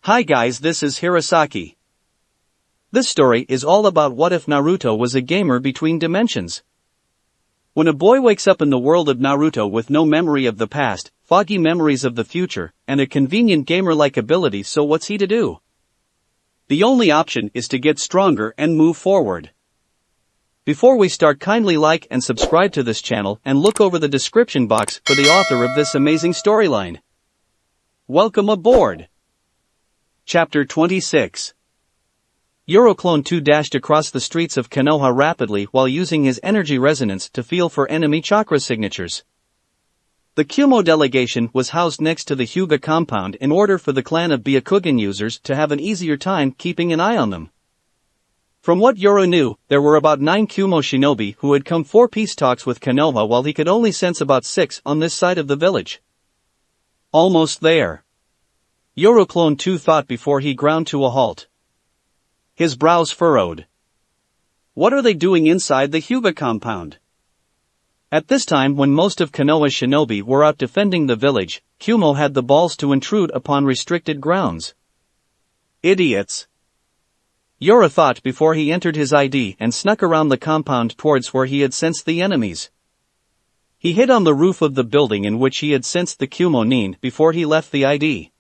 Hi guys, this is Hirosaki. This story is all about what if Naruto was a gamer between dimensions. When a boy wakes up in the world of Naruto with no memory of the past, foggy memories of the future, and a convenient gamer-like ability, so what's he to do? The only option is to get stronger and move forward. Before we start, kindly like and subscribe to this channel and look over the description box for the author of this amazing storyline. Welcome aboard! Chapter 26. Euroclone 2 dashed across the streets of Konoha rapidly while using his energy resonance to feel for enemy chakra signatures. The Kumo delegation was housed next to the Hyuga compound in order for the clan of Byakugan users to have an easier time keeping an eye on them. From what Yoro knew, there were about 9 Kumo shinobi who had come for peace talks with Konoha, while he could only sense about 6 on this side of the village. Almost there, Euroclone 2 thought before he ground to a halt. His brows furrowed. What are they doing inside the Hyuga compound? At this time, when most of Konoha's shinobi were out defending the village, Kumo had the balls to intrude upon restricted grounds. Idiots! Yoro thought before he entered his ID and snuck around the compound towards where he had sensed the enemies. He hid on the roof of the building in which he had sensed the Kumo nin before he left the ID.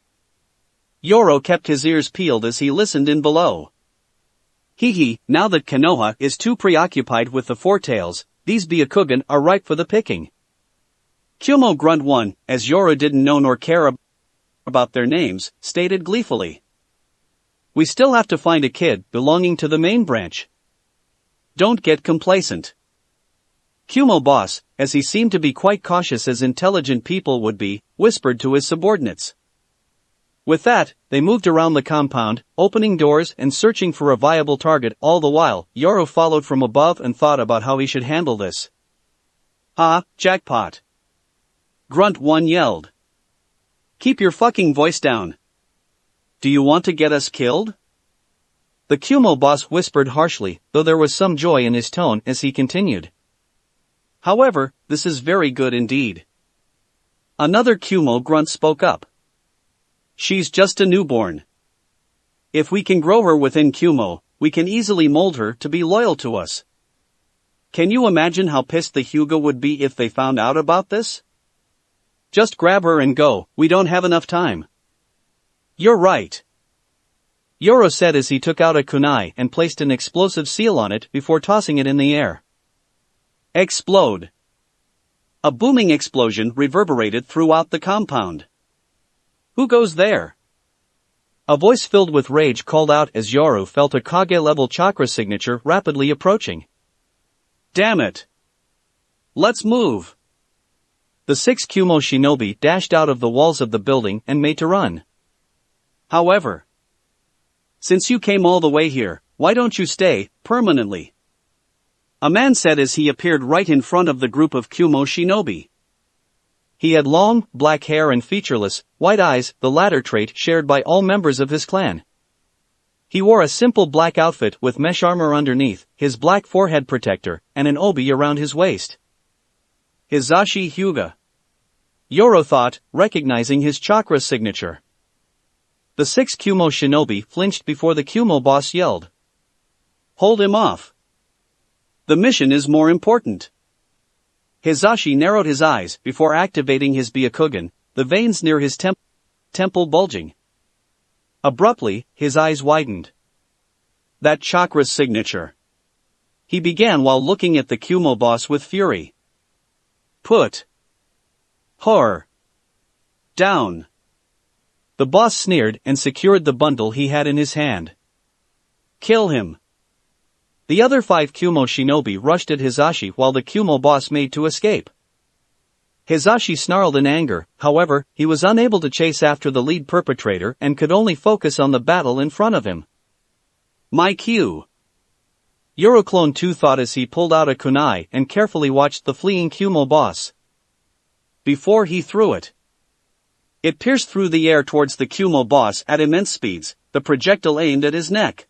Yoro kept his ears peeled as he listened in below. Now that Konoha is too preoccupied with the Four Tails, these Byakugan are ripe for the picking. Kumo Grunt 1, as Yoro didn't know nor care about their names, stated gleefully. We still have to find a kid belonging to the main branch. Don't get complacent. Kumo boss, as he seemed to be quite cautious as intelligent people would be, whispered to his subordinates. With that, they moved around the compound, opening doors and searching for a viable target. All the while, Yoro followed from above and thought about how he should handle this. Jackpot! Grunt 1 yelled. Keep your fucking voice down. Do you want to get us killed? The Kumo boss whispered harshly, though there was some joy in his tone as he continued. However, this is very good indeed. Another Kumo grunt spoke up. She's just a newborn. If we can grow her within Kumo, we can easily mold her to be loyal to us. Can you imagine how pissed the Hyuga would be if they found out about this? Just grab her and go, we don't have enough time. You're right. Yoro said as he took out a kunai and placed an explosive seal on it before tossing it in the air. Explode! A booming explosion reverberated throughout the compound. Who goes there? A voice filled with rage called out as Yoro felt a Kage-level chakra signature rapidly approaching. Damn it! Let's move! The 6 Kumo shinobi dashed out of the walls of the building and made to run. However, since you came all the way here, why don't you stay permanently? A man said as he appeared right in front of the group of Kumo shinobi. He had long, black hair and featureless, white eyes, the latter trait shared by all members of his clan. He wore a simple black outfit with mesh armor underneath, his black forehead protector, and an obi around his waist. Hizashi Hyuga. Yoro thought, recognizing his chakra signature. The 6 Kumo shinobi flinched before the Kumo boss yelled. Hold him off. The mission is more important. Hizashi narrowed his eyes before activating his Byakugan, the veins near his temple bulging. Abruptly, his eyes widened. That chakra signature. He began while looking at the Kumo boss with fury. Put her down. The boss sneered and secured the bundle he had in his hand. Kill him. The other 5 Kumo shinobi rushed at Hizashi while the Kumo boss made to escape. Hizashi snarled in anger, however, he was unable to chase after the lead perpetrator and could only focus on the battle in front of him. My cue. Euroclone 2 thought as he pulled out a kunai and carefully watched the fleeing Kumo boss. Before he threw it, it pierced through the air towards the Kumo boss at immense speeds, the projectile aimed at his neck.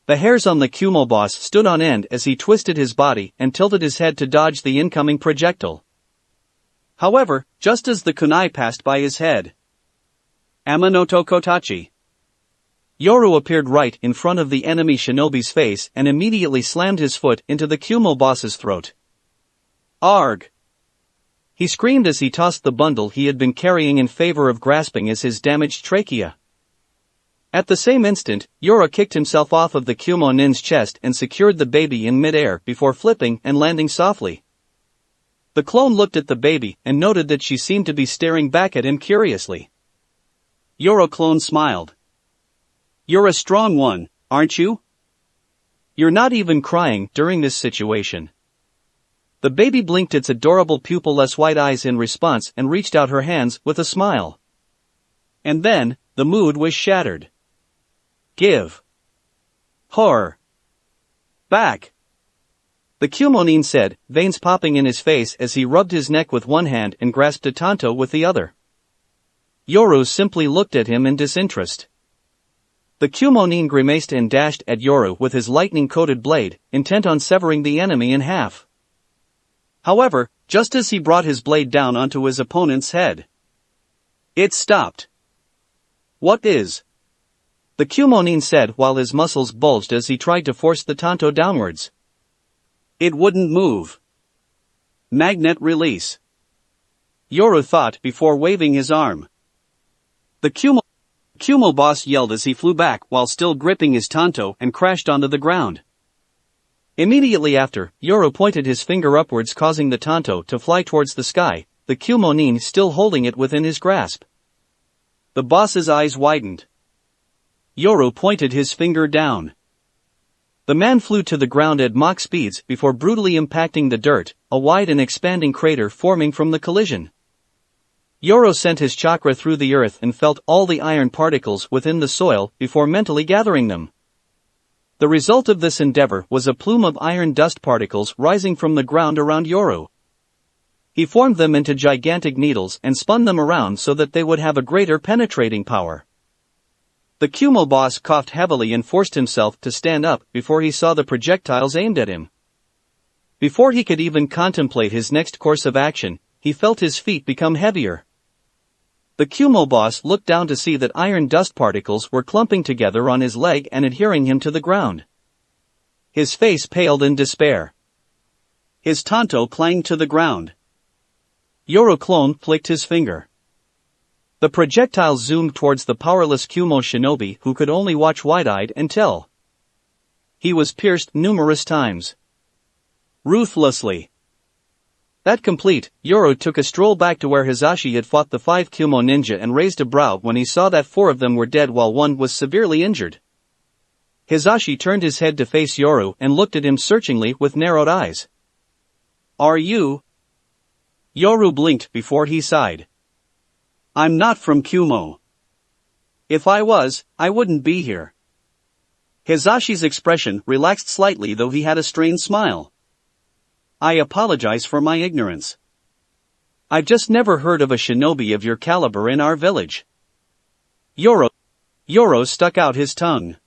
The hairs on the Kumo boss stood on end as he twisted his body and tilted his head to dodge the incoming projectile. However, just as the kunai passed by his head, Amanoto Kotachi. Yoru appeared right in front of the enemy shinobi's face and immediately slammed his foot into the Kumo boss's throat. Arg! He screamed as he tossed the bundle he had been carrying in favor of grasping as his damaged trachea. At the same instant, Yoro kicked himself off of the Kumo nin's chest and secured the baby in midair before flipping and landing softly. The clone looked at the baby and noted that she seemed to be staring back at him curiously. Yoro clone smiled. You're a strong one, aren't you? You're not even crying during this situation. The baby blinked its adorable pupil-less white eyes in response and reached out her hands with a smile. And then, the mood was shattered. Give. Horror. Back. The Kumonin said, veins popping in his face as he rubbed his neck with one hand and grasped a tanto with the other. Yoru simply looked at him in disinterest. The Kumonin grimaced and dashed at Yoru with his lightning-coated blade, intent on severing the enemy in half. However, just as he brought his blade down onto his opponent's head, it stopped. What is? The Kumonin said while his muscles bulged as he tried to force the tanto downwards. It wouldn't move. Magnet release. Yoru thought before waving his arm. The Kumo boss yelled as he flew back while still gripping his tanto and crashed onto the ground. Immediately after, Yoru pointed his finger upwards, causing the tanto to fly towards the sky, the Kumonin still holding it within his grasp. The boss's eyes widened. Yoru pointed his finger down. The man flew to the ground at Mach speeds before brutally impacting the dirt, a wide and expanding crater forming from the collision. Yoru sent his chakra through the earth and felt all the iron particles within the soil before mentally gathering them. The result of this endeavor was a plume of iron dust particles rising from the ground around Yoru. He formed them into gigantic needles and spun them around so that they would have a greater penetrating power. The Kumo boss coughed heavily and forced himself to stand up before he saw the projectiles aimed at him. Before he could even contemplate his next course of action, he felt his feet become heavier. The Kumo boss looked down to see that iron dust particles were clumping together on his leg and adhering him to the ground. His face paled in despair. His tanto clanged to the ground. Yoru clone flicked his finger. The projectiles zoomed towards the powerless Kumo shinobi who could only watch wide-eyed until he was pierced numerous times. Ruthlessly. That complete, Yoru took a stroll back to where Hizashi had fought the 5 Kumo ninja and raised a brow when he saw that 4 of them were dead while 1 was severely injured. Hizashi turned his head to face Yoru and looked at him searchingly with narrowed eyes. Are you? Yoru blinked before he sighed. I'm not from Kumo. If I was, I wouldn't be here. Hizashi's expression relaxed slightly though he had a strained smile. I apologize for my ignorance. I've just never heard of a shinobi of your caliber in our village. Yoru stuck out his tongue.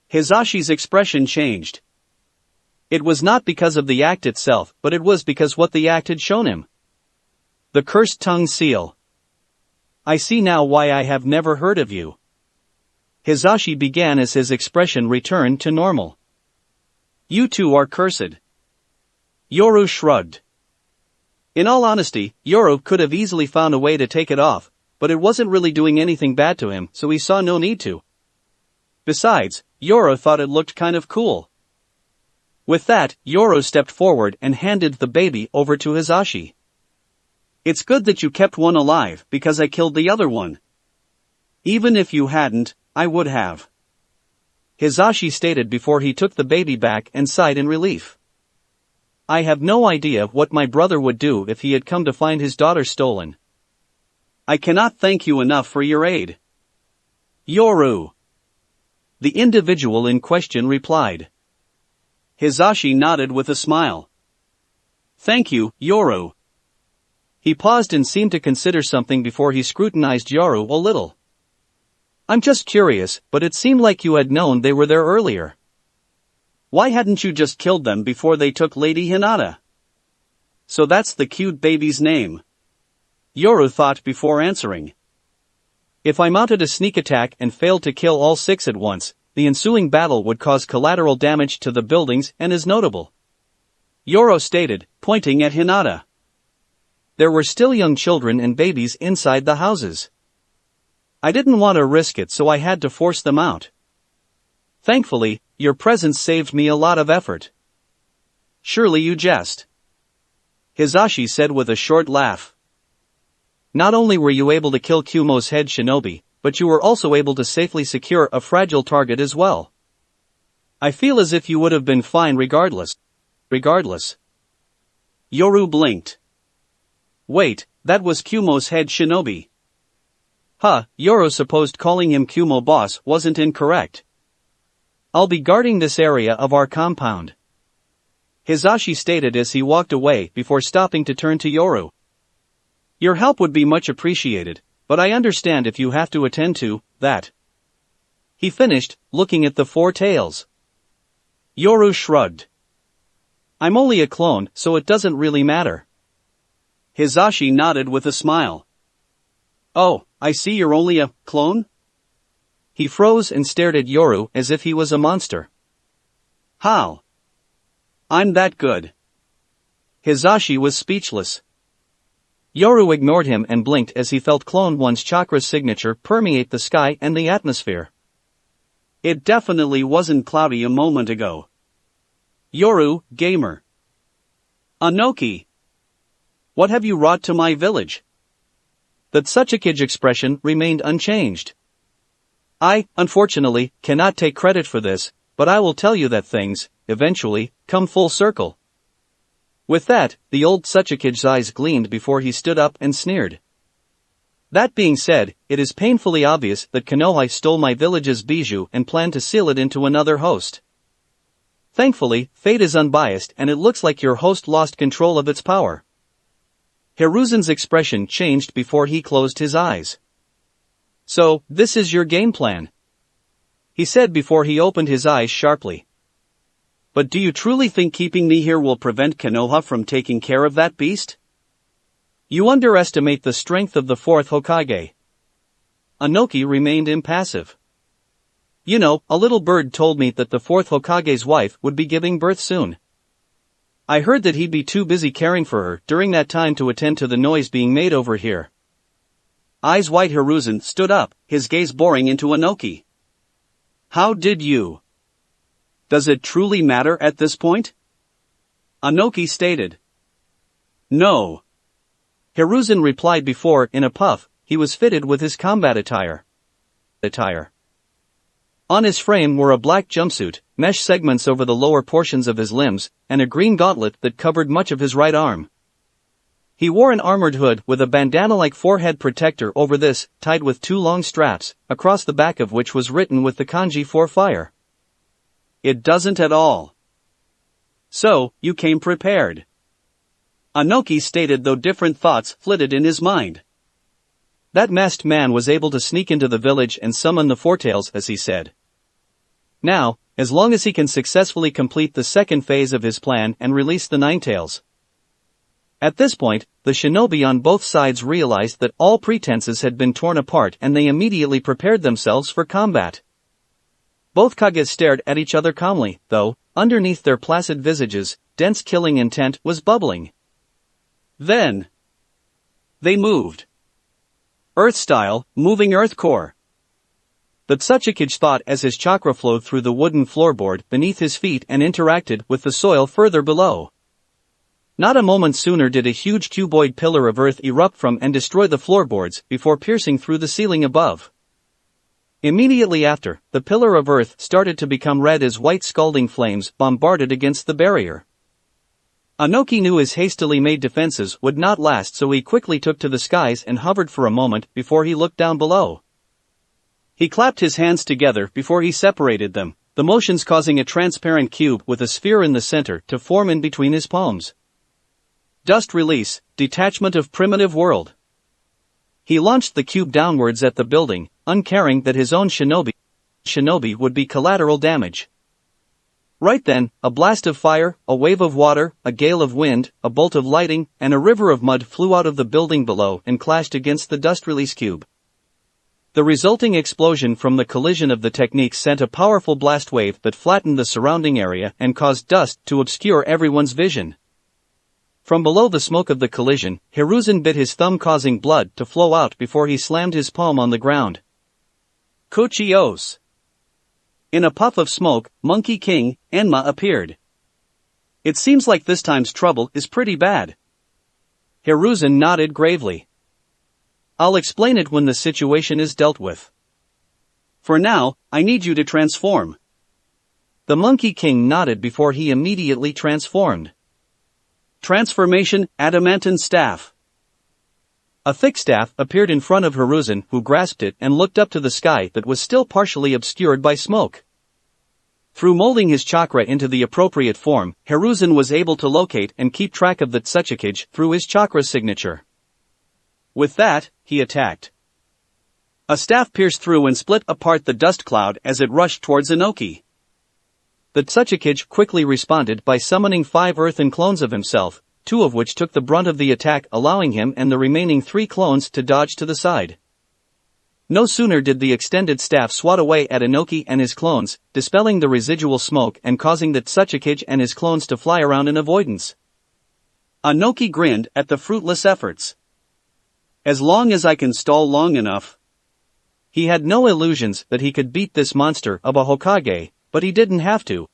Hizashi's expression changed. It was not because of the act itself, but it was because what the act had shown him. The cursed tongue seal. I see now why I have never heard of you. Hizashi began as his expression returned to normal. You two are cursed. Yoru shrugged. In all honesty, Yoru could have easily found a way to take it off, but it wasn't really doing anything bad to him, so he saw no need to. Besides, Yoru thought it looked kind of cool. With that, Yoru stepped forward and handed the baby over to Hizashi. It's good that you kept one alive because I killed the other one. Even if you hadn't, I would have. Hizashi stated before he took the baby back and sighed in relief. I have no idea what my brother would do if he had come to find his daughter stolen. I cannot thank you enough for your aid. Yoru. The individual in question replied. Hizashi nodded with a smile. Thank you, Yoru. He paused and seemed to consider something before he scrutinized Yoru a little. I'm just curious, but it seemed like you had known they were there earlier. Why hadn't you just killed them before they took Lady Hinata? So that's the cute baby's name. Yoru thought before answering. If I mounted a sneak attack and failed to kill all 6 at once, the ensuing battle would cause collateral damage to the buildings and is notable. Yoro stated, pointing at Hinata. There were still young children and babies inside the houses. I didn't want to risk it, so I had to force them out. Thankfully, your presence saved me a lot of effort. Surely you jest. Hisashi said with a short laugh. Not only were you able to kill Kumo's head shinobi, but you were also able to safely secure a fragile target as well. I feel as if you would have been fine regardless. Yoru blinked. Wait, that was Kumo's head shinobi. Yoru supposed calling him Kumo boss wasn't incorrect. I'll be guarding this area of our compound. Hisashi stated as he walked away before stopping to turn to Yoru. Your help would be much appreciated, but I understand if you have to attend to that. He finished, looking at the 4 tails. Yoru shrugged. I'm only a clone, so it doesn't really matter. Hisashi nodded with a smile. Oh, I see you're only a clone? He froze and stared at Yoru as if he was a monster. How? I'm that good. Hisashi was speechless. Yoru ignored him and blinked as he felt Clone One's chakra signature permeate the sky and the atmosphere. It definitely wasn't cloudy a moment ago. Yoru, gamer. Anoki. What have you wrought to my village? That Tsuchikage expression remained unchanged. I, unfortunately, cannot take credit for this, but I will tell you that things, eventually, come full circle. With that, the old Tsuchikage's eyes gleamed before he stood up and sneered. That being said, it is painfully obvious that Konoha stole my village's bijou and planned to seal it into another host. Thankfully, fate is unbiased and it looks like your host lost control of its power. Hiruzen's expression changed before he closed his eyes. So, this is your game plan? He said before he opened his eyes sharply. But do you truly think keeping me here will prevent Konoha from taking care of that beast? You underestimate the strength of the 4th Hokage. Anoki remained impassive. You know, a little bird told me that the 4th Hokage's wife would be giving birth soon. I heard that he'd be too busy caring for her during that time to attend to the noise being made over here. Eyes wide Hiruzen stood up, his gaze boring into Anoki. How did you? Does it truly matter at this point? Anoki stated. No. Hiruzen replied before, in a puff, he was fitted with his combat attire. On his frame were a black jumpsuit, mesh segments over the lower portions of his limbs, and a green gauntlet that covered much of his right arm. He wore an armored hood with a bandana-like forehead protector over this, tied with 2 long straps, across the back of which was written with the kanji for fire. It doesn't at all. So, you came prepared. Anoki stated, though different thoughts flitted in his mind. That masked man was able to sneak into the village and summon the 4 tails, as he said. Now, as long as he can successfully complete the second phase of his plan and release the 9 tails. At this point, the shinobi on both sides realized that all pretenses had been torn apart and they immediately prepared themselves for combat. Both Kages stared at each other calmly, though, underneath their placid visages, dense killing intent was bubbling. Then they moved. Earth-style, moving earth core. The Tsuchikage thought as his chakra flowed through the wooden floorboard beneath his feet and interacted with the soil further below. Not a moment sooner did a huge cuboid pillar of earth erupt from and destroy the floorboards before piercing through the ceiling above. Immediately after, the pillar of earth started to become red as white scalding flames bombarded against the barrier. Anoki knew his hastily made defenses would not last, so he quickly took to the skies and hovered for a moment before he looked down below. He clapped his hands together before he separated them, the motions causing a transparent cube with a sphere in the center to form in between his palms. Dust release, detachment of primitive world. He launched the cube downwards at the building, uncaring that his own shinobi would be collateral damage. Right then, a blast of fire, a wave of water, a gale of wind, a bolt of lightning, and a river of mud flew out of the building below and clashed against the dust release cube. The resulting explosion from the collision of the techniques sent a powerful blast wave that flattened the surrounding area and caused dust to obscure everyone's vision. From below the smoke of the collision, Hiruzen bit his thumb, causing blood to flow out before he slammed his palm on the ground. Kuchios. In a puff of smoke, Monkey King, Enma appeared. It seems like this time's trouble is pretty bad. Hiruzen nodded gravely. I'll explain it when the situation is dealt with. For now, I need you to transform. The Monkey King nodded before he immediately transformed. Transformation, Adamantine Staff. A thick staff appeared in front of Hiruzen, who grasped it and looked up to the sky that was still partially obscured by smoke. Through molding his chakra into the appropriate form, Hiruzen was able to locate and keep track of the Tsuchikage through his chakra signature. With that, he attacked. A staff pierced through and split apart the dust cloud as it rushed towards Inoki. The Tsuchikage quickly responded by summoning 5 earthen clones of himself, 2 of which took the brunt of the attack, allowing him and the remaining 3 clones to dodge to the side. No sooner did the extended staff swat away at Inoki and his clones, dispelling the residual smoke and causing the Tsuchikage and his clones to fly around in avoidance. Inoki grinned at the fruitless efforts. As long as I can stall long enough. He had no illusions that he could beat this monster of a Hokage, but he didn't have to.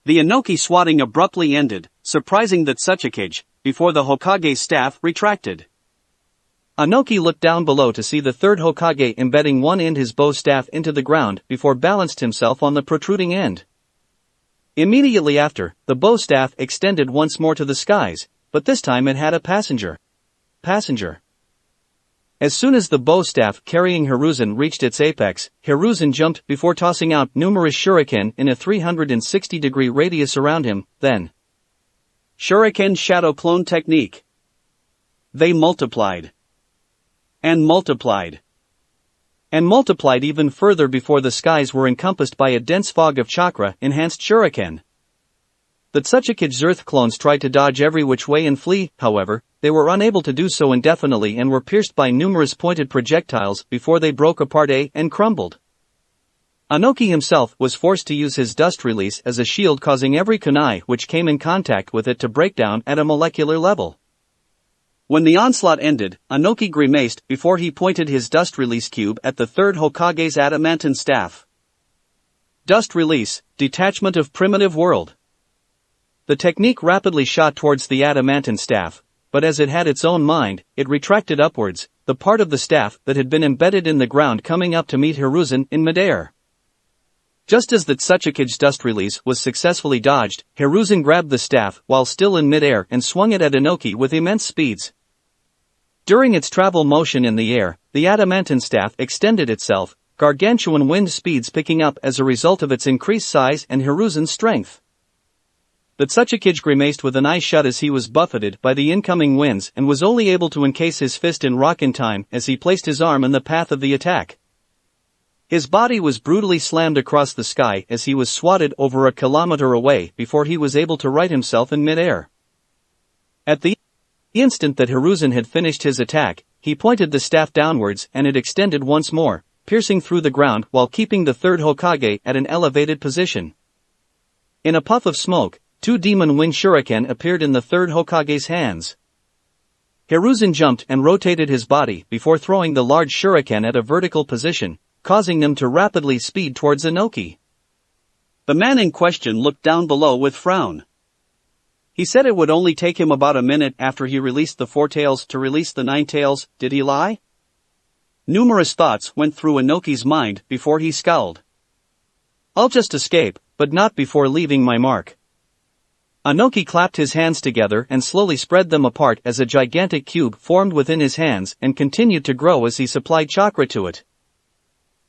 The Inoki swatting abruptly ended, surprising the Tsuchikage, before the Hokage's staff retracted. Inoki looked down below to see the third Hokage embedding one end his bow staff into the ground before balanced himself on the protruding end. Immediately after, the bow staff extended once more to the skies, but this time it had a passenger. As soon as the bow staff carrying Hiruzen reached its apex, Hiruzen jumped before tossing out numerous shuriken in a 360-degree radius around him, then Shuriken Shadow Clone Technique. They multiplied. And multiplied. And multiplied even further before the skies were encompassed by a dense fog of chakra-enhanced shuriken. The Tsuchikage's earth clones tried to dodge every which way and flee, however, they were unable to do so indefinitely and were pierced by numerous pointed projectiles before they broke apart and crumbled. Inoki himself was forced to use his dust release as a shield, causing every kunai which came in contact with it to break down at a molecular level. When the onslaught ended, Inoki grimaced before he pointed his dust release cube at the third Hokage's adamantine staff. Dust release, detachment of primitive world. The technique rapidly shot towards the adamantine staff, but as it had its own mind, it retracted upwards, the part of the staff that had been embedded in the ground coming up to meet Hiruzen in midair. Just as the Tsuchikage's dust release was successfully dodged, Hiruzen grabbed the staff while still in midair and swung it at Inoki with immense speeds. During its travel motion in the air, the adamantine staff extended itself, gargantuan wind speeds picking up as a result of its increased size and Hiruzen's strength. The Tsuchikage grimaced with an eye shut as he was buffeted by the incoming winds and was only able to encase his fist in rock in time as he placed his arm in the path of the attack. His body was brutally slammed across the sky as he was swatted over a kilometer away before he was able to right himself in midair. At the instant that Hiruzen had finished his attack, he pointed the staff downwards and it extended once more, piercing through the ground while keeping the third Hokage at an elevated position. In a puff of smoke, 2 demon wind shuriken appeared in the third Hokage's hands. Hiruzen jumped and rotated his body before throwing the large shuriken at a vertical position, causing them to rapidly speed towards Inoki. The man in question looked down below with frown. He said it would only take him about a minute after he released the 4 tails to release the 9 tails, did he lie? Numerous thoughts went through Inoki's mind before he scowled. I'll just escape, but not before leaving my mark. Inoki clapped his hands together and slowly spread them apart as a gigantic cube formed within his hands and continued to grow as he supplied chakra to it.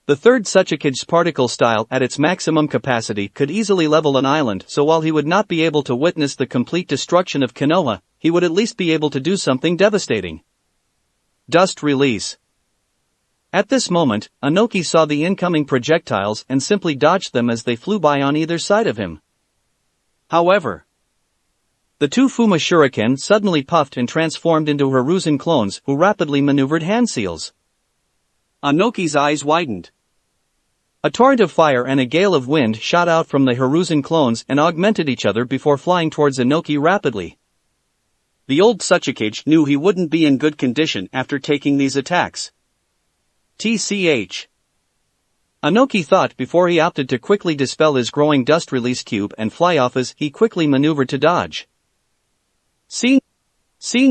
The third Tsuchikage's particle style at its maximum capacity could easily level an island, so while he would not be able to witness the complete destruction of Konoha, he would at least be able to do something devastating. Dust release. At this moment, Inoki saw the incoming projectiles and simply dodged them as they flew by on either side of him. However, the 2 Fuma shuriken suddenly puffed and transformed into Hiruzen clones who rapidly maneuvered hand seals. Anoki's eyes widened. A torrent of fire and a gale of wind shot out from the Hiruzen clones and augmented each other before flying towards Anoki rapidly. The old Tsuchikage knew he wouldn't be in good condition after taking these attacks. TCH. Anoki thought before he opted to quickly dispel his growing dust release cube and fly off as he quickly maneuvered to dodge. Seeing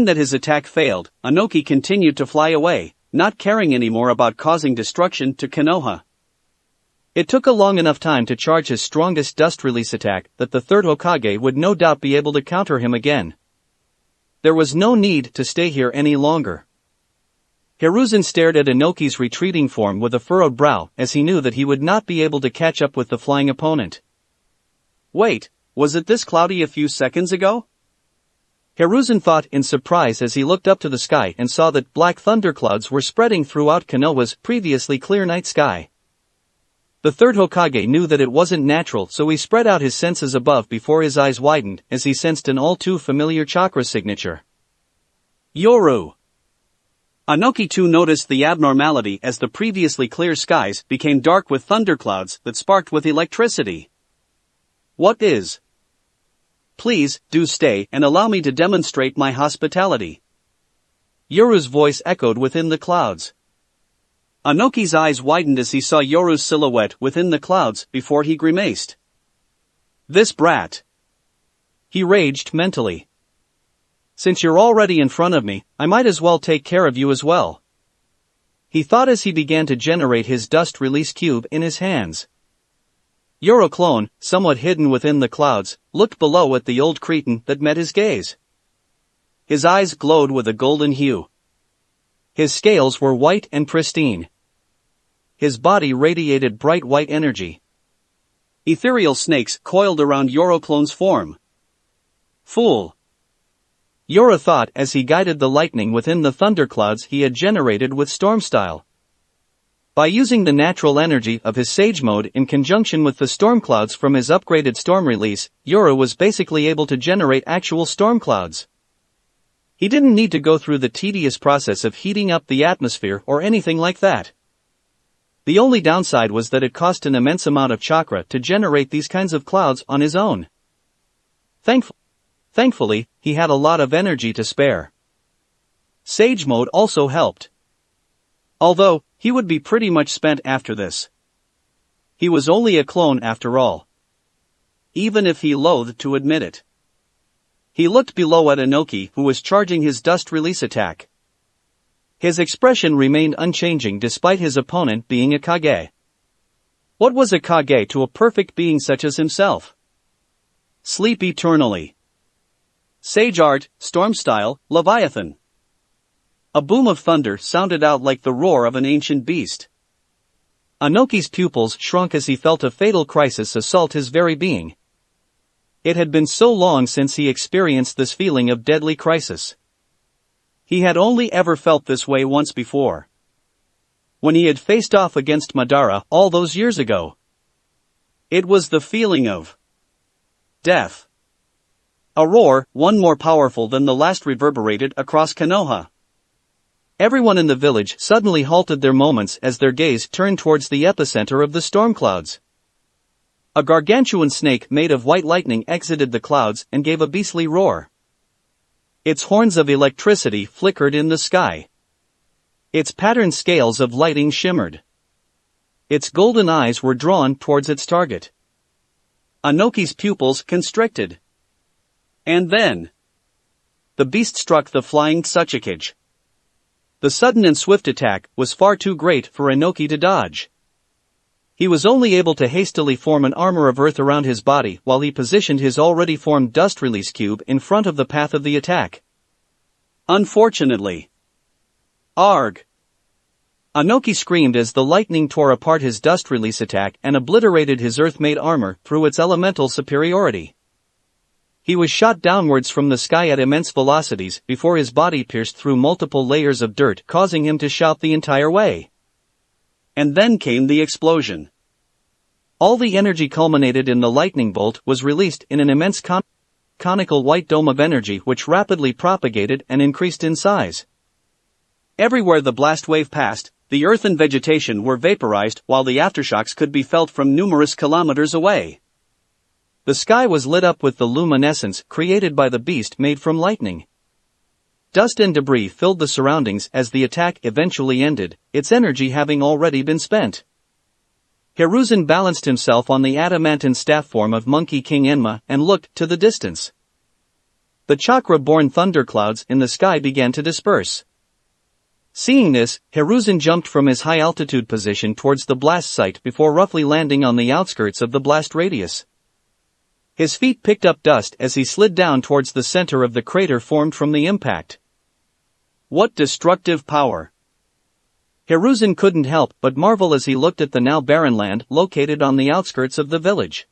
that his attack failed, Anoki continued to fly away, not caring anymore about causing destruction to Konoha. It took a long enough time to charge his strongest dust release attack that the third Hokage would no doubt be able to counter him again. There was no need to stay here any longer. Hiruzen stared at Anoki's retreating form with a furrowed brow as he knew that he would not be able to catch up with the flying opponent. Wait, was it this cloudy a few seconds ago? Hiruzen thought in surprise as he looked up to the sky and saw that black thunderclouds were spreading throughout Konoha's previously clear night sky. The third Hokage knew that it wasn't natural, so he spread out his senses above before his eyes widened as he sensed an all-too-familiar chakra signature. Yoru. Anoki too noticed the abnormality as the previously clear skies became dark with thunderclouds that sparked with electricity. What is? Please, do stay and allow me to demonstrate my hospitality. Yoru's voice echoed within the clouds. Anoki's eyes widened as he saw Yoru's silhouette within the clouds before he grimaced. This brat. He raged mentally. Since you're already in front of me, I might as well take care of you as well. He thought as he began to generate his dust release cube in his hands. Yoru clone, somewhat hidden within the clouds, looked below at the old cretin that met his gaze. His eyes glowed with a golden hue. His scales were white and pristine. His body radiated bright white energy. Ethereal snakes coiled around Yoru clone's form. Fool. Yoru thought as he guided the lightning within the thunderclouds he had generated with storm style. By using the natural energy of his Sage mode in conjunction with the storm clouds from his upgraded storm release, Yoru was basically able to generate actual storm clouds. He didn't need to go through the tedious process of heating up the atmosphere or anything like that. The only downside was that it cost an immense amount of chakra to generate these kinds of clouds on his own. Thankfully, he had a lot of energy to spare. Sage mode also helped. Although, he would be pretty much spent after this. He was only a clone after all. Even if he loathed to admit it. He looked below at Anoki, who was charging his dust release attack. His expression remained unchanging despite his opponent being a Kage. What was a Kage to a perfect being such as himself? Sleep eternally. Sage art, storm style, Leviathan. A boom of thunder sounded out like the roar of an ancient beast. Anoki's pupils shrunk as he felt a fatal crisis assault his very being. It had been so long since he experienced this feeling of deadly crisis. He had only ever felt this way once before. When he had faced off against Madara all those years ago. It was the feeling of death. A roar, one more powerful than the last, reverberated across Konoha. Everyone in the village suddenly halted their moments as their gaze turned towards the epicenter of the storm clouds. A gargantuan snake made of white lightning exited the clouds and gave a beastly roar. Its horns of electricity flickered in the sky. Its patterned scales of lighting shimmered. Its golden eyes were drawn towards its target. Anoki's pupils constricted. And then, the beast struck the flying Tsuchikage. The sudden and swift attack was far too great for Anoki to dodge. He was only able to hastily form an armor of earth around his body while he positioned his already formed dust release cube in front of the path of the attack. Unfortunately. Arg! Anoki screamed as the lightning tore apart his dust release attack and obliterated his earth-made armor through its elemental superiority. He was shot downwards from the sky at immense velocities before his body pierced through multiple layers of dirt, causing him to shout the entire way. And then came the explosion. All the energy culminated in the lightning bolt was released in an immense conical white dome of energy which rapidly propagated and increased in size. Everywhere the blast wave passed, The earth and vegetation were vaporized while the aftershocks could be felt from numerous kilometers away. The sky was lit up with the luminescence created by the beast made from lightning. Dust and debris filled the surroundings as the attack eventually ended, its energy having already been spent. Hiruzen balanced himself on the adamantine staff form of Monkey King Enma and looked to the distance. The chakra-born thunderclouds in the sky began to disperse. Seeing this, Hiruzen jumped from his high-altitude position towards the blast site before roughly landing on the outskirts of the blast radius. His feet picked up dust as he slid down towards the center of the crater formed from the impact. What destructive power! Hiruzen couldn't help but marvel as he looked at the now barren land located on the outskirts of the village.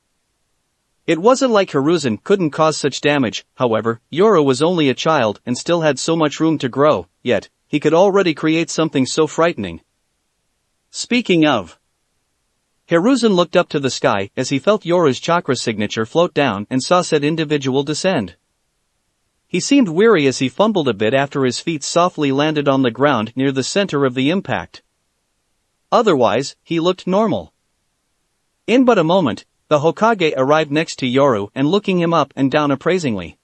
It wasn't like Hiruzen couldn't cause such damage, however, Yoru was only a child and still had so much room to grow, yet, he could already create something so frightening. Speaking of, Hiruzen looked up to the sky as he felt Yoru's chakra signature float down and saw said individual descend. He seemed weary as he fumbled a bit after his feet softly landed on the ground near the center of the impact. Otherwise, he looked normal. In but a moment, the Hokage arrived next to Yoru and looking him up and down appraisingly.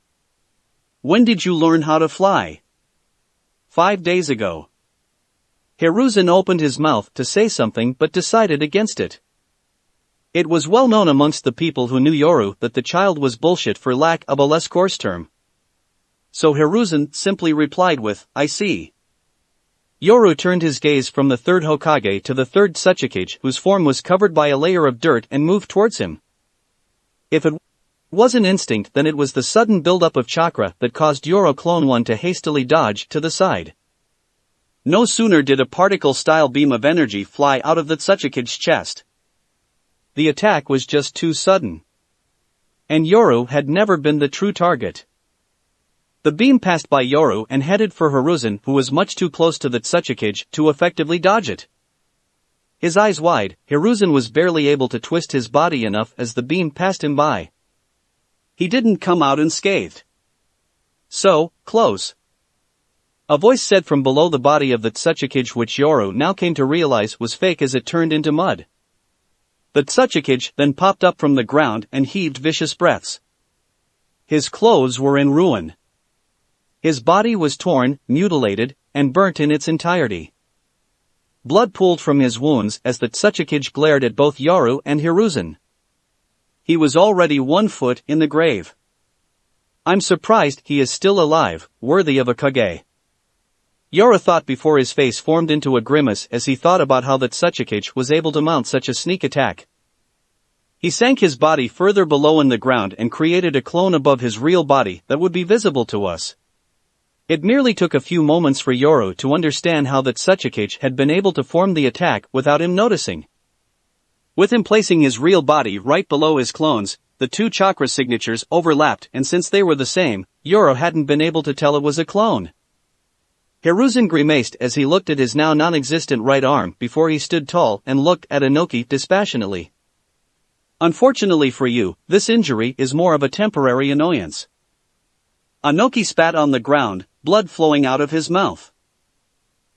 When did you learn how to fly? 5 days ago. Hiruzen opened his mouth to say something but decided against it. It was well known amongst the people who knew Yoru that the child was bullshit for lack of a less coarse term. So Hiruzen simply replied with, I see. Yoru turned his gaze from the third Hokage to the third Tsuchikage whose form was covered by a layer of dirt and moved towards him. If it was an instinct, then it was the sudden buildup of chakra that caused Yoru Clone 1 to hastily dodge to the side. No sooner did a particle-style beam of energy fly out of the Tsuchikage's chest. The attack was just too sudden. And Yoru had never been the true target. The beam passed by Yoru and headed for Hiruzen, who was much too close to the Tsuchikage to effectively dodge it. His eyes wide, Hiruzen was barely able to twist his body enough as the beam passed him by. He didn't come out unscathed. So, close. A voice said from below the body of the Tsuchikage, which Yoru now came to realize was fake as it turned into mud. The Tsuchikage then popped up from the ground and heaved vicious breaths. His clothes were in ruin. His body was torn, mutilated, and burnt in its entirety. Blood pooled from his wounds as the Tsuchikage glared at both Yoru and Hiruzen. He was already 1 foot in the grave. I'm surprised he is still alive, worthy of a Kage. Yoru thought before his face formed into a grimace as he thought about how the Tsuchikage was able to mount such a sneak attack. He sank his body further below in the ground and created a clone above his real body that would be visible to us. It merely took a few moments for Yoru to understand how the Tsuchikage had been able to form the attack without him noticing. With him placing his real body right below his clones, the two chakra signatures overlapped, and since they were the same, Yoru hadn't been able to tell it was a clone. Hiruzen grimaced as he looked at his now non-existent right arm before he stood tall and looked at Inoki dispassionately. Unfortunately for you, this injury is more of a temporary annoyance. Inoki spat on the ground, blood flowing out of his mouth.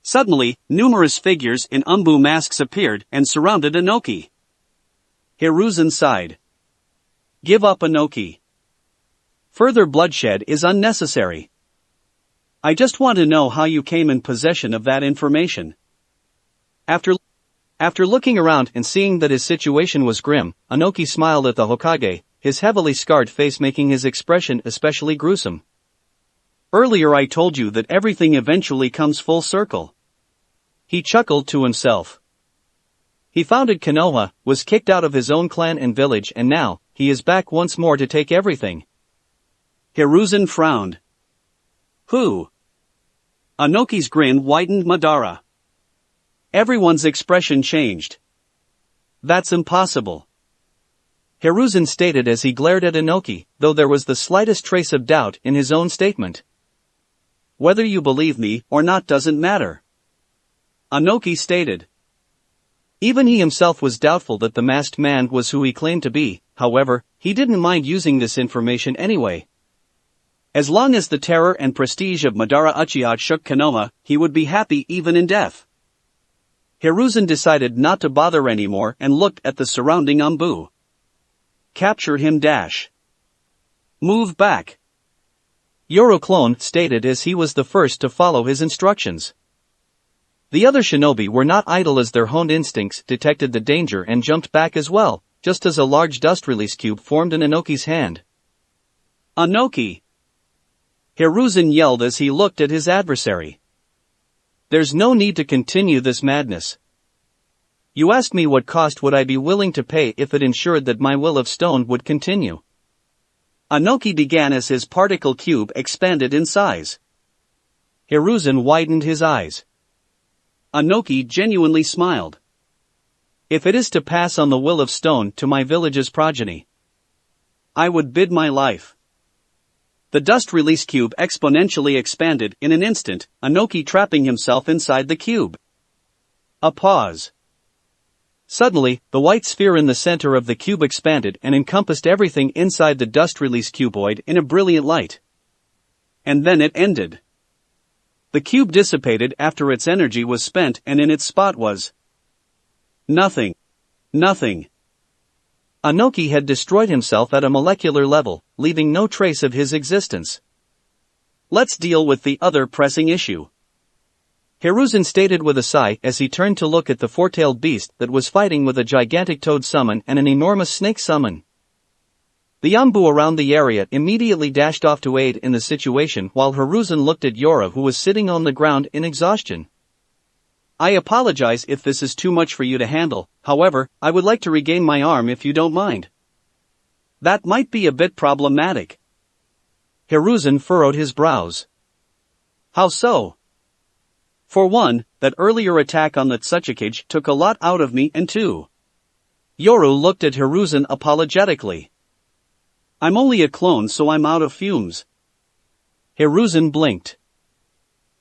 Suddenly, numerous figures in Umbu masks appeared and surrounded Inoki. Hiruzen sighed. Give up, Inoki. Further bloodshed is unnecessary. I just want to know how you came in possession of that information. After looking around and seeing that his situation was grim, Inoki smiled at the Hokage, his heavily scarred face making his expression especially gruesome. Earlier I told you that everything eventually comes full circle. He chuckled to himself. He founded Konoha, was kicked out of his own clan and village, and now, he is back once more to take everything. Hiruzen frowned. Who? Inoki's grin widened Madara. Everyone's expression changed. That's impossible. Hiruzen stated as he glared at Inoki, though there was the slightest trace of doubt in his own statement. Whether you believe me or not doesn't matter. Inoki stated. Even he himself was doubtful that the masked man was who he claimed to be, however, he didn't mind using this information anyway. As long as the terror and prestige of Madara Uchiha shook Konoha, he would be happy even in death. Hiruzen decided not to bother anymore and looked at the surrounding Ambu. Capture him dash. Move back. Yoro clone stated as he was the first to follow his instructions. The other shinobi were not idle as their honed instincts detected the danger and jumped back as well, just as a large dust release cube formed in Anoki's hand. Anoki! Hiruzen yelled as he looked at his adversary. There's no need to continue this madness. You asked me what cost would I be willing to pay if it ensured that my will of stone would continue. Anoki began as his particle cube expanded in size. Hiruzen widened his eyes. Anoki genuinely smiled. If it is to pass on the will of stone to my village's progeny, I would bid my life. The dust release cube exponentially expanded in an instant, Anoki trapping himself inside the cube. A pause. Suddenly, the white sphere in the center of the cube expanded and encompassed everything inside the dust release cuboid in a brilliant light. And then it ended. The cube dissipated after its energy was spent and in its spot was nothing. Nothing. Anoki had destroyed himself at a molecular level, leaving no trace of his existence. Let's deal with the other pressing issue. Hiruzen stated with a sigh as he turned to look at the four-tailed beast that was fighting with a gigantic toad summon and an enormous snake summon. The Ambu around the area immediately dashed off to aid in the situation while Hiruzen looked at Yora who was sitting on the ground in exhaustion. I apologize if this is too much for you to handle, however, I would like to regain my arm if you don't mind. That might be a bit problematic. Hiruzen furrowed his brows. How so? For one, that earlier attack on the Tsuchikage took a lot out of me and two. Yoru looked at Hiruzen apologetically. I'm only a clone so I'm out of fumes. Hiruzen blinked.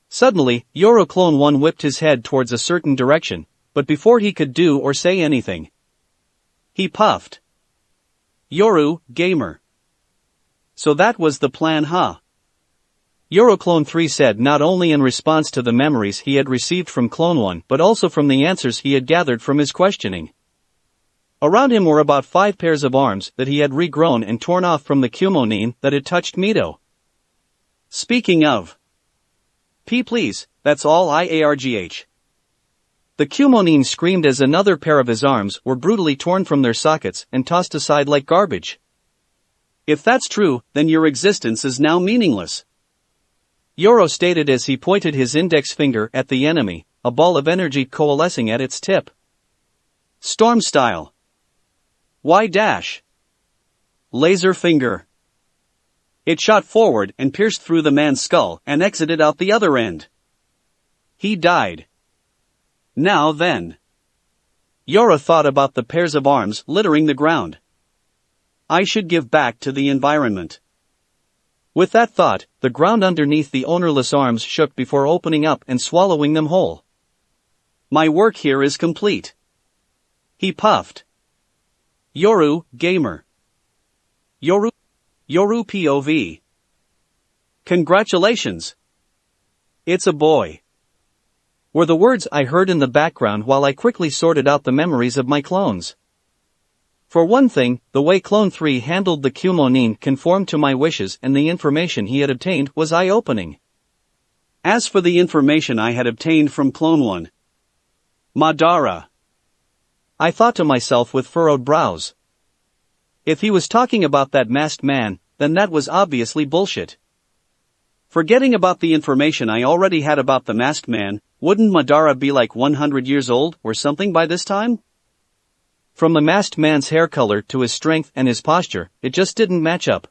Suddenly, Yoru Clone 1 whipped his head towards a certain direction, but before he could do or say anything, he puffed. Yoru, gamer. So that was the plan, huh? Yoru Clone 3 said not only in response to the memories he had received from Clone 1 but also from the answers he had gathered from his questioning. Around him were about 5 pairs of arms that he had regrown and torn off from the Kumonin that had touched Mito. Speaking of. Please, that's all IARGH. The Kumonin screamed as another pair of his arms were brutally torn from their sockets and tossed aside like garbage. If that's true, then your existence is now meaningless. Yoro stated as he pointed his index finger at the enemy, a ball of energy coalescing at its tip. Storm style. Y dash. Laser finger. It shot forward and pierced through the man's skull and exited out the other end. He died. Now then. Yora thought about the pairs of arms littering the ground. I should give back to the environment. With that thought, the ground underneath the ownerless arms shook before opening up and swallowing them whole. My work here is complete. He puffed. Yoru, gamer. Yoru POV. Congratulations. It's a boy. Were the words I heard in the background while I quickly sorted out the memories of my clones. For one thing, the way Clone 3 handled the Kumonin conformed to my wishes and the information he had obtained was eye-opening. As for the information I had obtained from Clone 1, Madara. I thought to myself with furrowed brows. If he was talking about that masked man, then that was obviously bullshit. Forgetting about the information I already had about the masked man, wouldn't Madara be like 100 years old or something by this time? From the masked man's hair color to his strength and his posture, it just didn't match up.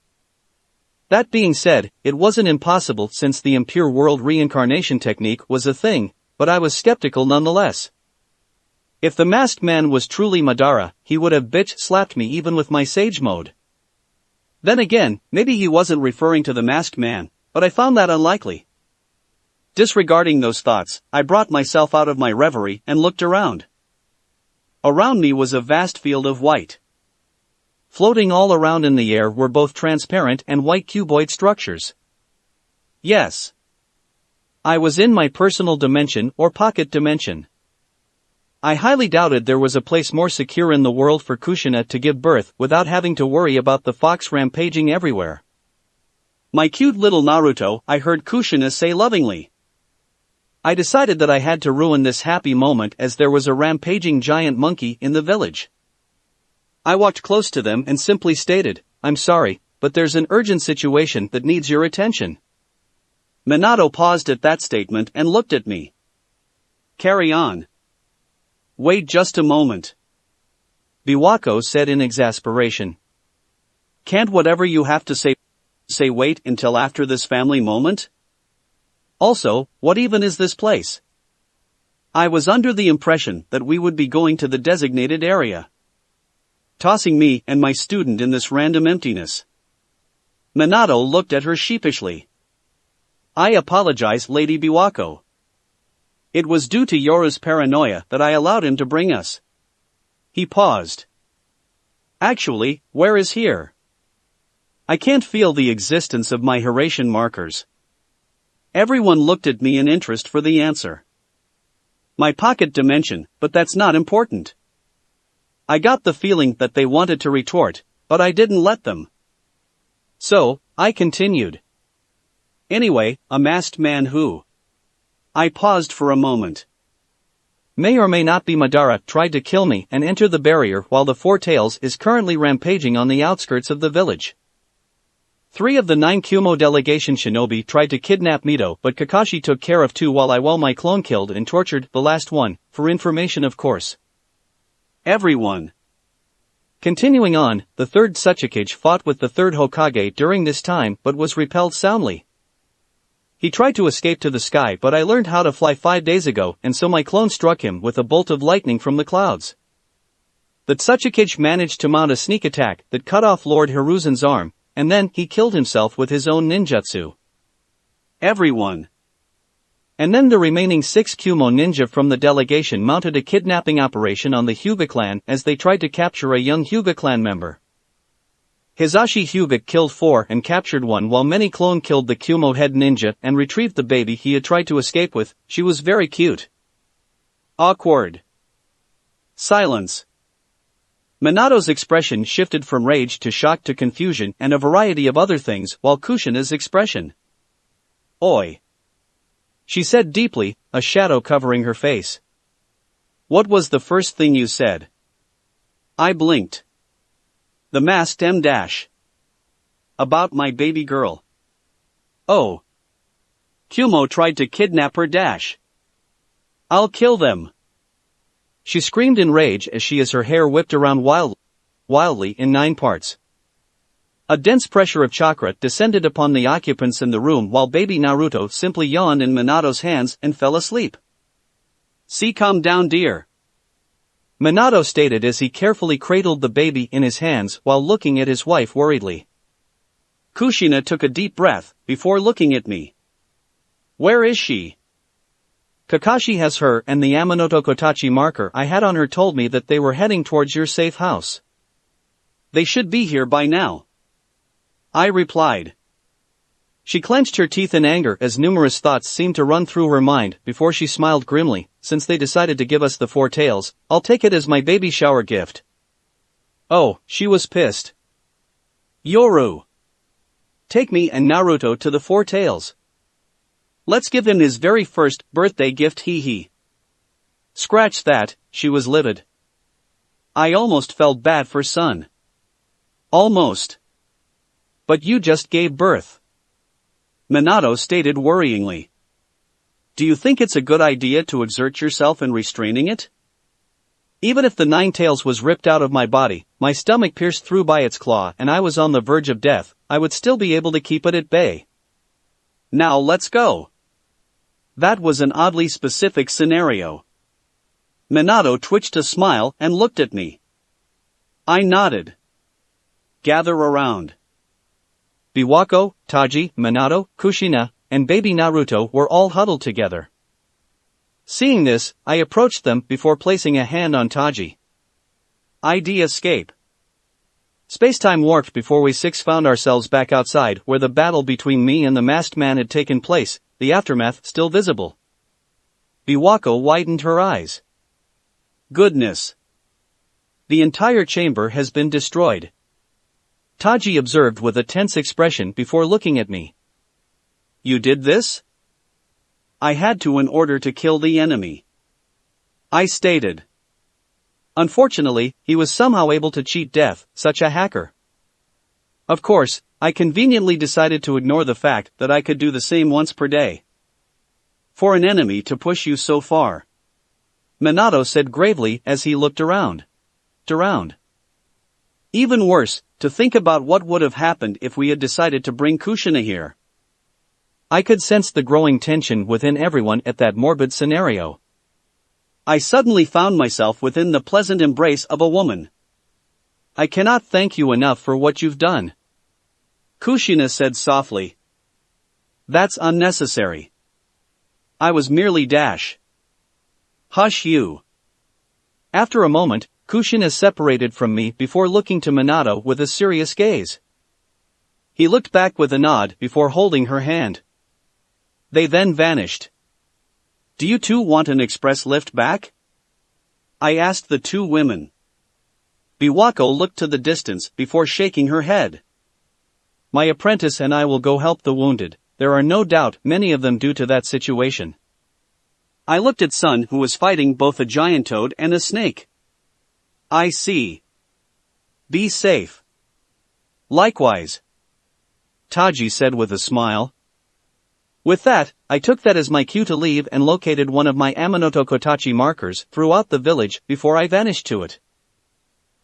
That being said, it wasn't impossible since the impure world reincarnation technique was a thing, but I was skeptical nonetheless. If the masked man was truly Madara, he would have bitch-slapped me even with my sage mode. Then again, maybe he wasn't referring to the masked man, but I found that unlikely. Disregarding those thoughts, I brought myself out of my reverie and looked around. Around me was a vast field of white. Floating all around in the air were both transparent and white cuboid structures. Yes. I was in my personal dimension or pocket dimension. I highly doubted there was a place more secure in the world for Kushina to give birth without having to worry about the fox rampaging everywhere. My cute little Naruto, I heard Kushina say lovingly. I decided that I had to ruin this happy moment as there was a rampaging giant monkey in the village. I walked close to them and simply stated, "I'm sorry, but there's an urgent situation that needs your attention." Minato paused at that statement and looked at me. "Carry on." "Wait just a moment," Biwako said in exasperation. "Can't whatever you have to say wait until after this family moment? Also, what even is this place?" I was under the impression that we would be going to the designated area, tossing me and my student in this random emptiness. Minato looked at her sheepishly. "I apologize, Lady Biwako. It was due to Yoru's paranoia that I allowed him to bring us." He paused. "Actually, where is here? I can't feel the existence of my Hiration markers." Everyone looked at me in interest for the answer. "My pocket dimension, but that's not important." I got the feeling that they wanted to retort, but I didn't let them. So, I continued. "Anyway, a masked man who..." I paused for a moment. "May or may not be Madara tried to kill me and enter the barrier while the Four Tails is currently rampaging on the outskirts of the village. 3 of the 9 Kumo delegation shinobi tried to kidnap Mito, but Kakashi took care of 2 while my clone killed and tortured the last one, for information of course." Everyone. Continuing on, the 3rd Tsuchikage fought with the 3rd Hokage during this time but was repelled soundly. He tried to escape to the sky, but I learned how to fly 5 days ago, and so my clone struck him with a bolt of lightning from the clouds. The Tsuchikage managed to mount a sneak attack that cut off Lord Hiruzen's arm, and then he killed himself with his own ninjutsu. Everyone. And then the remaining 6 Kumo ninja from the delegation mounted a kidnapping operation on the Hyuga clan as they tried to capture a young Hyuga clan member. Hisashi Hyuga killed 4 and captured 1 while many clone killed the Kumo head ninja and retrieved the baby he had tried to escape with. She was very cute. Awkward. Silence. Minato's expression shifted from rage to shock to confusion and a variety of other things while Kushina's expression. "Oi," she said deeply, a shadow covering her face. "What was the first thing you said?" I blinked. "The masked M dash. About my baby girl." "Oh. Kumo tried to kidnap her dash. I'll kill them." She screamed in rage as her hair whipped around wildly in 9 parts. A dense pressure of chakra descended upon the occupants in the room while baby Naruto simply yawned in Minato's hands and fell asleep. "See, calm down, dear," Minato stated as he carefully cradled the baby in his hands while looking at his wife worriedly. Kushina took a deep breath before looking at me. "Where is she?" "Kakashi has her, and the Yamanoto Kotachi marker I had on her told me that they were heading towards your safe house. They should be here by now," I replied. She clenched her teeth in anger as numerous thoughts seemed to run through her mind before she smiled grimly. "Since they decided to give us the Four Tails, I'll take it as my baby shower gift." Oh, she was pissed. "Yoru, take me and Naruto to the Four Tails. Let's give him his very first birthday gift, hee." Scratch that, she was livid. I almost felt bad for Son. Almost. "But you just gave birth," Minato stated worryingly. "Do you think it's a good idea to exert yourself in restraining it? Even if the 9 tails was ripped out of my body, my stomach pierced through by its claw and I was on the verge of death, I would still be able to keep it at bay. Now let's go." That was an oddly specific scenario. Minato twitched a smile and looked at me. I nodded. "Gather around." Biwako, Taji, Minato, Kushina, and baby Naruto were all huddled together. Seeing this, I approached them before placing a hand on Taji. ID escape. Spacetime warped before we 6 found ourselves back outside where the battle between me and the masked man had taken place, the aftermath still visible. Biwako widened her eyes. Goodness. The entire chamber has been destroyed. Taji observed with a tense expression before looking at me. You did this? I had to in order to kill the enemy, I stated. Unfortunately, he was somehow able to cheat death, such a hacker. Of course, I conveniently decided to ignore the fact that I could do the same once per day. For an enemy to push you so far, Minato said gravely as he looked around. Even worse, to think about what would have happened if we had decided to bring Kushina here. I could sense the growing tension within everyone at that morbid scenario. I suddenly found myself within the pleasant embrace of a woman. I cannot thank you enough for what you've done, Kushina said softly. That's unnecessary. I was merely dash. Hush you. After a moment, Kushina separated from me before looking to Minato with a serious gaze. He looked back with a nod before holding her hand. They then vanished. Do you two want an express lift back? I asked the two women. Biwako looked to the distance before shaking her head. My apprentice and I will go help the wounded. There are no doubt many of them due to that situation. I looked at Sun, who was fighting both a giant toad and a snake. I see. Be safe. Likewise, Taji said with a smile. With that, I took that as my cue to leave and located one of my Amanoto Kotachi markers throughout the village before I vanished to it.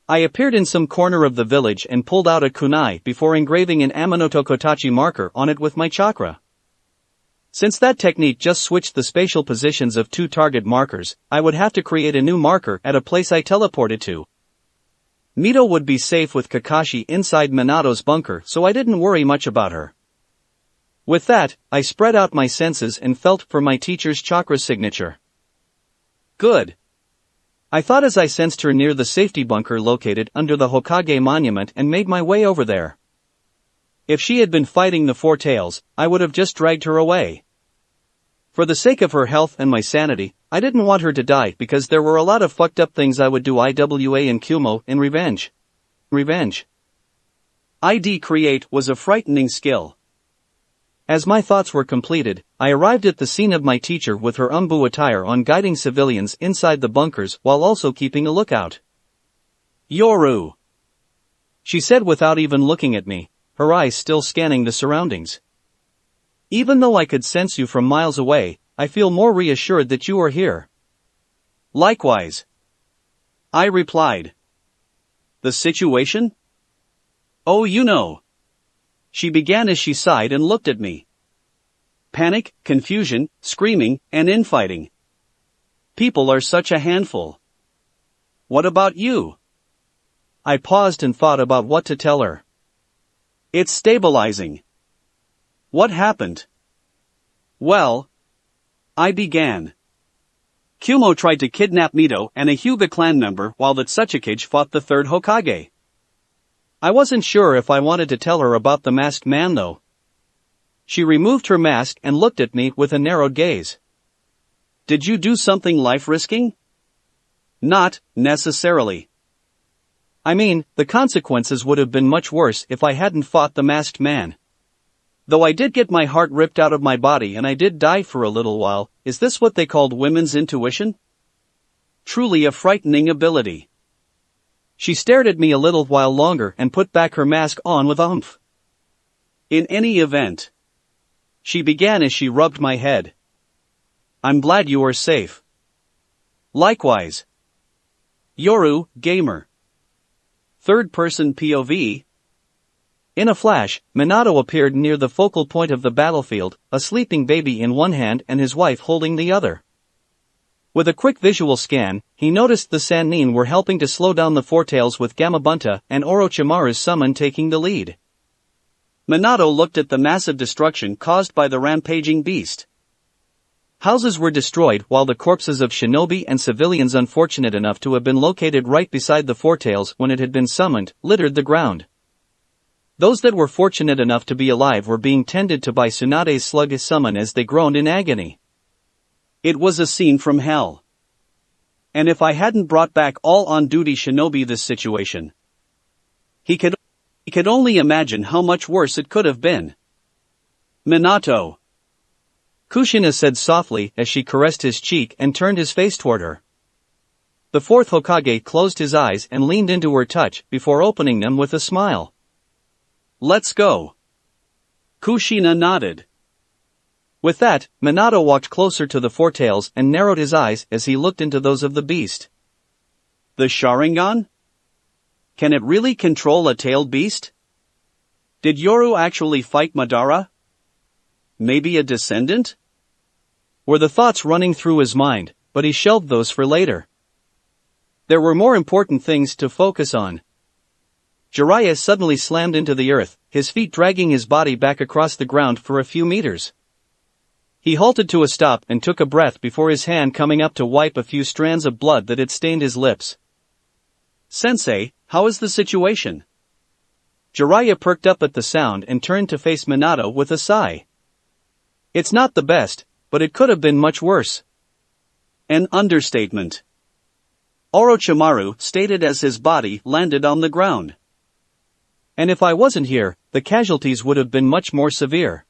I appeared in some corner of the village and pulled out a kunai before engraving an Amanoto Kotachi marker on it with my chakra. Since that technique just switched the spatial positions of two target markers, I would have to create a new marker at a place I teleported to. Mito would be safe with Kakashi inside Minato's bunker, so I didn't worry much about her. With that, I spread out my senses and felt for my teacher's chakra signature. Good. I thought as I sensed her near the safety bunker located under the Hokage monument and made my way over there. If she had been fighting the Four Tails, I would have just dragged her away. For the sake of her health and my sanity, I didn't want her to die because there were a lot of fucked up things I would do IWA and Kumo in revenge. ID create was a frightening skill. As my thoughts were completed, I arrived at the scene of my teacher with her umbu attire on guiding civilians inside the bunkers while also keeping a lookout. Yoru, she said without even looking at me, her eyes still scanning the surroundings. Even though I could sense you from miles away, I feel more reassured that you are here. Likewise, I replied. The situation? Oh, you know. She began as she sighed and looked at me. Panic, confusion, screaming, and infighting. People are such a handful. What about you? I paused and thought about what to tell her. It's stabilizing. What happened? Well, I began. Kumo tried to kidnap Mito and a Hyuga clan member while the Tsuchikage fought the third Hokage. I wasn't sure if I wanted to tell her about the masked man though. She removed her mask and looked at me with a narrowed gaze. Did you do something life-risking? Not necessarily. I mean, the consequences would have been much worse if I hadn't fought the masked man. Though I did get my heart ripped out of my body and I did die for a little while, is this what they called women's intuition? Truly a frightening ability. She stared at me a little while longer and put back her mask on with oomph. In any event, she began as she rubbed my head. I'm glad you are safe. Likewise. Yoru, gamer. Third-person POV. In a flash, Minato appeared near the focal point of the battlefield, a sleeping baby in one hand and his wife holding the other. With a quick visual scan, he noticed the Sannin were helping to slow down the Four Tails with Gamabunta and Orochimaru's summon taking the lead. Minato looked at the massive destruction caused by the rampaging beast. Houses were destroyed while the corpses of shinobi and civilians unfortunate enough to have been located right beside the Four Tails when it had been summoned, littered the ground. Those that were fortunate enough to be alive were being tended to by Tsunade's sluggish summon as they groaned in agony. It was a scene from hell. And if I hadn't brought back all on-duty shinobi this situation. He could only imagine how much worse it could have been. Minato. Kushina said softly as she caressed his cheek and turned his face toward her. The fourth Hokage closed his eyes and leaned into her touch before opening them with a smile. Let's go. Kushina nodded. With that, Minato walked closer to the four tails and narrowed his eyes as he looked into those of the beast. The Sharingan? Can it really control a tailed beast? Did Yoru actually fight Madara? Maybe a descendant? Were the thoughts running through his mind, but he shelved those for later. There were more important things to focus on. Jiraiya suddenly slammed into the earth, his feet dragging his body back across the ground for a few meters. He halted to a stop and took a breath before his hand coming up to wipe a few strands of blood that had stained his lips. Sensei, how is the situation? Jiraiya perked up at the sound and turned to face Minato with a sigh. It's not the best, but it could have been much worse. An understatement. Orochimaru stated as his body landed on the ground. And if I wasn't here, the casualties would have been much more severe.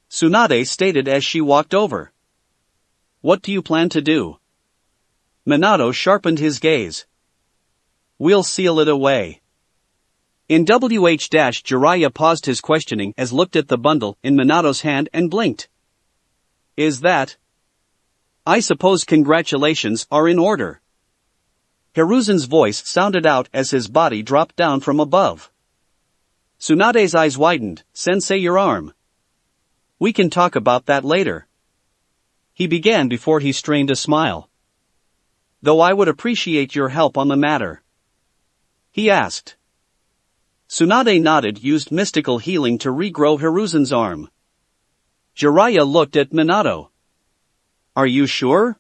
Tsunade stated as she walked over. What do you plan to do? Minato sharpened his gaze. We'll seal it away. In Jiraiya paused his questioning as looked at the bundle in Minato's hand and blinked. Is that? I suppose congratulations are in order. Hiruzen's voice sounded out as his body dropped down from above. Tsunade's eyes widened. Sensei, your arm. We can talk about that later. He began before he strained a smile. Though I would appreciate your help on the matter. He asked. Tsunade nodded, used mystical healing to regrow Hiruzen's arm. Jiraiya looked at Minato. Are you sure?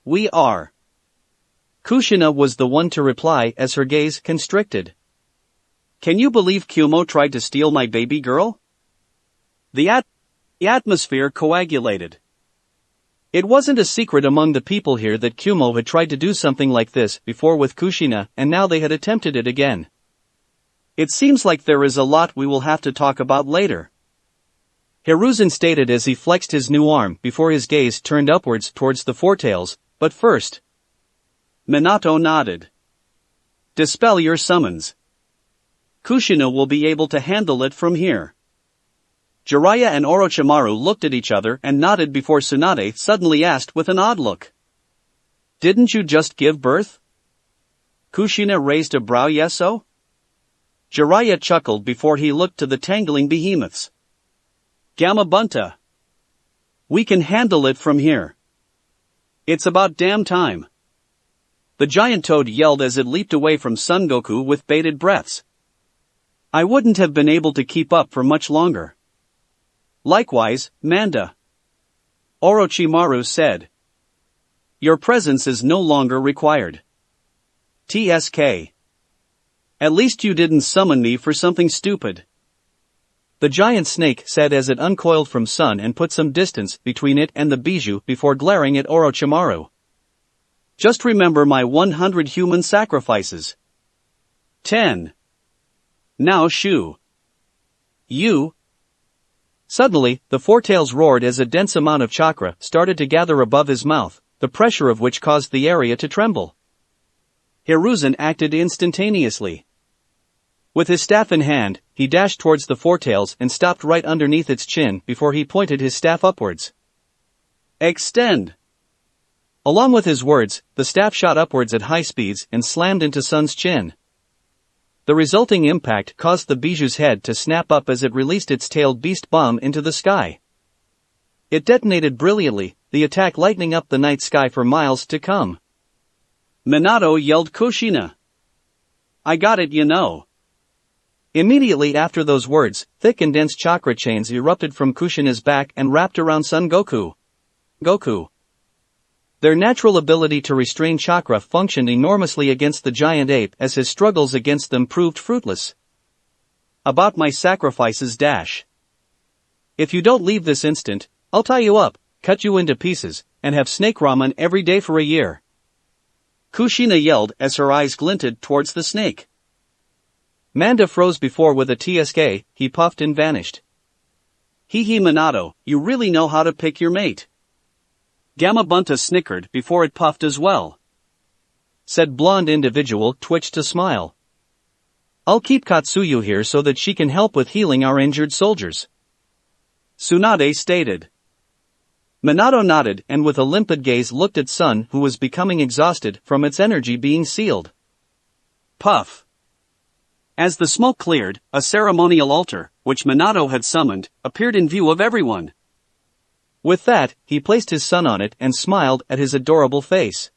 We are. Kushina was the one to reply as her gaze constricted. Can you believe Kyumo tried to steal my baby girl? The atmosphere coagulated. It wasn't a secret among the people here that Kyumo had tried to do something like this before with Kushina, and now they had attempted it again. It seems like there is a lot we will have to talk about later. Hiruzen stated as he flexed his new arm before his gaze turned upwards towards the foretails, but first. Minato nodded. Dispel your summons. Kushina will be able to handle it from here. Jiraiya and Orochimaru looked at each other and nodded before Tsunade suddenly asked with an odd look. Didn't you just give birth? Kushina raised a brow. Yes so? Jiraiya chuckled before he looked to the tangling behemoths. Gamabunta. We can handle it from here. It's about damn time. The giant toad yelled as it leaped away from Son Goku with bated breaths. I wouldn't have been able to keep up for much longer. Likewise, Manda. Orochimaru said. Your presence is no longer required. TSK. At least you didn't summon me for something stupid. The giant snake said as it uncoiled from Sun and put some distance between it and the bijou before glaring at Orochimaru. Just remember my 100 human sacrifices. 10. Now Shu. You. Suddenly, the foretails roared as a dense amount of chakra started to gather above his mouth, the pressure of which caused the area to tremble. Hiruzen acted instantaneously. With his staff in hand, he dashed towards the foretails and stopped right underneath its chin before he pointed his staff upwards. Extend! Along with his words, the staff shot upwards at high speeds and slammed into Sun's chin. The resulting impact caused the bijou's head to snap up as it released its tailed beast bomb into the sky. It detonated brilliantly, the attack lightening up the night sky for miles to come. Minato yelled Kushina. I got it, you know. Immediately after those words, thick and dense chakra chains erupted from Kushina's back and wrapped around Son Goku. Their natural ability to restrain chakra functioned enormously against the giant ape as his struggles against them proved fruitless. About my sacrifices dash. If you don't leave this instant, I'll tie you up, cut you into pieces, and have snake ramen every day for a year. Kushina yelled as her eyes glinted towards the snake. Manda froze before with a TSK, he puffed and vanished. Hee Minato, you really know how to pick your mate. Gamabunta snickered before it puffed as well. Said blonde individual twitched to smile. I'll keep Katsuyu here so that she can help with healing our injured soldiers. Tsunade stated. Minato nodded and with a limpid gaze looked at Sun, who was becoming exhausted from its energy being sealed. Puff. As the smoke cleared, a ceremonial altar, which Minato had summoned, appeared in view of everyone. With that, he placed his son on it and smiled at his adorable face.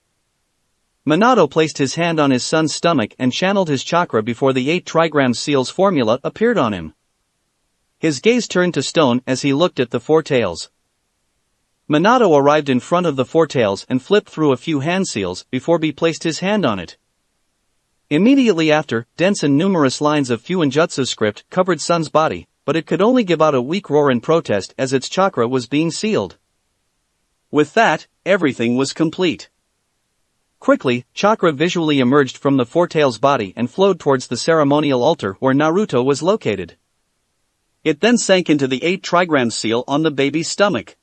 Minato placed his hand on his son's stomach and channeled his chakra before the 8 trigram seal's formula appeared on him. His gaze turned to stone as he looked at the 4 tails. Minato arrived in front of the 4 tails and flipped through a few hand seals before he placed his hand on it. Immediately after, dense and numerous lines of Fuinjutsu script covered Sun's body, but it could only give out a weak roar in protest as its chakra was being sealed. With that, everything was complete. Quickly, chakra visually emerged from the 4 tails body and flowed towards the ceremonial altar where Naruto was located. It then sank into the 8 trigram seal on the baby's stomach.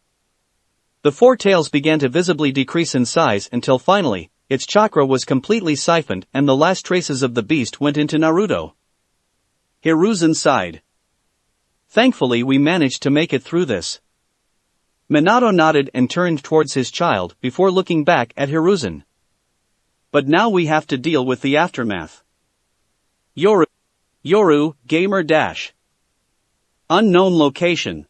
The 4 tails began to visibly decrease in size until finally, its chakra was completely siphoned and the last traces of the beast went into Naruto. Hiruzen sighed. Thankfully we managed to make it through this. Minato nodded and turned towards his child before looking back at Hiruzen. But now we have to deal with the aftermath. Yoru, Gamer Dash. Unknown location.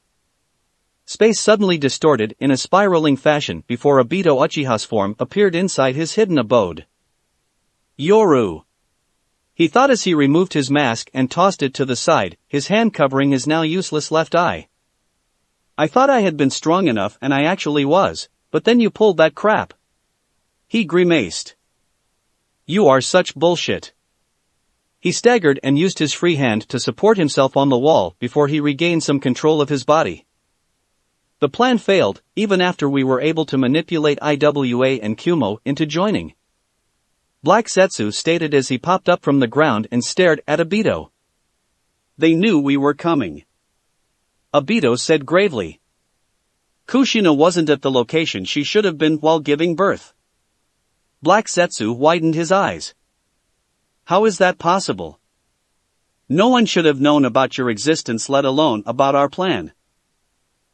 Space suddenly distorted in a spiraling fashion before Obito Uchiha's form appeared inside his hidden abode. Yoru. He thought as he removed his mask and tossed it to the side, his hand covering his now useless left eye. I thought I had been strong enough and I actually was, but then you pulled that crap. He grimaced. You are such bullshit. He staggered and used his free hand to support himself on the wall before he regained some control of his body. The plan failed, even after we were able to manipulate IWA and Kumo into joining. Black Setsu stated as he popped up from the ground and stared at Obito. They knew we were coming. Obito said gravely. Kushina wasn't at the location she should have been while giving birth. Black Setsu widened his eyes. How is that possible? No one should have known about your existence, let alone about our plan.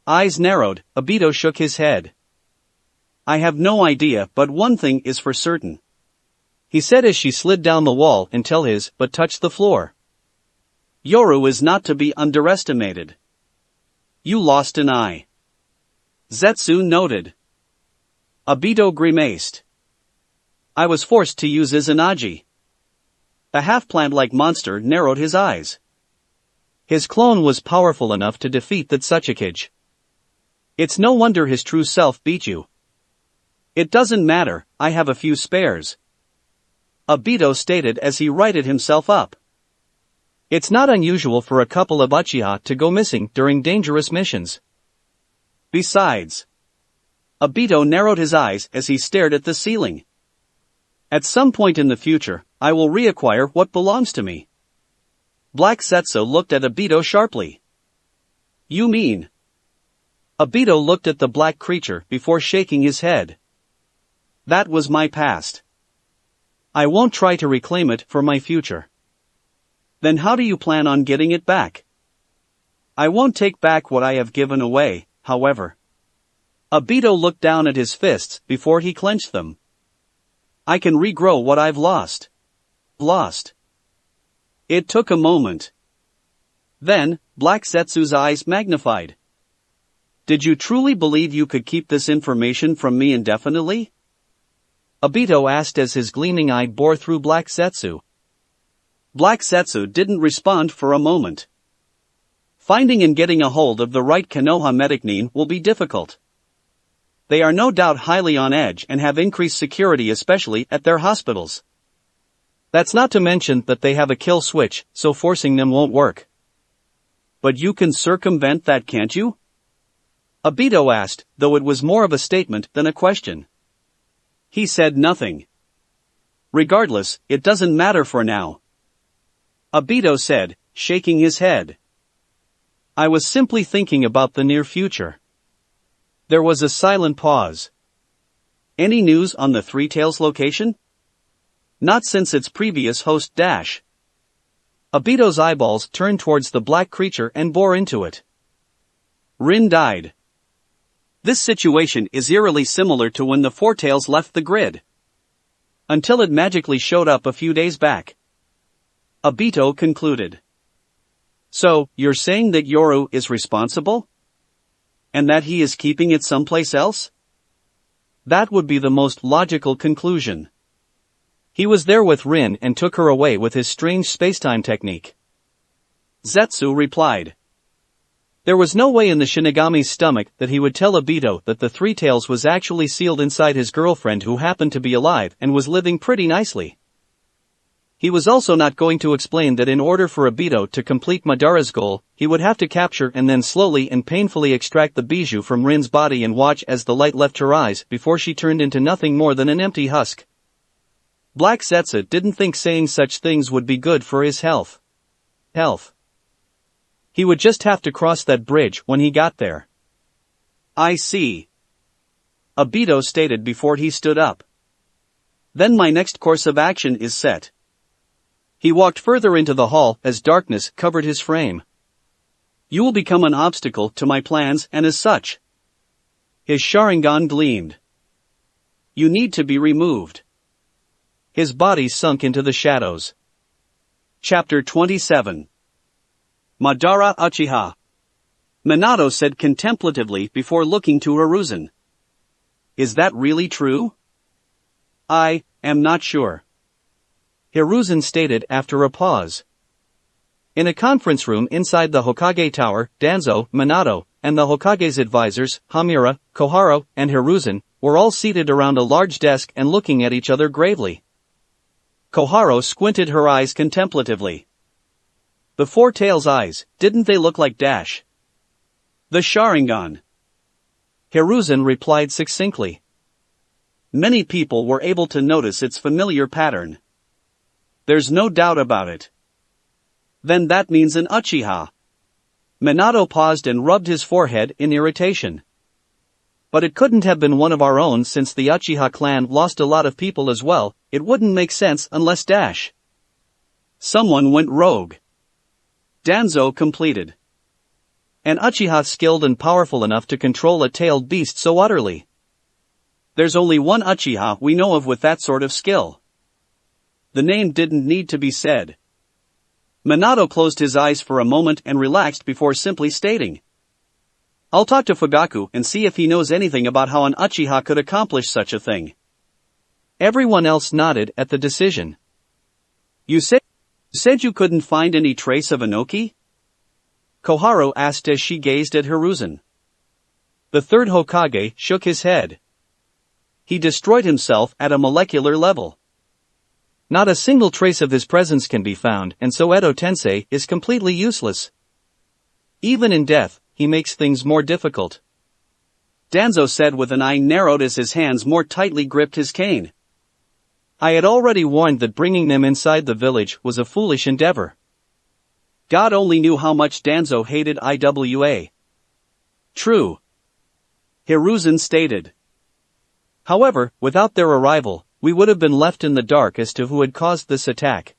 Eyes narrowed, Obito shook his head. I have no idea, but one thing is for certain. He said as she slid down the wall until his butt touched the floor. Yoru is not to be underestimated. You lost an eye. Zetsu noted. Obito grimaced. I was forced to use Izanagi. The half-plant-like monster narrowed his eyes. His clone was powerful enough to defeat that Tsuchikage. It's no wonder his true self beat you. It doesn't matter, I have a few spares. Obito stated as he righted himself up. It's not unusual for a couple of Uchiha to go missing during dangerous missions. Besides. Obito narrowed his eyes as he stared at the ceiling. At some point in the future, I will reacquire what belongs to me. Black Setsu looked at Obito sharply. You mean? Obito looked at the black creature before shaking his head. That was my past. I won't try to reclaim it for my future. Then how do you plan on getting it back? I won't take back what I have given away, however. Obito looked down at his fists before he clenched them. I can regrow what I've lost. Lost. It took a moment. Then, Black Setsu's eyes magnified. Did you truly believe you could keep this information from me indefinitely? Obito asked as his gleaming eye bore through Black Setsu. Black Setsu didn't respond for a moment. Finding and getting a hold of the right Konoha Medicine will be difficult. They are no doubt highly on edge and have increased security, especially at their hospitals. That's not to mention that they have a kill switch, so forcing them won't work. But you can circumvent that, can't you? Obito asked, though it was more of a statement than a question. He said nothing. Regardless, it doesn't matter for now. Obito said, shaking his head. I was simply thinking about the near future. There was a silent pause. Any news on the Three Tails location? Not since its previous host Dash. Obito's eyeballs turned towards the black creature and bore into it. Rin died. This situation is eerily similar to when the Four Tails left the grid. Until it magically showed up a few days back. Obito concluded. So, you're saying that Yoru is responsible? And that he is keeping it someplace else? That would be the most logical conclusion. He was there with Rin and took her away with his strange spacetime technique. Zetsu replied. There was no way in the Shinigami's stomach that he would tell Obito that the Three Tails was actually sealed inside his girlfriend who happened to be alive and was living pretty nicely. He was also not going to explain that in order for Obito to complete Madara's goal, he would have to capture and then slowly and painfully extract the bijou from Rin's body and watch as the light left her eyes before she turned into nothing more than an empty husk. Black Zetsu didn't think saying such things would be good for his health. He would just have to cross that bridge when he got there. I see. Obito stated before he stood up. Then my next course of action is set. He walked further into the hall as darkness covered his frame. You will become an obstacle to my plans and as such. His Sharingan gleamed. You need to be removed. His body sunk into the shadows. Chapter 27. Madara Uchiha. Minato said contemplatively before looking to Hiruzen. Is that really true? I am not sure. Hiruzen stated after a pause. In a conference room inside the Hokage Tower, Danzo, Minato, and the Hokage's advisors, Hamura, Koharu, and Hiruzen, were all seated around a large desk and looking at each other gravely. Koharu squinted her eyes contemplatively. The Four Tails' eyes, didn't they look like Dash? The Sharingan. Hiruzen replied succinctly. Many people were able to notice its familiar pattern. There's no doubt about it. Then that means an Uchiha. Minato paused and rubbed his forehead in irritation. But it couldn't have been one of our own since the Uchiha clan lost a lot of people as well. It wouldn't make sense unless Dash. Someone went rogue. Danzo completed. An Uchiha skilled and powerful enough to control a tailed beast so utterly. There's only one Uchiha we know of with that sort of skill. The name didn't need to be said. Minato closed his eyes for a moment and relaxed before simply stating. I'll talk to Fugaku and see if he knows anything about how an Uchiha could accomplish such a thing. Everyone else nodded at the decision. You said you couldn't find any trace of Inoki? Koharu asked as she gazed at Hiruzen. The third Hokage shook his head. He destroyed himself at a molecular level. Not a single trace of his presence can be found, and so Edo Tensei is completely useless. Even in death, he makes things more difficult. Danzo said with an eye narrowed as his hands more tightly gripped his cane. I had already warned that bringing them inside the village was a foolish endeavor. God only knew how much Danzo hated IWA. True. Hiruzen stated. However, without their arrival, we would have been left in the dark as to who had caused this attack.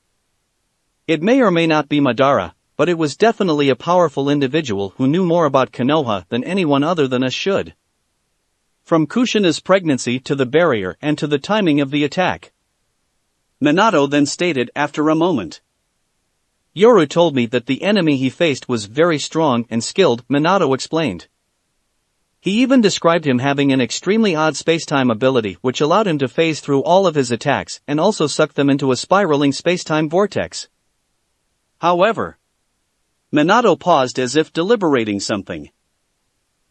It may or may not be Madara, but it was definitely a powerful individual who knew more about Konoha than anyone other than us should. From Kushina's pregnancy to the barrier and to the timing of the attack. Minato then stated after a moment. Yoru told me that the enemy he faced was very strong and skilled, Minato explained. He even described him having an extremely odd spacetime ability which allowed him to phase through all of his attacks and also suck them into a spiraling spacetime vortex. However, Minato paused as if deliberating something.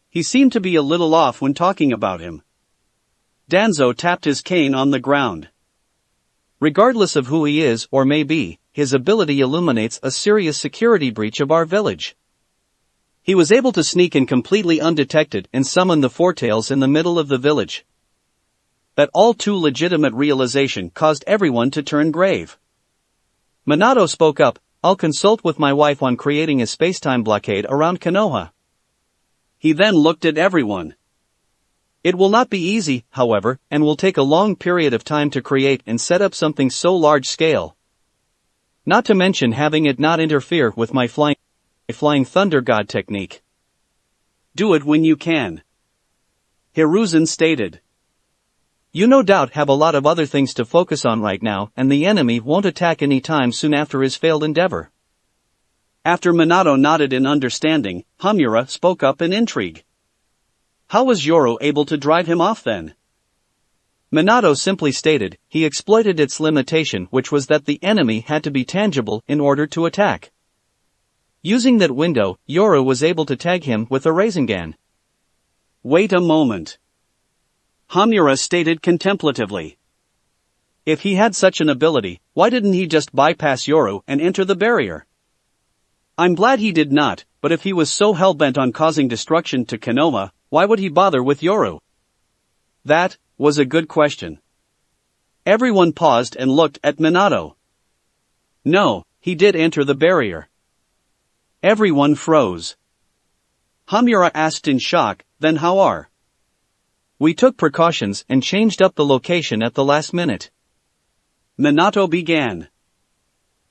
He seemed to be a little off when talking about him. Danzo tapped his cane on the ground. Regardless of who he is or may be, his ability illuminates a serious security breach of our village. He was able to sneak in completely undetected and summon the Four Tails in the middle of the village. That all too legitimate realization caused everyone to turn grave. Minato spoke up, "I'll consult with my wife on creating a spacetime blockade around Konoha." He then looked at everyone. It will not be easy, however, and will take a long period of time to create and set up something so large scale. Not to mention having it not interfere with my flying thunder god technique. Do it when you can. Hiruzen stated. You no doubt have a lot of other things to focus on right now, and the enemy won't attack any time soon after his failed endeavor. After Minato nodded in understanding, Hamura spoke up in intrigue. How was Yoro able to drive him off then? Minato simply stated, he exploited its limitation, which was that the enemy had to be tangible in order to attack. Using that window, Yoro was able to tag him with a Rasengan. Wait a moment. Hamura stated contemplatively. If he had such an ability, why didn't he just bypass Yoro and enter the barrier? I'm glad he did not, but if he was so hell-bent on causing destruction to Konoha, why would he bother with Yoro? That was a good question. Everyone paused and looked at Minato. No, he did enter the barrier. Everyone froze. Hamura asked in shock, then how are? We took precautions and changed up the location at the last minute. Minato began.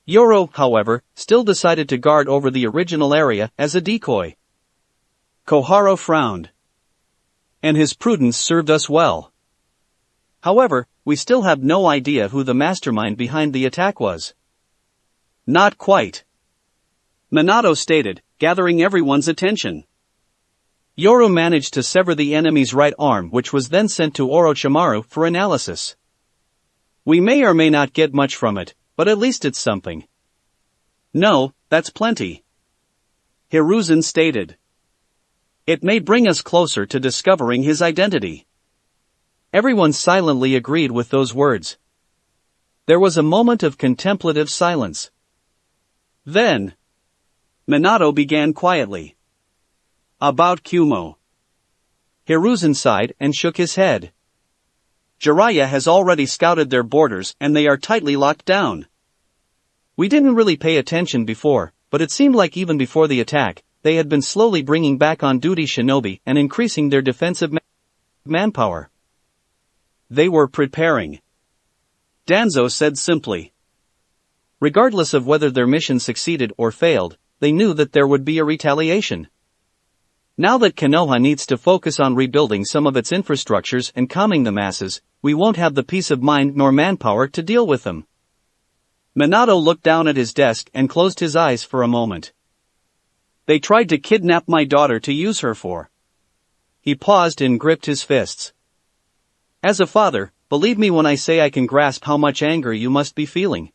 Yoro, however, still decided to guard over the original area as a decoy. Koharu frowned. And his prudence served us well. However, we still have no idea who the mastermind behind the attack was. Not quite. Minato stated, gathering everyone's attention. Yoro managed to sever the enemy's right arm, which was then sent to Orochimaru for analysis. We may or may not get much from it, but at least it's something. No, that's plenty. Hiruzen stated. It may bring us closer to discovering his identity. Everyone silently agreed with those words. There was a moment of contemplative silence. Then, Minato began quietly. About Kumo. Hiruzen sighed and shook his head. Jiraiya has already scouted their borders and they are tightly locked down. We didn't really pay attention before, but it seemed like even before the attack, they had been slowly bringing back on duty shinobi and increasing their defensive manpower. They were preparing. Danzo said simply. Regardless of whether their mission succeeded or failed, they knew that there would be a retaliation. Now that Konoha needs to focus on rebuilding some of its infrastructures and calming the masses, we won't have the peace of mind nor manpower to deal with them. Minato looked down at his desk and closed his eyes for a moment. They tried to kidnap my daughter to use her for. He paused and gripped his fists. As a father, believe me when I say I can grasp how much anger you must be feeling.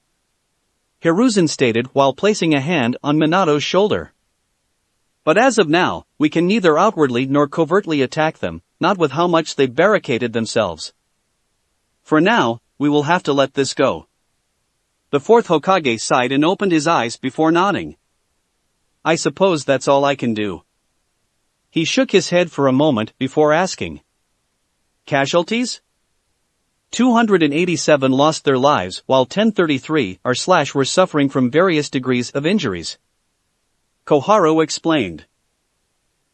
Hiruzen stated while placing a hand on Minato's shoulder. But as of now, we can neither outwardly nor covertly attack them, not with how much they barricaded themselves. For now, we will have to let this go. The fourth Hokage sighed and opened his eyes before nodding. I suppose that's all I can do. He shook his head for a moment before asking. Casualties? 287 lost their lives while 1033 were suffering from various degrees of injuries. Koharu explained.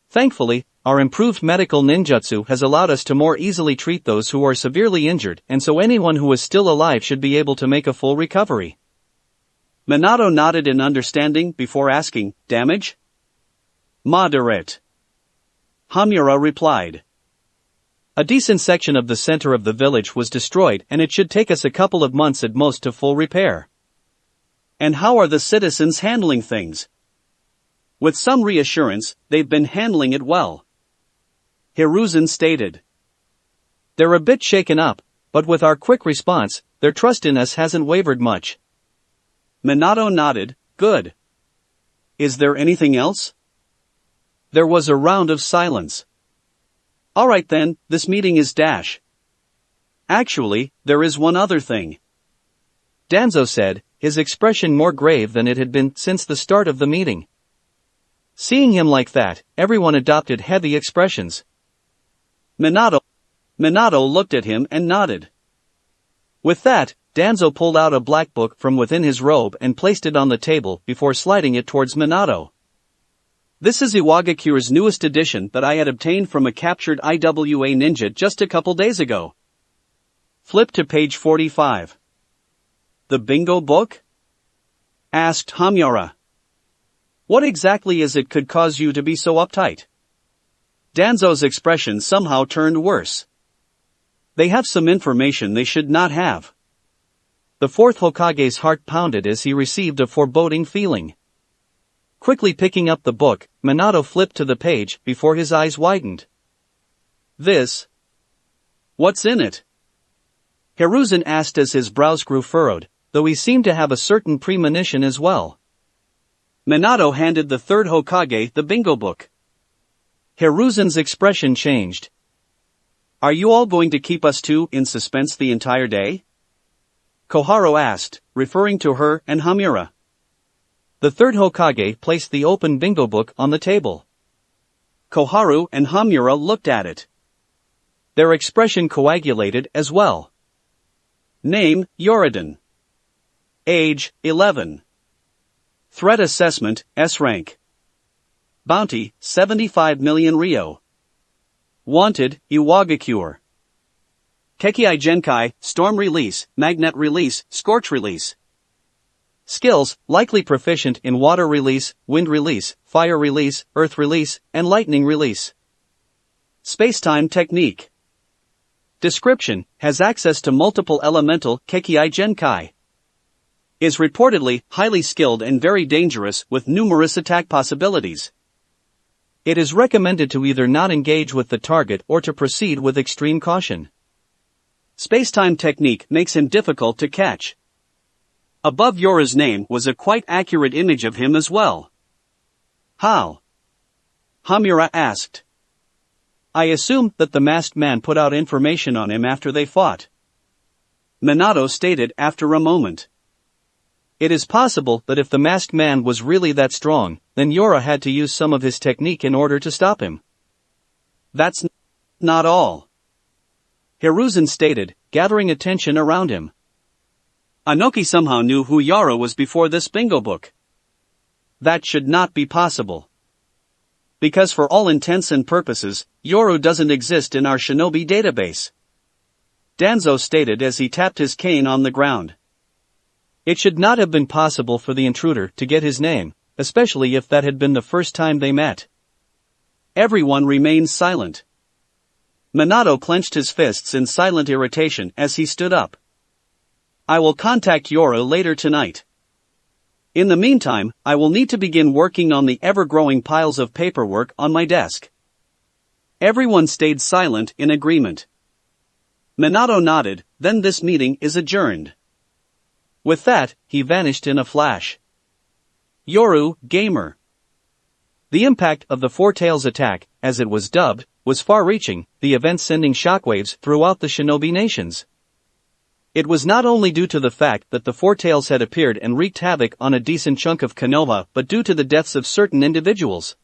Thankfully, our improved medical ninjutsu has allowed us to more easily treat those who are severely injured, and so anyone who is still alive should be able to make a full recovery. Minato nodded in understanding before asking, damage? Moderate. Hamura replied. A decent section of the center of the village was destroyed and it should take us a couple of months at most to full repair. And how are the citizens handling things? With some reassurance, they've been handling it well. Hiruzen stated. They're a bit shaken up, but with our quick response, their trust in us hasn't wavered much. Minato nodded, good. Is there anything else? There was a round of silence. Alright then, this meeting is dash. Actually, there is one other thing. Danzo said, his expression more grave than it had been since the start of the meeting. Seeing him like that, everyone adopted heavy expressions. Minato Minato looked at him and nodded. With that, Danzo pulled out a black book from within his robe and placed it on the table before sliding it towards Minato. This is Iwagakure's newest edition that I had obtained from a captured IWA ninja just a couple days ago. Flip to page 45. The bingo book? Asked Hamiura. What exactly is it could cause you to be so uptight? Danzo's expression somehow turned worse. They have some information they should not have. The fourth Hokage's heart pounded as he received a foreboding feeling. Quickly picking up the book, Minato flipped to the page before his eyes widened. This? What's in it? Hiruzen asked as his brows grew furrowed, though he seemed to have a certain premonition as well. Minato handed the third Hokage the bingo book. Hiruzen's expression changed. Are you all going to keep us two in suspense the entire day? Koharu asked, referring to her and Hamiura. The third Hokage placed the open bingo book on the table. Koharu and Hamiura looked at it. Their expression coagulated as well. Name, Yorodon. Age, 11. Threat assessment, S rank. Bounty, 75 million Ryo. Wanted, Iwagakure. Kekei Genkai, Storm Release, Magnet Release, Scorch Release. Skills, likely proficient in Water Release, Wind Release, Fire Release, Earth Release, and Lightning Release. Spacetime Technique. Description, has access to multiple elemental Kekei Genkai. Is reportedly highly skilled and very dangerous with numerous attack possibilities. It is recommended to either not engage with the target or to proceed with extreme caution. Spacetime technique makes him difficult to catch. Above Yora's name was a quite accurate image of him as well. How? Hamiura asked. I assume that the masked man put out information on him after they fought. Minato stated after a moment. It is possible that if the masked man was really that strong, then Yora had to use some of his technique in order to stop him. That's not all. Hiruzen stated, gathering attention around him. Anoki somehow knew who Yara was before this bingo book. That should not be possible. Because for all intents and purposes, Yoru doesn't exist in our shinobi database. Danzo stated as he tapped his cane on the ground. It should not have been possible for the intruder to get his name, especially if that had been the first time they met. Everyone remained silent. Minato clenched his fists in silent irritation as he stood up. I will contact Yoru later tonight. In the meantime, I will need to begin working on the ever-growing piles of paperwork on my desk. Everyone stayed silent in agreement. Minato nodded, then this meeting is adjourned. With that, he vanished in a flash. Yoru, Gamer. The impact of the Four Tails attack, as it was dubbed, was far-reaching, the event sending shockwaves throughout the shinobi nations. It was not only due to the fact that the Four Tails had appeared and wreaked havoc on a decent chunk of Konoha but due to the deaths of certain individuals.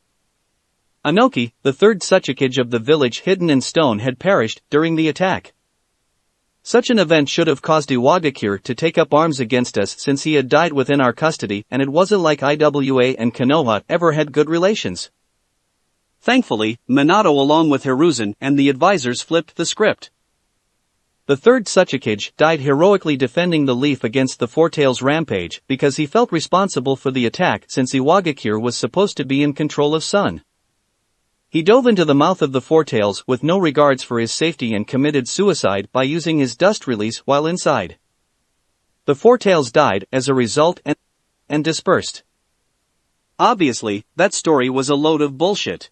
Anoki, the third Tsuchikage of the village hidden in stone, had perished during the attack. Such an event should have caused Iwagakure to take up arms against us since he had died within our custody and it wasn't like IWA and Konoha ever had good relations. Thankfully, Minato along with Hiruzen and the advisors flipped the script. The third Tsuchikage died heroically defending the leaf against the Four Tails rampage because he felt responsible for the attack since Iwagakure was supposed to be in control of Sun. He dove into the mouth of the Four Tails with no regards for his safety and committed suicide by using his dust release while inside. The Four Tails died as a result and dispersed. Obviously, that story was a load of bullshit.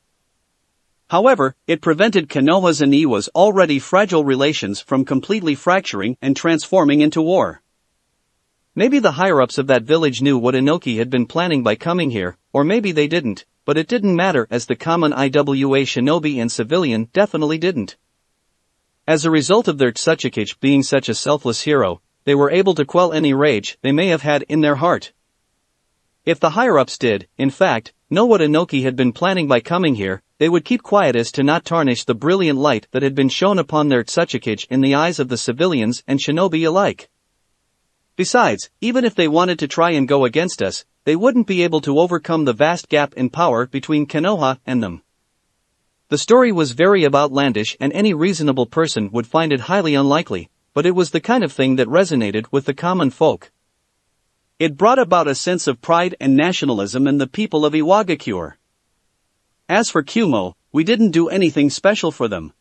However, it prevented Konoha's and Iwa's already fragile relations from completely fracturing and transforming into war. Maybe the higher-ups of that village knew what Inoki had been planning by coming here, or maybe they didn't, but it didn't matter as the common IWA shinobi and civilian definitely didn't. As a result of their Tsuchikage being such a selfless hero, they were able to quell any rage they may have had in their heart. If the higher-ups did, in fact, know what Inoki had been planning by coming here, they would keep quiet as to not tarnish the brilliant light that had been shone upon their Tsuchikage in the eyes of the civilians and shinobi alike. Besides, even if they wanted to try and go against us, they wouldn't be able to overcome the vast gap in power between Konoha and them. The story was very outlandish and any reasonable person would find it highly unlikely, but it was the kind of thing that resonated with the common folk. It brought about a sense of pride and nationalism in the people of Iwagakure. As for Kumo, we didn't do anything special for them.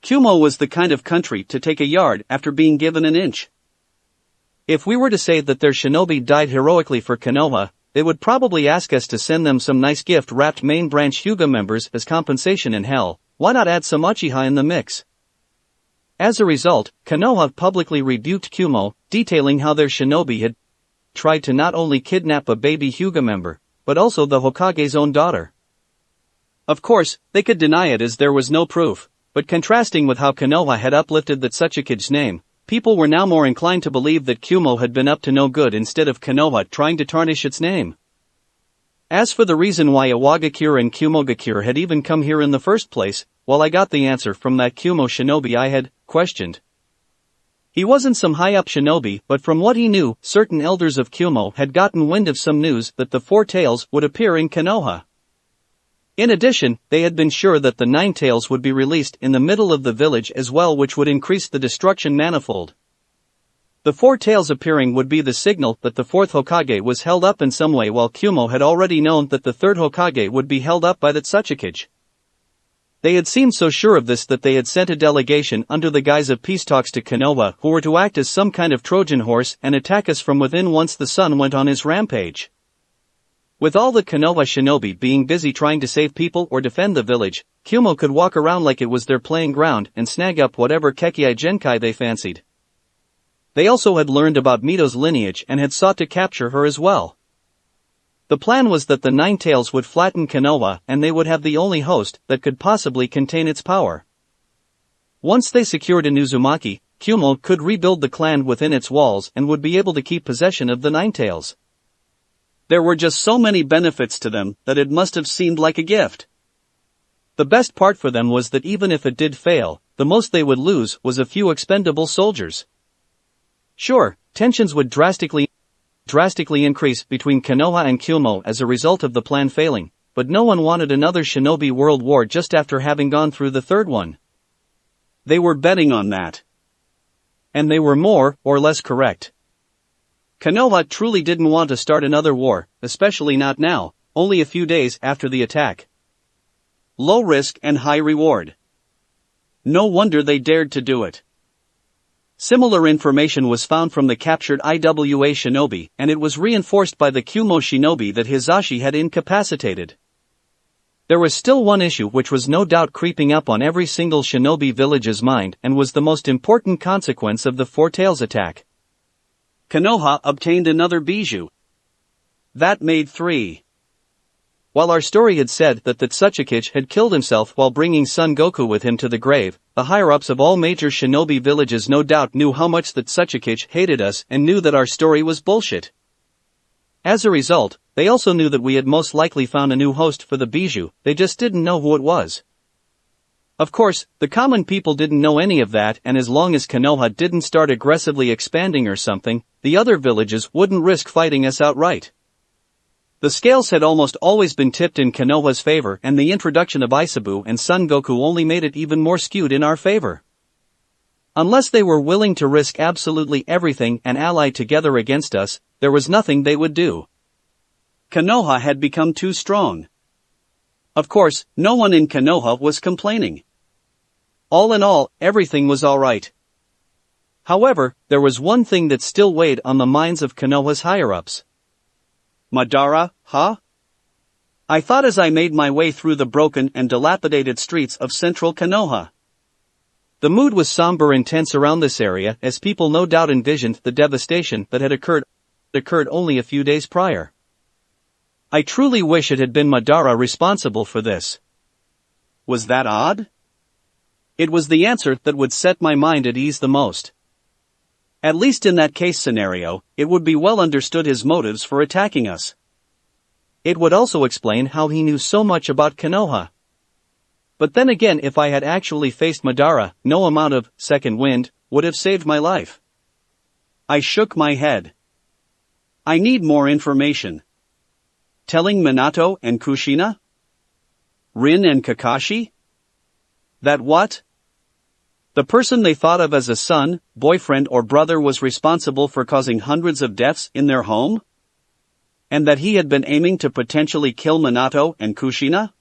Kumo was the kind of country to take a yard after being given an inch. If we were to say that their shinobi died heroically for Konoha, they would probably ask us to send them some nice gift-wrapped main branch Hyuga members as compensation in hell. Why not add some Uchiha in the mix? As a result, Konoha publicly rebuked Kumo, detailing how their shinobi had tried to not only kidnap a baby Hyuga member, but also the Hokage's own daughter. Of course, they could deny it as there was no proof, but contrasting with how Konoha had uplifted the Tsuchikage's name, people were now more inclined to believe that Kumo had been up to no good instead of Konoha trying to tarnish its name. As for the reason why Iwagakure and Kumogakure had even come here in the first place, well, I got the answer from that Kumo shinobi I had questioned. He wasn't some high-up shinobi, but from what he knew, certain elders of Kumo had gotten wind of some news that the Four Tails would appear in Konoha. In addition, they had been sure that the Nine Tails would be released in the middle of the village as well, which would increase the destruction manifold. The Four Tails appearing would be the signal that the fourth Hokage was held up in some way, while Kumo had already known that the third Hokage would be held up by the Tsuchikage. They had seemed so sure of this that they had sent a delegation under the guise of peace talks to Konoha, who were to act as some kind of Trojan horse and attack us from within once the sun went on his rampage. With all the Konoha shinobi being busy trying to save people or defend the village, Kumo could walk around like it was their playing ground and snag up whatever Kekkai Genkai they fancied. They also had learned about Mito's lineage and had sought to capture her as well. The plan was that the Nine Tails would flatten Konoha and they would have the only host that could possibly contain its power. Once they secured Inuzumaki, Kumo could rebuild the clan within its walls and would be able to keep possession of the Nine Tails. There were just so many benefits to them that it must have seemed like a gift. The best part for them was that even if it did fail, the most they would lose was a few expendable soldiers. Sure, tensions would drastically increase between Konoha and Kumo as a result of the plan failing, but no one wanted another shinobi world war just after having gone through the third one. They were betting on that. And they were more or less correct. Konoha truly didn't want to start another war, especially not now, only a few days after the attack. Low risk and high reward. No wonder they dared to do it. Similar information was found from the captured Iwa shinobi, and it was reinforced by the Kumo shinobi that Hizashi had incapacitated. There was still one issue which was no doubt creeping up on every single shinobi village's mind and was the most important consequence of the Four Tails attack. Konoha obtained another bijou. That made 3. While our story had said that the Tsuchikage had killed himself while bringing Son Goku with him to the grave, the higher-ups of all major shinobi villages no doubt knew how much the Tsuchikage hated us and knew that our story was bullshit. As a result, they also knew that we had most likely found a new host for the bijou, they just didn't know who it was. Of course, the common people didn't know any of that, and as long as Konoha didn't start aggressively expanding or something, the other villages wouldn't risk fighting us outright. The scales had almost always been tipped in Konoha's favor, and the introduction of Isabu and Son Goku only made it even more skewed in our favor. Unless they were willing to risk absolutely everything and ally together against us, there was nothing they would do. Konoha had become too strong. Of course, no one in Konoha was complaining. All in all, everything was alright. However, there was one thing that still weighed on the minds of Konoha's higher-ups. Madara, huh? I thought as I made my way through the broken and dilapidated streets of central Konoha. The mood was somber and tense around this area as people no doubt envisioned the devastation that had occurred only a few days prior. I truly wish it had been Madara responsible for this. Was that odd? It was the answer that would set my mind at ease the most. At least in that case scenario, it would be well understood his motives for attacking us. It would also explain how he knew so much about Konoha. But then again, if I had actually faced Madara, no amount of second wind would have saved my life. I shook my head. I need more information. Telling Minato and Kushina? Rin and Kakashi? That what? The person they thought of as a son, boyfriend or brother was responsible for causing hundreds of deaths in their home? And that he had been aiming to potentially kill Minato and Kushina?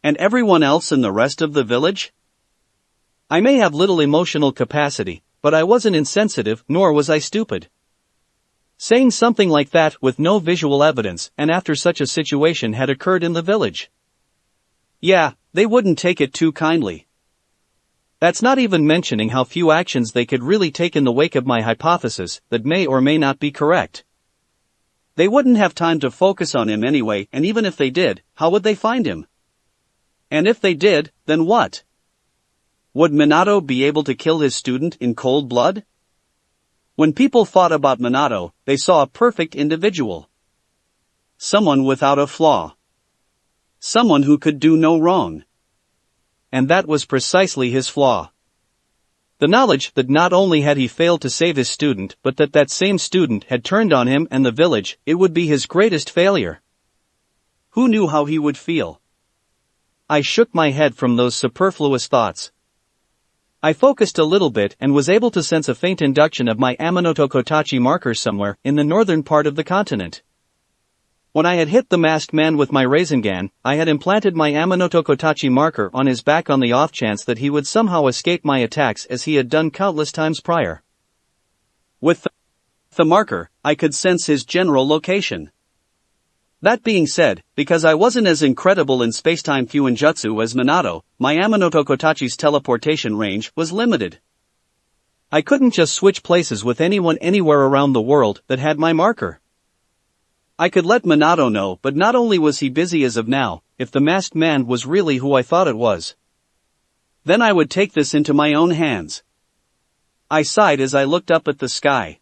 And everyone else in the rest of the village? I may have little emotional capacity, but I wasn't insensitive, nor was I stupid. Saying something like that with no visual evidence and after such a situation had occurred in the village. Yeah, they wouldn't take it too kindly. That's not even mentioning how few actions they could really take in the wake of my hypothesis that may or may not be correct. They wouldn't have time to focus on him anyway, and even if they did, how would they find him? And if they did, then what? Would Minato be able to kill his student in cold blood? When people thought about Minato, they saw a perfect individual. Someone without a flaw. Someone who could do no wrong. And that was precisely his flaw. The knowledge that not only had he failed to save his student but that that same student had turned on him and the village, it would be his greatest failure. Who knew how he would feel? I shook my head from those superfluous thoughts. I focused a little bit and was able to sense a faint induction of my Amanoto Kotachi marker somewhere in the northern part of the continent. When I had hit the masked man with my Rasengan, I had implanted my Amanoto Kotachi marker on his back on the off chance that he would somehow escape my attacks as he had done countless times prior. With the marker, I could sense his general location. That being said, because I wasn't as incredible in spacetime Fuinjutsu as Minato, my Amanoto Kotachi's teleportation range was limited. I couldn't just switch places with anyone anywhere around the world that had my marker. I could let Minato know, but not only was he busy as of now, if the masked man was really who I thought it was. Then I would take this into my own hands. I sighed as I looked up at the sky.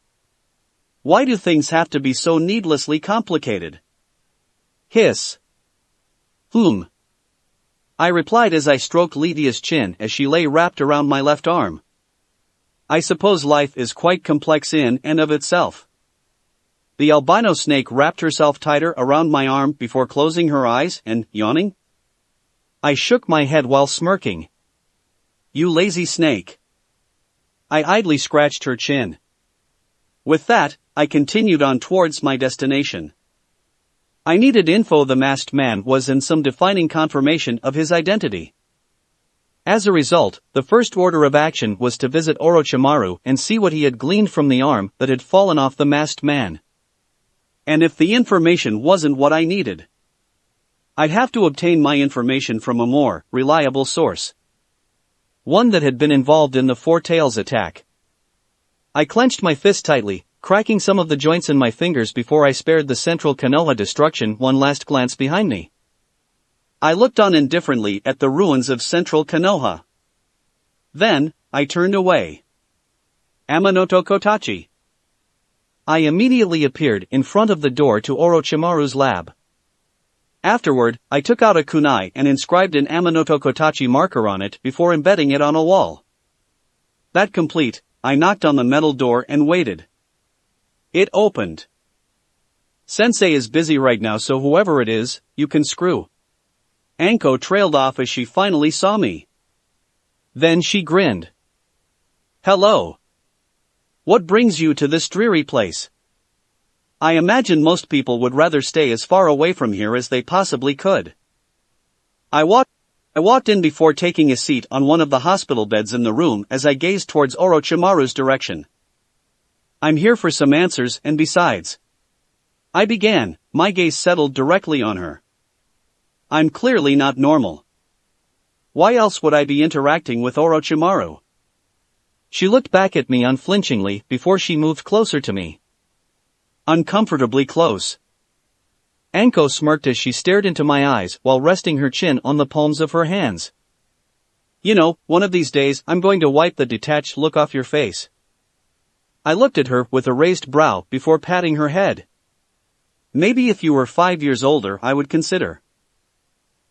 Why do things have to be so needlessly complicated? Hiss. I replied as I stroked Lydia's chin as she lay wrapped around my left arm. I suppose life is quite complex in and of itself. The albino snake wrapped herself tighter around my arm before closing her eyes and yawning. I shook my head while smirking. You lazy snake. I idly scratched her chin. With that, I continued on towards my destination. I needed info the masked man was and some defining confirmation of his identity. As a result, the first order of action was to visit Orochimaru and see what he had gleaned from the arm that had fallen off the masked man. And if the information wasn't what I needed, I'd have to obtain my information from a more reliable source. One that had been involved in the Four Tails attack. I clenched my fist tightly, cracking some of the joints in my fingers before I spared the central Konoha destruction one last glance behind me. I looked on indifferently at the ruins of central Konoha. Then, I turned away. Amanoto Kotachi. I immediately appeared in front of the door to Orochimaru's lab. Afterward, I took out a kunai and inscribed an Amanoto Kotachi marker on it before embedding it on a wall. That complete, I knocked on the metal door and waited. It opened. Sensei is busy right now, so whoever it is, you can screw. Anko trailed off as she finally saw me. Then she grinned. Hello. What brings you to this dreary place? I imagine most people would rather stay as far away from here as they possibly could. I walked in before taking a seat on one of the hospital beds in the room as I gazed towards Orochimaru's direction. I'm here for some answers, and besides. I began, my gaze settled directly on her. I'm clearly not normal. Why else would I be interacting with Orochimaru? She looked back at me unflinchingly before she moved closer to me. Uncomfortably close. Anko smirked as she stared into my eyes while resting her chin on the palms of her hands. You know, one of these days I'm going to wipe the detached look off your face. I looked at her with a raised brow before patting her head. Maybe if you were 5 years older I would consider.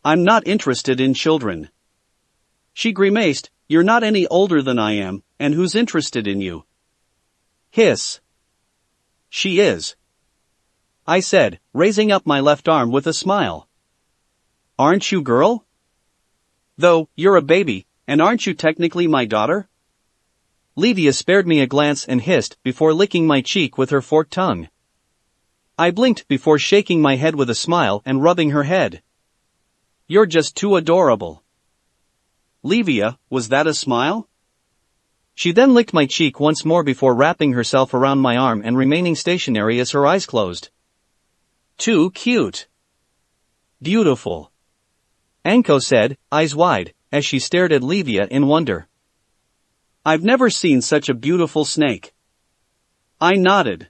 I'm not interested in children. She grimaced, "You're not any older than I am, and who's interested in you?" Hiss. "She is," I said, raising up my left arm with a smile. "Aren't you, girl? Though, you're a baby, and aren't you technically my daughter?" Livia spared me a glance and hissed before licking my cheek with her forked tongue. I blinked before shaking my head with a smile and rubbing her head. "You're just too adorable." Livia, was that a smile? She then licked my cheek once more before wrapping herself around my arm and remaining stationary as her eyes closed. "Too cute." "Beautiful," Anko said, eyes wide, as she stared at Livia in wonder. "I've never seen such a beautiful snake." I nodded.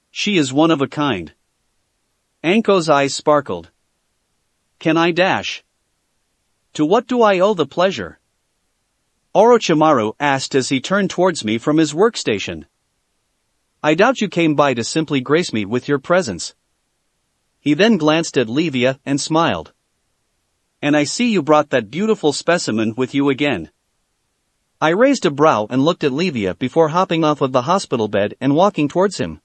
"She is one of a kind." Anko's eyes sparkled. "Can I dash? To what do I owe the pleasure?" Orochimaru asked as he turned towards me from his workstation. "I doubt you came by to simply grace me with your presence." He then glanced at Livia and smiled. "And I see you brought that beautiful specimen with you again." I raised a brow and looked at Livia before hopping off of the hospital bed and walking towards him.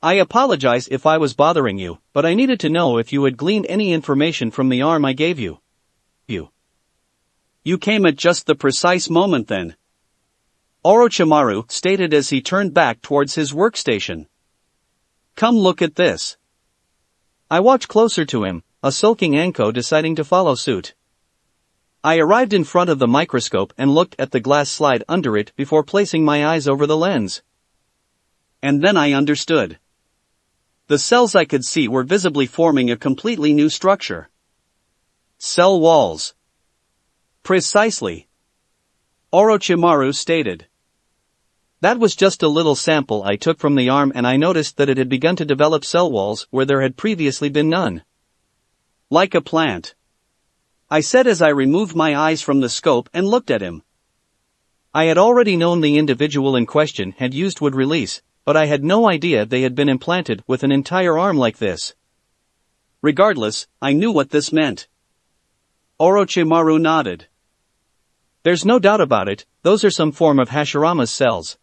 "I apologize if I was bothering you, but I needed to know if you had gleaned any information from the arm I gave you." You came at just the precise moment then," Orochimaru stated as he turned back towards his workstation. "Come look at this." I walked closer to him, a sulking Anko deciding to follow suit. I arrived in front of the microscope and looked at the glass slide under it before placing my eyes over the lens. And then I understood. The cells I could see were visibly forming a completely new structure. Cell walls. Precisely, Orochimaru stated. That was just a little sample I took from the arm, and I noticed that it had begun to develop cell walls where there had previously been none. "Like a plant," I said as I removed my eyes from the scope and looked at him. I had already known the individual in question had used wood release, but I had no idea they had been implanted with an entire arm like this. Regardless, I knew what this meant. Orochimaru nodded. "There's no doubt about it, those are some form of Hashirama's cells,"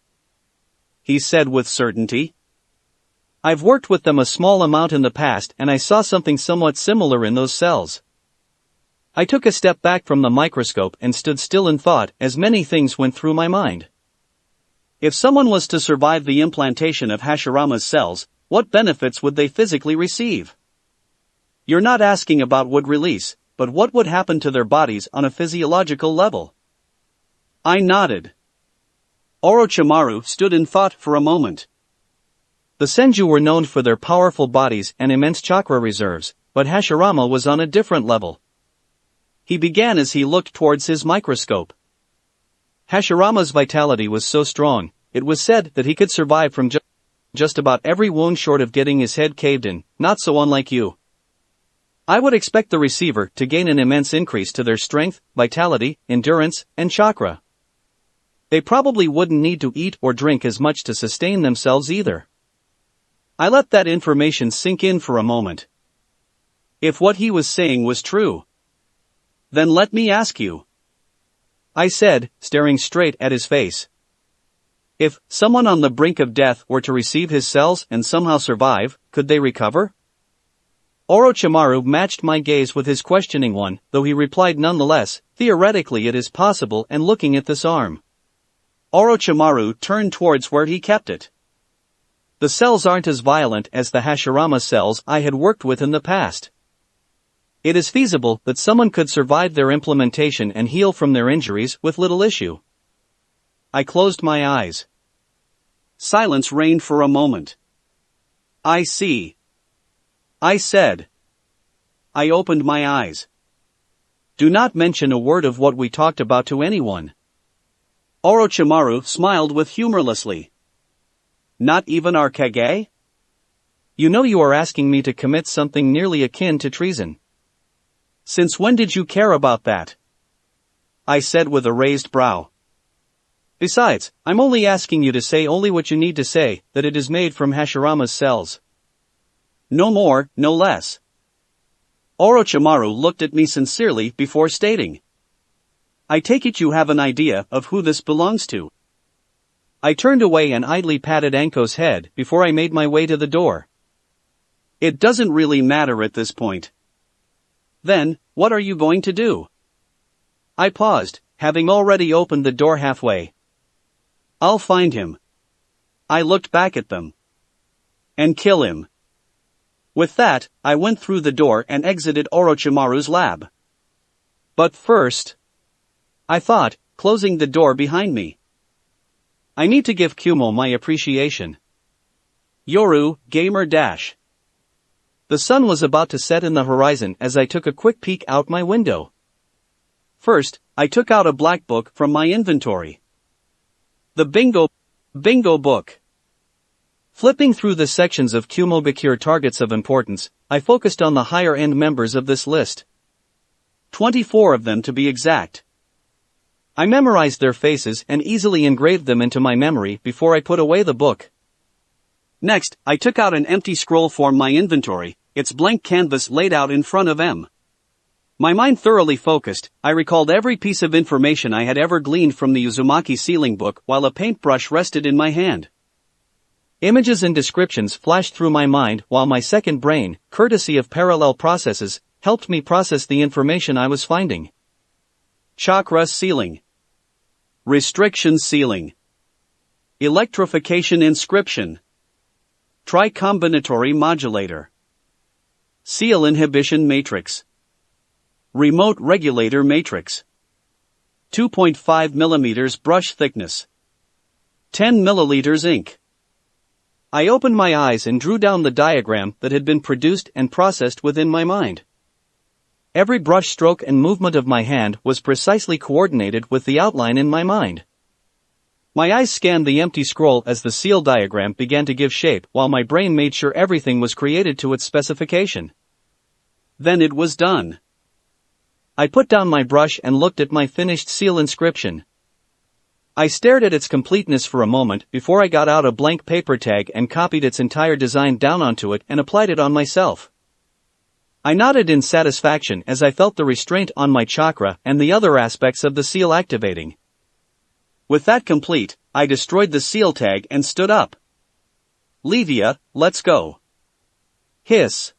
he said with certainty. "I've worked with them a small amount in the past and I saw something somewhat similar in those cells." I took a step back from the microscope and stood still in thought as many things went through my mind. If someone was to survive the implantation of Hashirama's cells, what benefits would they physically receive? You're not asking about wood release, but what would happen to their bodies on a physiological level? I nodded. Orochimaru stood in thought for a moment. The Senju were known for their powerful bodies and immense chakra reserves, but Hashirama was on a different level. He began as he looked towards his microscope. Hashirama's vitality was so strong, it was said that he could survive from just about every wound short of getting his head caved in, not so unlike you. I would expect the receiver to gain an immense increase to their strength, vitality, endurance, and chakra. They probably wouldn't need to eat or drink as much to sustain themselves either. I let that information sink in for a moment. If what he was saying was true, then let me ask you, I said, staring straight at his face. If someone on the brink of death were to receive his cells and somehow survive, could they recover? Orochimaru matched my gaze with his questioning one, though he replied nonetheless, theoretically it is possible, and looking at this arm. Orochimaru turned towards where he kept it. The cells aren't as violent as the Hashirama cells I had worked with in the past. It is feasible that someone could survive their implementation and heal from their injuries with little issue. I closed my eyes. Silence reigned for a moment. I see, I said. I opened my eyes. Do not mention a word of what we talked about to anyone. Orochimaru smiled with humorlessly. Not even our Kage? You know you are asking me to commit something nearly akin to treason. Since when did you care about that? I said with a raised brow. Besides, I'm only asking you to say only what you need to say, that it is made from Hashirama's cells. No more, no less. Orochimaru looked at me sincerely before stating. I take it you have an idea of who this belongs to. I turned away and idly patted Anko's head before I made my way to the door. It doesn't really matter at this point. Then, what are you going to do? I paused, having already opened the door halfway. I'll find him. I looked back at them. And kill him. With that, I went through the door and exited Orochimaru's lab. But first, I thought, closing the door behind me. I need to give Kumo my appreciation. Yoru, Gamer Dash. The sun was about to set in the horizon as I took a quick peek out my window. First, I took out a black book from my inventory. The Bingo book. Flipping through the sections of Kumo Bakure targets of importance, I focused on the higher-end members of this list. 24 of them to be exact. I memorized their faces and easily engraved them into my memory before I put away the book. Next, I took out an empty scroll from my inventory, its blank canvas laid out in front of M. My mind thoroughly focused, I recalled every piece of information I had ever gleaned from the Uzumaki sealing book while a paintbrush rested in my hand. Images and descriptions flashed through my mind while my second brain, courtesy of parallel processes, helped me process the information I was finding. Chakra sealing. Restriction sealing. Electrification inscription. Tri-combinatory modulator. Seal inhibition matrix. Remote regulator matrix. 2.5 mm brush thickness. 10 milliliters ink. I opened my eyes and drew down the diagram that had been produced and processed within my mind. Every brush stroke and movement of my hand was precisely coordinated with the outline in my mind. My eyes scanned the empty scroll as the seal diagram began to give shape while my brain made sure everything was created to its specification. Then it was done. I put down my brush and looked at my finished seal inscription. I stared at its completeness for a moment before I got out a blank paper tag and copied its entire design down onto it and applied it on myself. I nodded in satisfaction as I felt the restraint on my chakra and the other aspects of the seal activating. With that complete, I destroyed the seal tag and stood up. Livia, let's go. Hiss.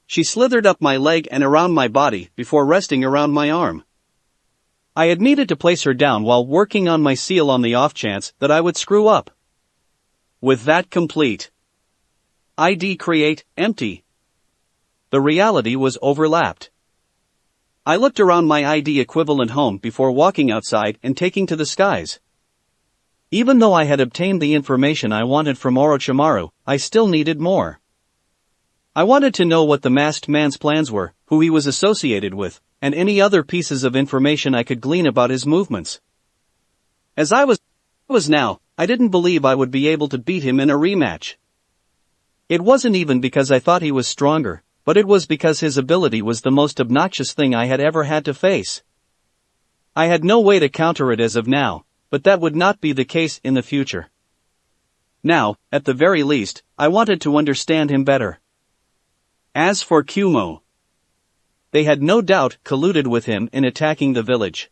She slithered up my leg and around my body before resting around my arm. I had needed to place her down while working on my seal on the off chance that I would screw up. With that complete. ID create, empty. The reality was overlapped. I looked around my ID equivalent home before walking outside and taking to the skies. Even though I had obtained the information I wanted from Orochimaru, I still needed more. I wanted to know what the masked man's plans were, who he was associated with, and any other pieces of information I could glean about his movements. As I was now, I didn't believe I would be able to beat him in a rematch. It wasn't even because I thought he was stronger, but it was because his ability was the most obnoxious thing I had ever had to face. I had no way to counter it as of now, but that would not be the case in the future. Now, at the very least, I wanted to understand him better. As for Kumo, they had no doubt colluded with him in attacking the village.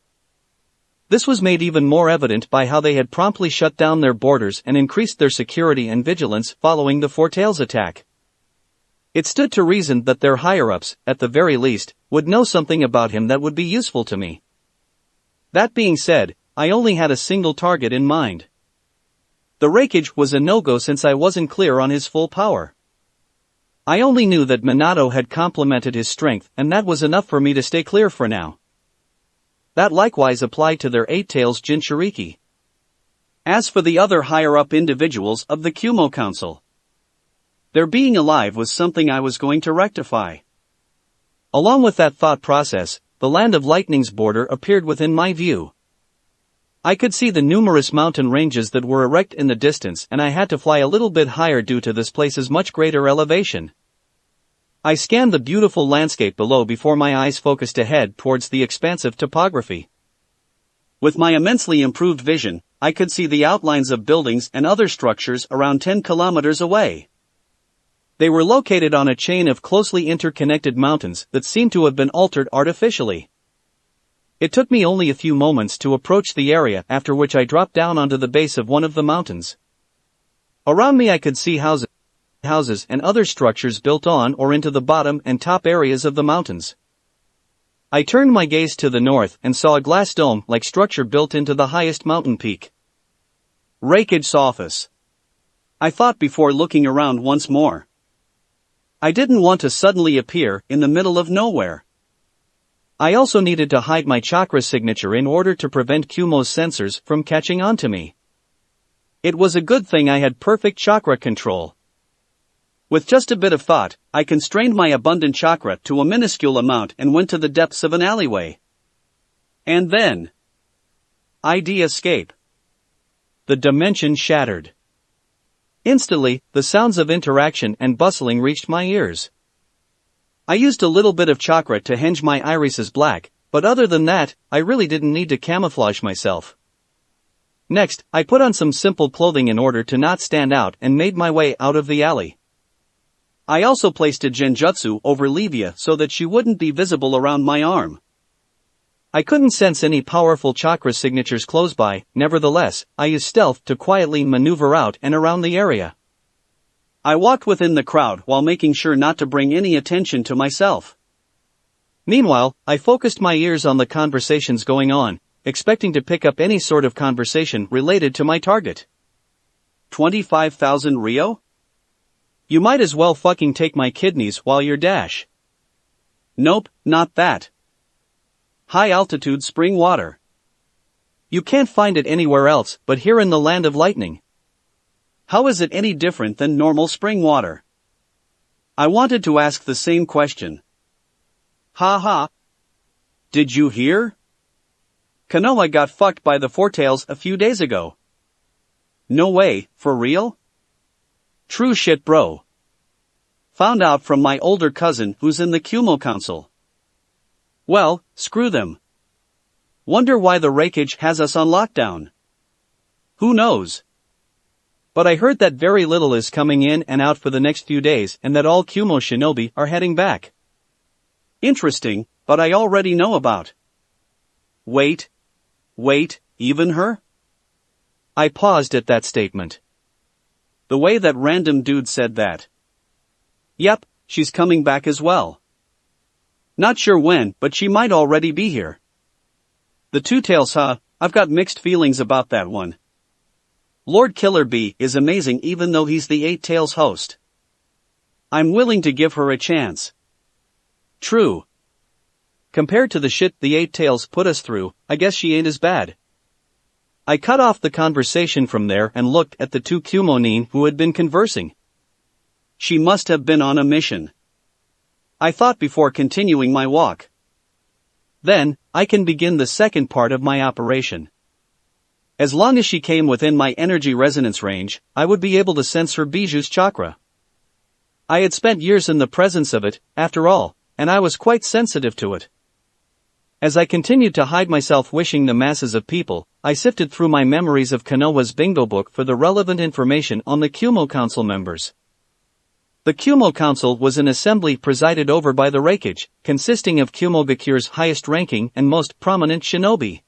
This was made even more evident by how they had promptly shut down their borders and increased their security and vigilance following the Four Tails attack. It stood to reason that their higher-ups, at the very least, would know something about him that would be useful to me. That being said, I only had a single target in mind. The Raikage was a no-go since I wasn't clear on his full power. I only knew that Minato had complemented his strength and that was enough for me to stay clear for now. That likewise applied to their Eight Tails Jinchuriki. As for the other higher-up individuals of the Kumo Council, their being alive was something I was going to rectify. Along with that thought process, the Land of Lightning's border appeared within my view. I could see the numerous mountain ranges that were erect in the distance and I had to fly a little bit higher due to this place's much greater elevation. I scanned the beautiful landscape below before my eyes focused ahead towards the expansive topography. With my immensely improved vision, I could see the outlines of buildings and other structures around 10 kilometers away. They were located on a chain of closely interconnected mountains that seemed to have been altered artificially. It took me only a few moments to approach the area, after which I dropped down onto the base of one of the mountains. Around me I could see houses and other structures built on or into the bottom and top areas of the mountains. I turned my gaze to the north and saw a glass dome-like structure built into the highest mountain peak. Rake's office, I thought before looking around once more. I didn't want to suddenly appear in the middle of nowhere. I also needed to hide my chakra signature in order to prevent Kumo's sensors from catching on to me. It was a good thing I had perfect chakra control. With just a bit of thought, I constrained my abundant chakra to a minuscule amount and went to the depths of an alleyway. And then, ID escape. The dimension shattered. Instantly, the sounds of interaction and bustling reached my ears. I used a little bit of chakra to henge my irises black, but other than that, I really didn't need to camouflage myself. Next, I put on some simple clothing in order to not stand out and made my way out of the alley. I also placed a genjutsu over Levia so that she wouldn't be visible around my arm. I couldn't sense any powerful chakra signatures close by, nevertheless, I used stealth to quietly maneuver out and around the area. I walked within the crowd while making sure not to bring any attention to myself. Meanwhile, I focused my ears on the conversations going on, expecting to pick up any sort of conversation related to my target. 25,000 Rio? You might as well fucking take my kidneys while you're dash. Nope, not that. High altitude spring water. You can't find it anywhere else but here in the land of lightning. How is it any different than normal spring water? I wanted to ask the same question. Ha ha. Did you hear? Konoha got fucked by the Fourtails a few days ago. No way, for real? True shit, bro. Found out from my older cousin who's in the Kumo Council. Well, screw them. Wonder why the Raikage has us on lockdown. Who knows? But I heard that very little is coming in and out for the next few days and that all Kumo shinobi are heading back. Interesting, but I already know about. Wait, even her? I paused at that statement. The way that random dude said that. Yep, she's coming back as well. Not sure when, but she might already be here. The Two Tails, huh? I've got mixed feelings about that one. Lord Killer Bee is amazing even though he's the Eight Tails host. I'm willing to give her a chance. True. Compared to the shit the Eight Tails put us through, I guess she ain't as bad. I cut off the conversation from there and looked at the two Kumonin who had been conversing. She must have been on a mission. I thought before continuing my walk. Then, I can begin the second part of my operation. As long as she came within my energy resonance range, I would be able to sense her Biju's chakra. I had spent years in the presence of it, after all, and I was quite sensitive to it. As I continued to hide myself wishing the masses of people, I sifted through my memories of Konoha's bingo book for the relevant information on the Kumo Council members. The Kumo Council was an assembly presided over by the Raikage, consisting of Kumogakure's highest-ranking and most prominent shinobi.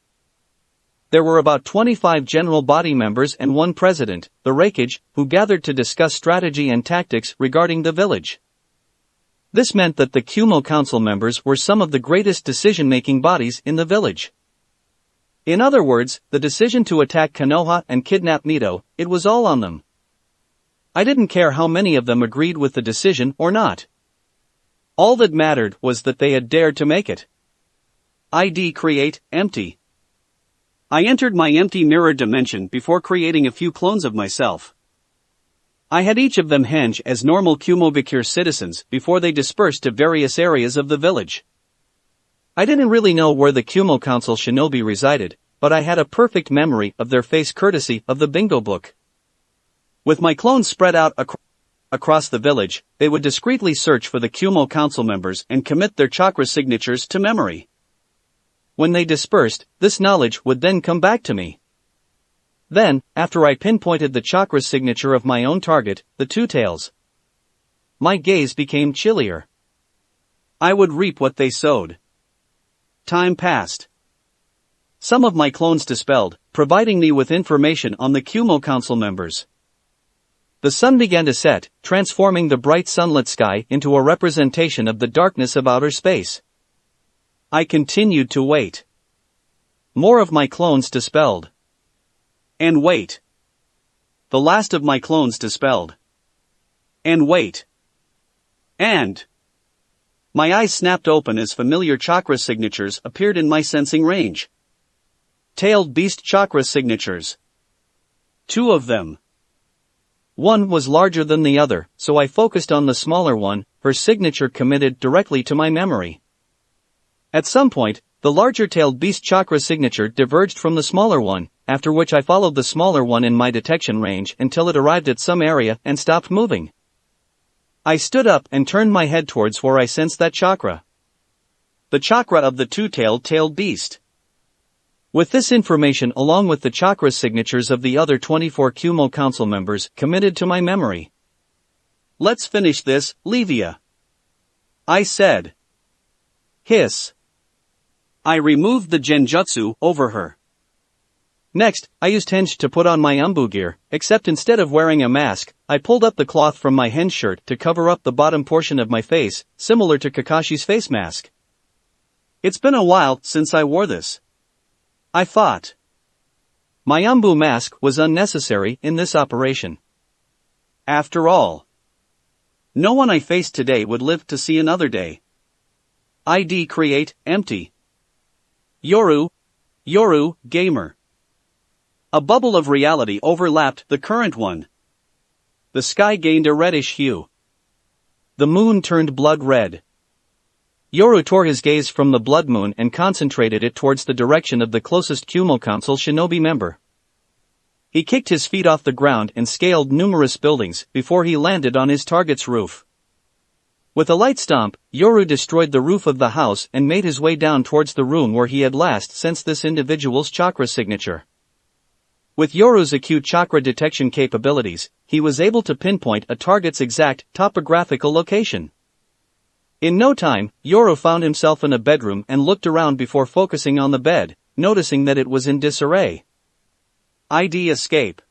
There were about 25 general body members and one president, the Raikage, who gathered to discuss strategy and tactics regarding the village. This meant that the Kumo Council members were some of the greatest decision-making bodies in the village. In other words, the decision to attack Konoha and kidnap Mito, it was all on them. I didn't care how many of them agreed with the decision or not. All that mattered was that they had dared to make it. ID create, empty. I entered my empty mirror dimension before creating a few clones of myself. I had each of them henge as normal Kumogakure citizens before they dispersed to various areas of the village. I didn't really know where the Kumo Council shinobi resided, but I had a perfect memory of their face courtesy of the bingo book. With my clones spread out across the village, they would discreetly search for the Kumo Council members and commit their chakra signatures to memory. When they dispersed, this knowledge would then come back to me. Then, after I pinpointed the chakra signature of my own target, the Two Tails, my gaze became chillier. I would reap what they sowed. Time passed. Some of my clones dispelled, providing me with information on the Kumo Council members. The sun began to set, transforming the bright sunlit sky into a representation of the darkness of outer space. I continued to wait. More of my clones dispelled. And wait. The last of my clones dispelled. And wait. And my eyes snapped open as familiar chakra signatures appeared in my sensing range. Tailed beast chakra signatures. 2 of them. One was larger than the other, so I focused on the smaller one, her signature committed directly to my memory. At some point, the larger-tailed beast chakra signature diverged from the smaller one, after which I followed the smaller one in my detection range until it arrived at some area and stopped moving. I stood up and turned my head towards where I sensed that chakra. The chakra of the two-tailed beast. With this information along with the chakra signatures of the other 24 Kumo Council members committed to my memory. Let's finish this, Levia. I said. Hiss. I removed the genjutsu over her. Next, I used henge to put on my umbu gear, except instead of wearing a mask, I pulled up the cloth from my henge shirt to cover up the bottom portion of my face, similar to Kakashi's face mask. It's been a while since I wore this. I thought. My umbu mask was unnecessary in this operation. After all, no one I faced today would live to see another day. ID create, empty. Yoru gamer. A bubble of reality overlapped the current one. The sky gained a reddish hue. The moon turned blood red. Yoru tore his gaze from the blood moon and concentrated it towards the direction of the closest Kumo Council shinobi member. He kicked his feet off the ground and scaled numerous buildings before he landed on his target's roof. With a light stomp, Yoru destroyed the roof of the house and made his way down towards the room where he had last sensed this individual's chakra signature. With Yoru's acute chakra detection capabilities, he was able to pinpoint a target's exact topographical location. In no time, Yoru found himself in a bedroom and looked around before focusing on the bed, noticing that it was in disarray. ID escape.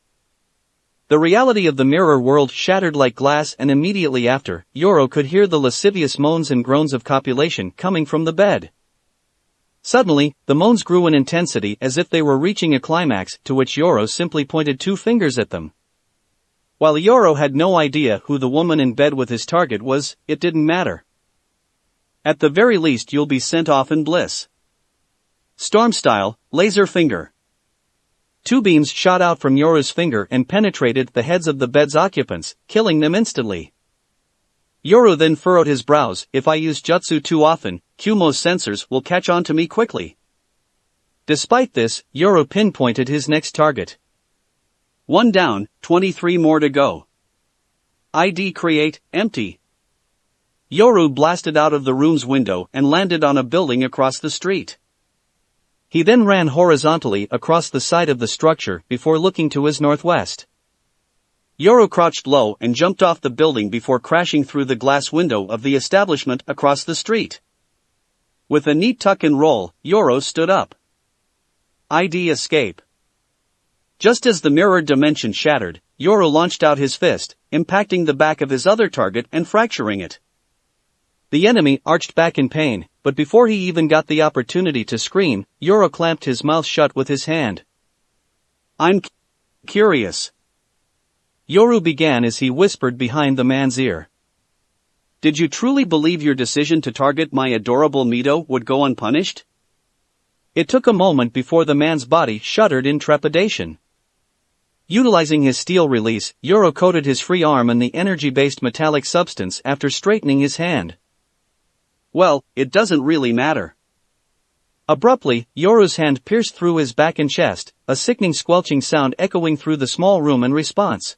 The reality of the mirror world shattered like glass, and immediately after, Yoru could hear the lascivious moans and groans of copulation coming from the bed. Suddenly, the moans grew in intensity as if they were reaching a climax, to which Yoru simply pointed 2 fingers at them. While Yoru had no idea who the woman in bed with his target was, it didn't matter. At the very least you'll be sent off in bliss. Storm style, laser finger. 2 beams shot out from Yoru's finger and penetrated the heads of the bed's occupants, killing them instantly. Yoru then furrowed his brows. If I use jutsu too often, Kumo's sensors will catch on to me quickly. Despite this, Yoru pinpointed his next target. 1 down, 23 more to go. ID create, empty. Yoru blasted out of the room's window and landed on a building across the street. He then ran horizontally across the side of the structure before looking to his northwest. Yoru crouched low and jumped off the building before crashing through the glass window of the establishment across the street. With a neat tuck and roll, Yoru stood up. ID escape. Just as the mirror dimension shattered, Yoru launched out his fist, impacting the back of his other target and fracturing it. The enemy arched back in pain, but before he even got the opportunity to scream, Yoru clamped his mouth shut with his hand. I'm curious. Yoru began as he whispered behind the man's ear. Did you truly believe your decision to target my adorable Mito would go unpunished? It took a moment before the man's body shuddered in trepidation. Utilizing his steel release, Yoru coated his free arm in the energy-based metallic substance after straightening his hand. Well, it doesn't really matter. Abruptly, Yoru's hand pierced through his back and chest, a sickening squelching sound echoing through the small room in response.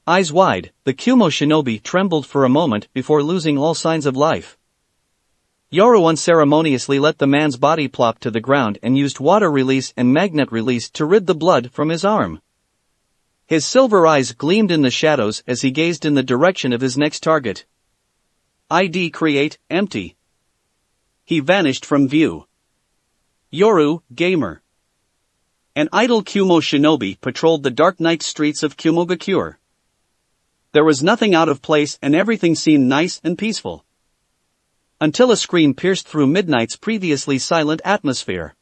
Eyes wide, the Kumo shinobi trembled for a moment before losing all signs of life. Yoru unceremoniously let the man's body plop to the ground and used water release and magnet release to rid the blood from his arm. His silver eyes gleamed in the shadows as he gazed in the direction of his next target. ID create, empty. He vanished from view. Yoru, gamer. An idle Kumo shinobi patrolled the dark night streets of Kumogakure. There was nothing out of place and everything seemed nice and peaceful. Until a scream pierced through midnight's previously silent atmosphere.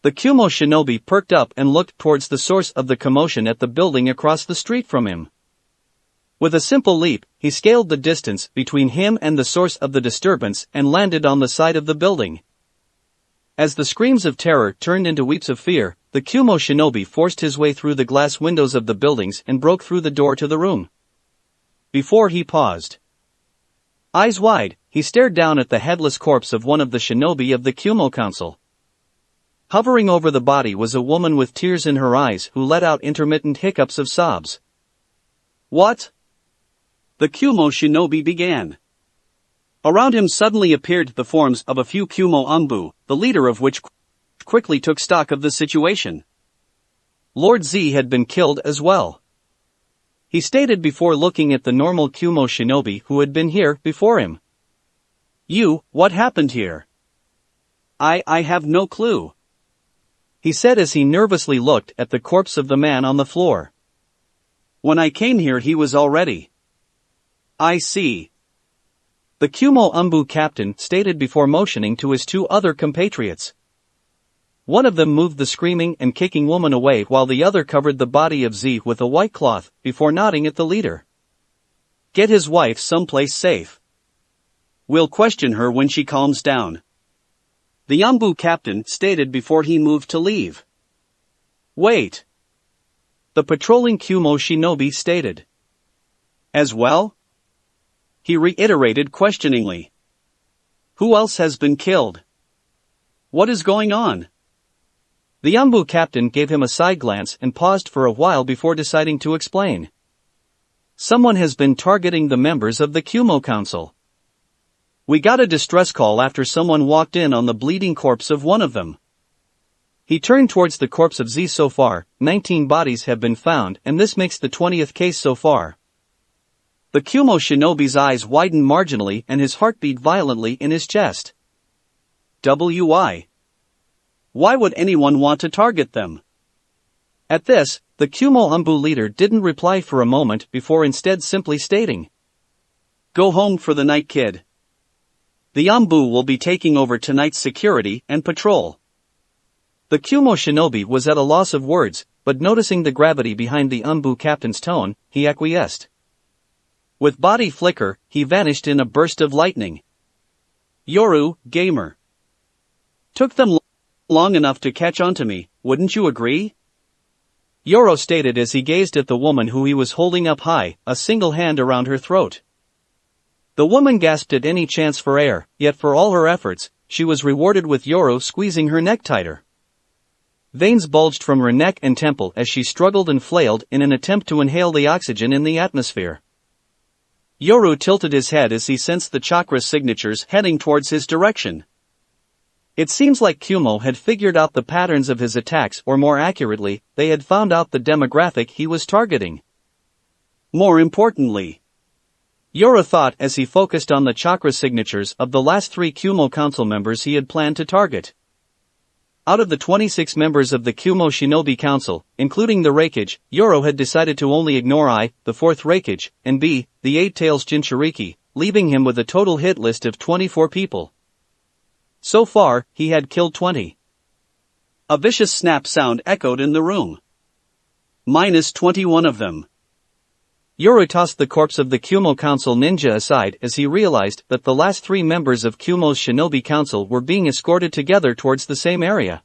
The Kumo shinobi perked up and looked towards the source of the commotion at the building across the street from him. With a simple leap, he scaled the distance between him and the source of the disturbance and landed on the side of the building. As the screams of terror turned into weeps of fear, the Kumo shinobi forced his way through the glass windows of the buildings and broke through the door to the room. Before he paused, eyes wide, he stared down at the headless corpse of one of the shinobi of the Kumo Council. Hovering over the body was a woman with tears in her eyes who let out intermittent hiccups of sobs. What? The Kumo shinobi began. Around him suddenly appeared the forms of a few Kumo Anbu, the leader of which quickly took stock of the situation. Lord Z had been killed as well. He stated before looking at the normal Kumo shinobi who had been here before him. What happened here? I have no clue. He said as he nervously looked at the corpse of the man on the floor. When I came here he was already. I see. The Kumo Anbu captain stated before motioning to his two other compatriots. One of them moved the screaming and kicking woman away while the other covered the body of Z with a white cloth, before nodding at the leader. Get his wife someplace safe. We'll question her when she calms down. The Anbu captain stated before he moved to leave. Wait. The patrolling Kumo shinobi stated. As well? He reiterated questioningly. Who else has been killed? What is going on? The Anbu captain gave him a side glance and paused for a while before deciding to explain. Someone has been targeting the members of the Kumo Council. We got a distress call after someone walked in on the bleeding corpse of one of them. He turned towards the corpse of Z. So far, 19 bodies have been found and this makes the 20th case so far. The Kumo shinobi's eyes widened marginally and his heart beat violently in his chest. Why? Why would anyone want to target them? At this, the Kumo Anbu leader didn't reply for a moment before instead simply stating. Go home for the night, kid. The Anbu will be taking over tonight's security and patrol. The Kumo shinobi was at a loss of words, but noticing the gravity behind the Anbu captain's tone, he acquiesced. With body flicker, he vanished in a burst of lightning. Yoru, gamer. Took them long enough to catch on to me, wouldn't you agree? Yoru stated as he gazed at the woman who he was holding up high, a single hand around her throat. The woman gasped at any chance for air, yet for all her efforts, she was rewarded with Yoru squeezing her neck tighter. Veins bulged from her neck and temple as she struggled and flailed in an attempt to inhale the oxygen in the atmosphere. Yoru tilted his head as he sensed the chakra signatures heading towards his direction. It seems like Kumo had figured out the patterns of his attacks, or more accurately, they had found out the demographic he was targeting. More importantly, Yoru thought as he focused on the chakra signatures of the last 3 Kumo council members he had planned to target. Out of the 26 members of the Kumo Shinobi Council, including the Reikage, Yoru had decided to only ignore I, the 4th Reikage, and B, the 8-Tails Jinchuriki, leaving him with a total hit list of 24 people. So far, he had killed 20. A vicious snap sound echoed in the room. Minus 21 of them. Yoru tossed the corpse of the Kumo Council ninja aside as he realized that the last 3 members of Kumo's Shinobi Council were being escorted together towards the same area.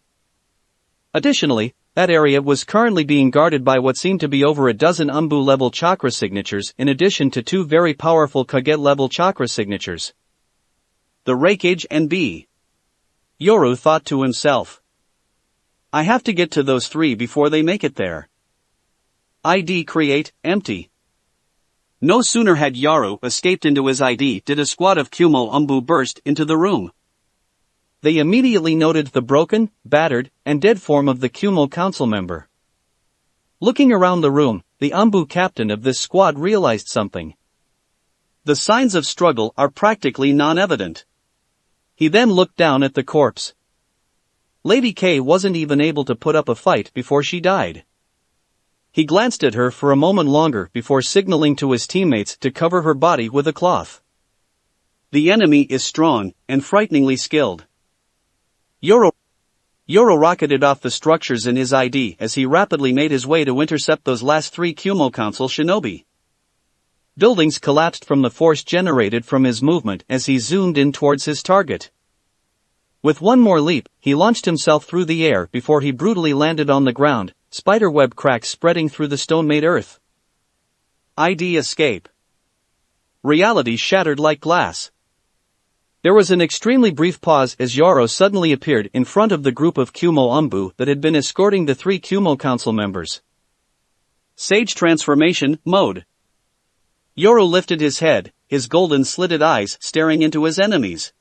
Additionally, that area was currently being guarded by what seemed to be over a dozen Anbu-level chakra signatures in addition to 2 very powerful Kage-level chakra signatures. The Reikage and B. Yoru thought to himself. I have to get to those 3 before they make it there. ID create, empty. No sooner had Yoru escaped into his ID did a squad of Kumo Anbu burst into the room. They immediately noted the broken, battered, and dead form of the Kumo council member. Looking around the room, the Anbu captain of this squad realized something. The signs of struggle are practically non-evident. He then looked down at the corpse. Lady K wasn't even able to put up a fight before she died. He glanced at her for a moment longer before signaling to his teammates to cover her body with a cloth. The enemy is strong and frighteningly skilled. Yoro rocketed off the structures in his ID as he rapidly made his way to intercept those last 3 Kumo Council shinobi. Buildings collapsed from the force generated from his movement as he zoomed in towards his target. With one more leap, he launched himself through the air before he brutally landed on the ground, spiderweb cracks spreading through the stone-made earth. ID escape. Reality shattered like glass. There was an extremely brief pause as Yoro suddenly appeared in front of the group of Kumo Umbu that had been escorting the 3 Kumo Council members. Sage Transformation Mode. Yoro lifted his head, his golden slitted eyes staring into his enemies.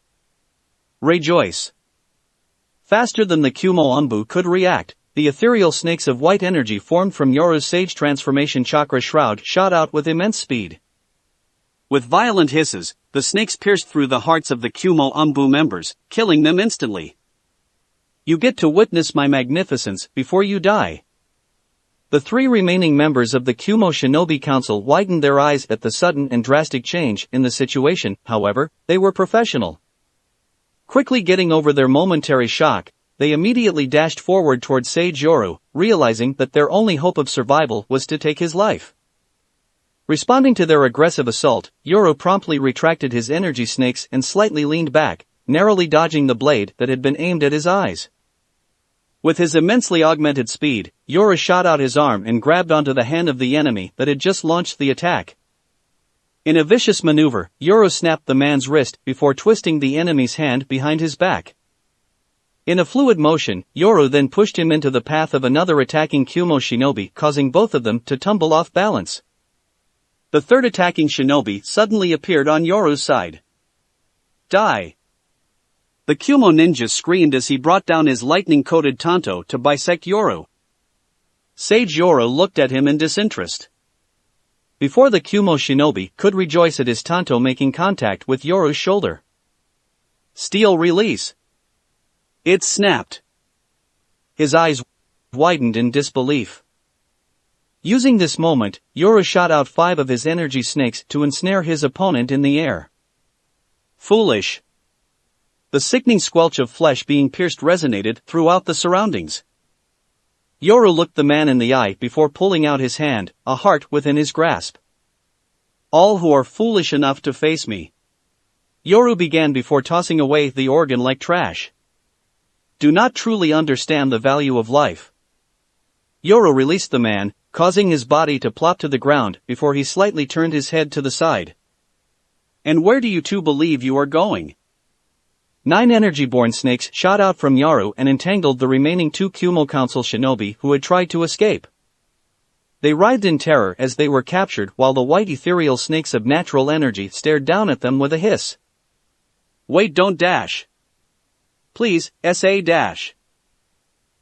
Rejoice. Faster than the Kumo Umbu could react, the ethereal snakes of white energy formed from Yoro's Sage Transformation Chakra Shroud shot out with immense speed. With violent hisses, the snakes pierced through the hearts of the Kumo Umbu members, killing them instantly. You get to witness my magnificence before you die. The 3 remaining members of the Kumo Shinobi Council widened their eyes at the sudden and drastic change in the situation. However, they were professional. Quickly getting over their momentary shock, they immediately dashed forward towards Sage Yoro, realizing that their only hope of survival was to take his life. Responding to their aggressive assault, Yoro promptly retracted his energy snakes and slightly leaned back, narrowly dodging the blade that had been aimed at his eyes. With his immensely augmented speed, Yoro shot out his arm and grabbed onto the hand of the enemy that had just launched the attack. In a vicious maneuver, Yoro snapped the man's wrist before twisting the enemy's hand behind his back. In a fluid motion, Yoro then pushed him into the path of another attacking Kumo shinobi, causing both of them to tumble off balance. The third attacking shinobi suddenly appeared on Yoro's side. Die! The Kumo ninja screamed as he brought down his lightning-coated tanto to bisect Yoro. Sage Yoro looked at him in disinterest. Before the Kumo shinobi could rejoice at his tanto making contact with Yoro's shoulder. Steel release. It snapped. His eyes widened in disbelief. Using this moment, Yoro shot out 5 of his energy snakes to ensnare his opponent in the air. Foolish. The sickening squelch of flesh being pierced resonated throughout the surroundings. Yoro looked the man in the eye before pulling out his hand, a heart within his grasp. All who are foolish enough to face me. Yoro began before tossing away the organ like trash. Do not truly understand the value of life. Yoro released the man, causing his body to plop to the ground before he slightly turned his head to the side. And where do you 2 believe you are going? 9 energy-born snakes shot out from Yoro and entangled the remaining 2 Kumo Council shinobi who had tried to escape. They writhed in terror as they were captured while the white ethereal snakes of natural energy stared down at them with a hiss. Wait, don't dash. Please, SA dash.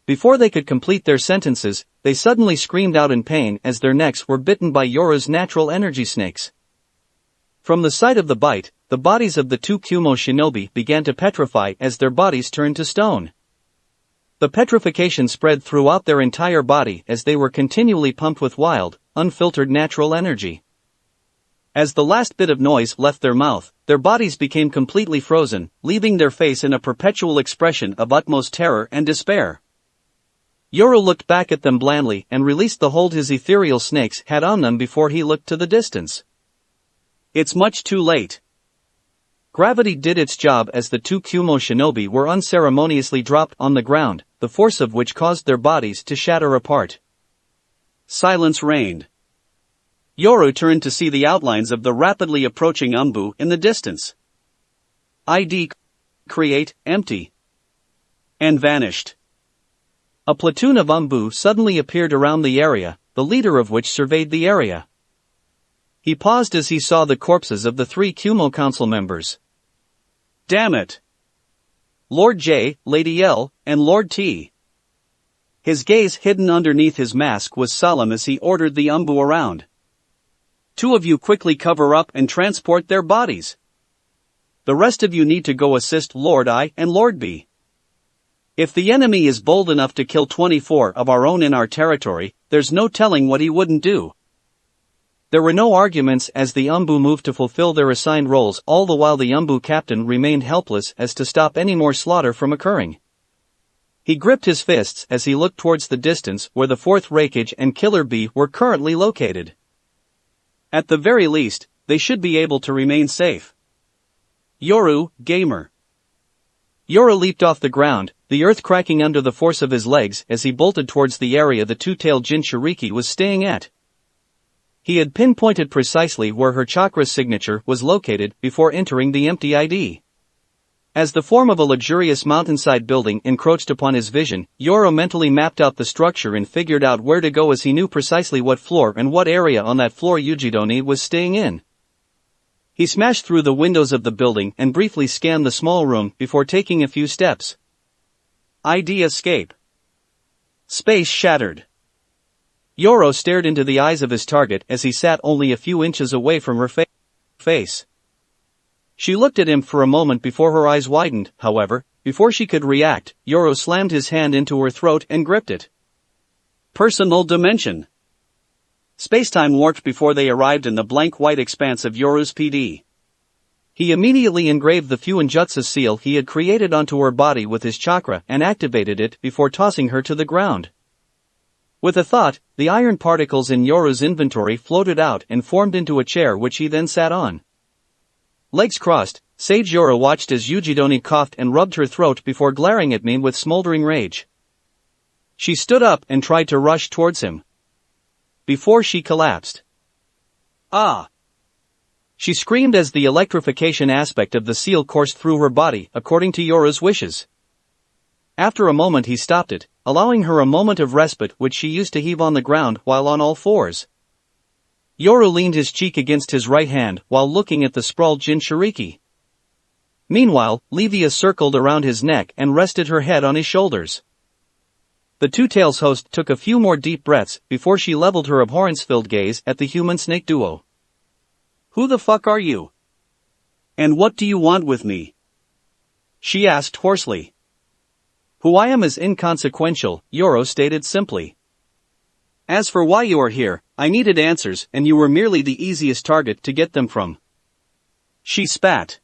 Before they could complete their sentences, they suddenly screamed out in pain as their necks were bitten by Yoro's natural energy snakes. From the sight of the bite, the bodies of the 2 Kumo shinobi began to petrify as their bodies turned to stone. The petrification spread throughout their entire body as they were continually pumped with wild, unfiltered natural energy. As the last bit of noise left their mouth, their bodies became completely frozen, leaving their face in a perpetual expression of utmost terror and despair. Yoro looked back at them blandly and released the hold his ethereal snakes had on them before he looked to the distance. It's much too late. Gravity did its job as the 2 Kumo shinobi were unceremoniously dropped on the ground, the force of which caused their bodies to shatter apart. Silence reigned. Yoro turned to see the outlines of the rapidly approaching Umbu in the distance. ID create empty. And vanished. A platoon of Umbu suddenly appeared around the area, the leader of which surveyed the area. He paused as he saw the corpses of the 3 Kumo Council members. Damn it! Lord J, Lady L, and Lord T. His gaze hidden underneath his mask was solemn as he ordered the Umbu around. 2 of you quickly cover up and transport their bodies. The rest of you need to go assist Lord I and Lord B. If the enemy is bold enough to kill 24 of our own in our territory, there's no telling what he wouldn't do. There were no arguments as the Umbu moved to fulfill their assigned roles, all the while the Umbu captain remained helpless as to stop any more slaughter from occurring. He gripped his fists as he looked towards the distance where the 4th Raikage and Killer Bee were currently located. At the very least, they should be able to remain safe. Yoru, gamer. Yoru leaped off the ground, the earth cracking under the force of his legs as he bolted towards the area the two-tailed Jinchuriki was staying at. He had pinpointed precisely where her chakra signature was located before entering the empty ID. As the form of a luxurious mountainside building encroached upon his vision, Yoru mentally mapped out the structure and figured out where to go as he knew precisely what floor and what area on that floor Yujidoni was staying in. He smashed through the windows of the building and briefly scanned the small room before taking a few steps. ID escape. Space shattered. Yoru stared into the eyes of his target as he sat only a few inches away from her face. She looked at him for a moment before her eyes widened, however, before she could react, Yoru slammed his hand into her throat and gripped it. Personal dimension. Spacetime warped before they arrived in the blank white expanse of Yoru's PD. He immediately engraved the Fuinjutsu seal he had created onto her body with his chakra and activated it before tossing her to the ground. With a thought, the iron particles in Yoru's inventory floated out and formed into a chair which he then sat on. Legs crossed, Sage Yoru watched as Yujidoni coughed and rubbed her throat before glaring at me with smoldering rage. She stood up and tried to rush towards him. Before she collapsed. Ah! She screamed as the electrification aspect of the seal coursed through her body according to Yoru's wishes. After a moment he stopped it, allowing her a moment of respite which she used to heave on the ground while on all fours. Yoru leaned his cheek against his right hand while looking at the sprawled Jinchuriki. Meanwhile, Livia circled around his neck and rested her head on his shoulders. The Two-Tails host took a few more deep breaths before she leveled her abhorrence-filled gaze at the human-snake duo. Who the fuck are you? And what do you want with me? She asked hoarsely. Who I am is inconsequential, Yoru stated simply. As for why you are here, I needed answers and you were merely the easiest target to get them from. She spat.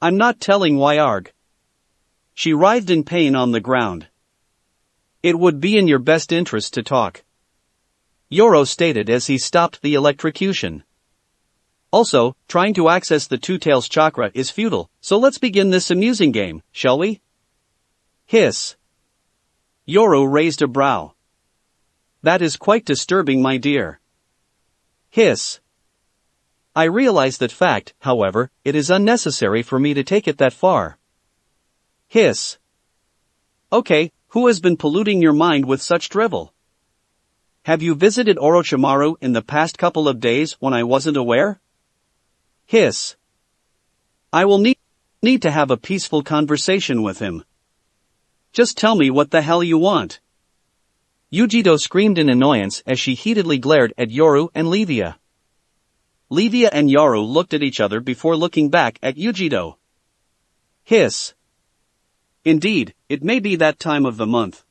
I'm not telling why arg. She writhed in pain on the ground. It would be in your best interest to talk. Yoru stated as he stopped the electrocution. Also, trying to access the Two-Tails chakra is futile, so let's begin this amusing game, shall we? Hiss. Yoru raised a brow. That is quite disturbing, my dear. Hiss. I realize that fact, however, it is unnecessary for me to take it that far. Hiss. Okay, who has been polluting your mind with such drivel? Have you visited Orochimaru in the past couple of days when I wasn't aware? Hiss. I will need to have a peaceful conversation with him. Just tell me what the hell you want. Yujido screamed in annoyance as she heatedly glared at Yoru and Livia. Livia and Yoru looked at each other before looking back at Yujido. Hiss. Indeed, it may be that time of the month.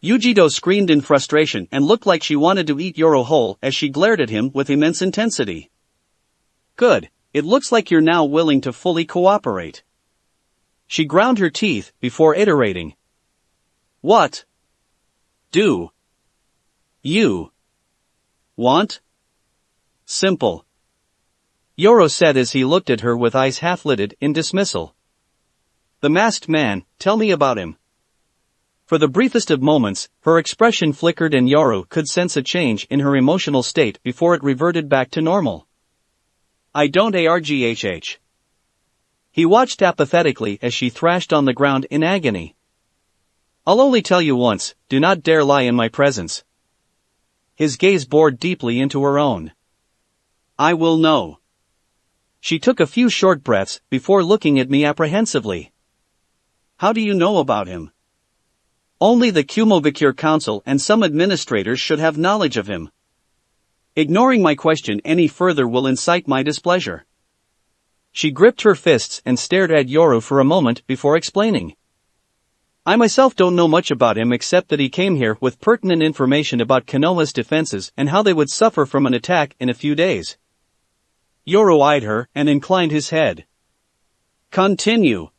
Yujido screamed in frustration and looked like she wanted to eat Yoru whole as she glared at him with immense intensity. Good, it looks like you're now willing to fully cooperate. She ground her teeth before iterating. What do you want? Simple. Yoru said as he looked at her with eyes half-lidded in dismissal. The masked man, tell me about him. For the briefest of moments, her expression flickered and Yoru could sense a change in her emotional state before it reverted back to normal. I don't arghh. He watched apathetically as she thrashed on the ground in agony. I'll only tell you once, do not dare lie in my presence. His gaze bored deeply into her own. I will know. She took a few short breaths before looking at me apprehensively. How do you know about him? Only the Kumovikure Council and some administrators should have knowledge of him. Ignoring my question any further will incite my displeasure. She gripped her fists and stared at Yoru for a moment before explaining. I myself don't know much about him except that he came here with pertinent information about Konoha's defenses and how they would suffer from an attack in a few days. Yoru eyed her and inclined his head. Continue.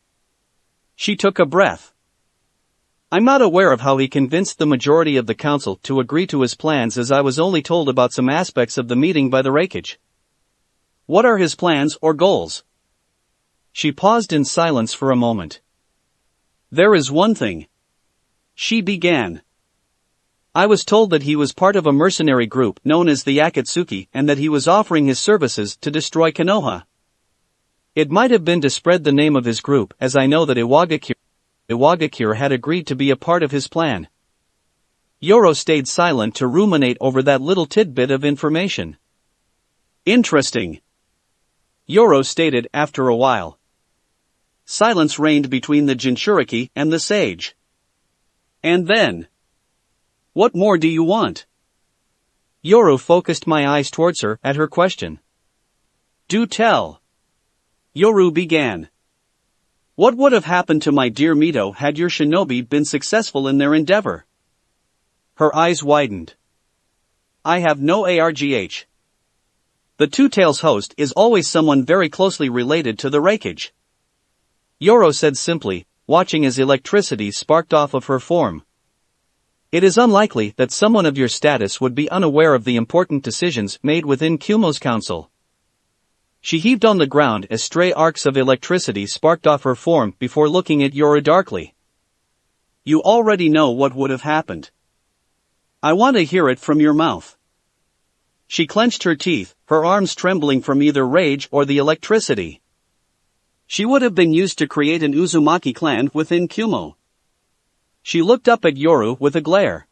She took a breath. I'm not aware of how he convinced the majority of the council to agree to his plans, as I was only told about some aspects of the meeting by the Reikage. What are his plans or goals? She paused in silence for a moment. There is one thing. She began. I was told that he was part of a mercenary group known as the Akatsuki and that he was offering his services to destroy Konoha. It might have been to spread the name of his group, as I know that Iwagakure had agreed to be a part of his plan. Yoru stayed silent to ruminate over that little tidbit of information. Interesting. Yoru stated after a while. Silence reigned between the Jinchuriki and the sage. And then? What more do you want? Yoru focused my eyes towards her at her question. Do tell. Yoru began. What would have happened to my dear Mito had your shinobi been successful in their endeavor? Her eyes widened. I have no ARGH. The Two Tails host is always someone very closely related to the Reikage. Yoru said simply, watching as electricity sparked off of her form. It is unlikely that someone of your status would be unaware of the important decisions made within Kumo's council. She heaved on the ground as stray arcs of electricity sparked off her form before looking at Yoru darkly. You already know what would have happened. I want to hear it from your mouth. She clenched her teeth, her arms trembling from either rage or the electricity. She would have been used to create an Uzumaki clan within Kumo. She looked up at Yoru with a glare.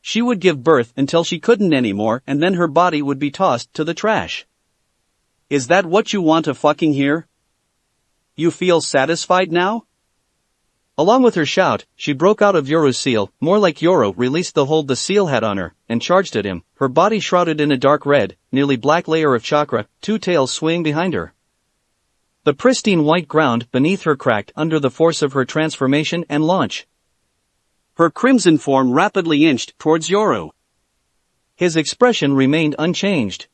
She would give birth until she couldn't anymore, and then her body would be tossed to the trash. Is that what you want to fucking hear? You feel satisfied now? Along with her shout, she broke out of Yoru's seal, more like Yoru released the hold the seal had on her, and charged at him, her body shrouded in a dark red, nearly black layer of chakra, two tails swaying behind her. The pristine white ground beneath her cracked under the force of her transformation and launch. Her crimson form rapidly inched towards Yoru. His expression remained unchanged.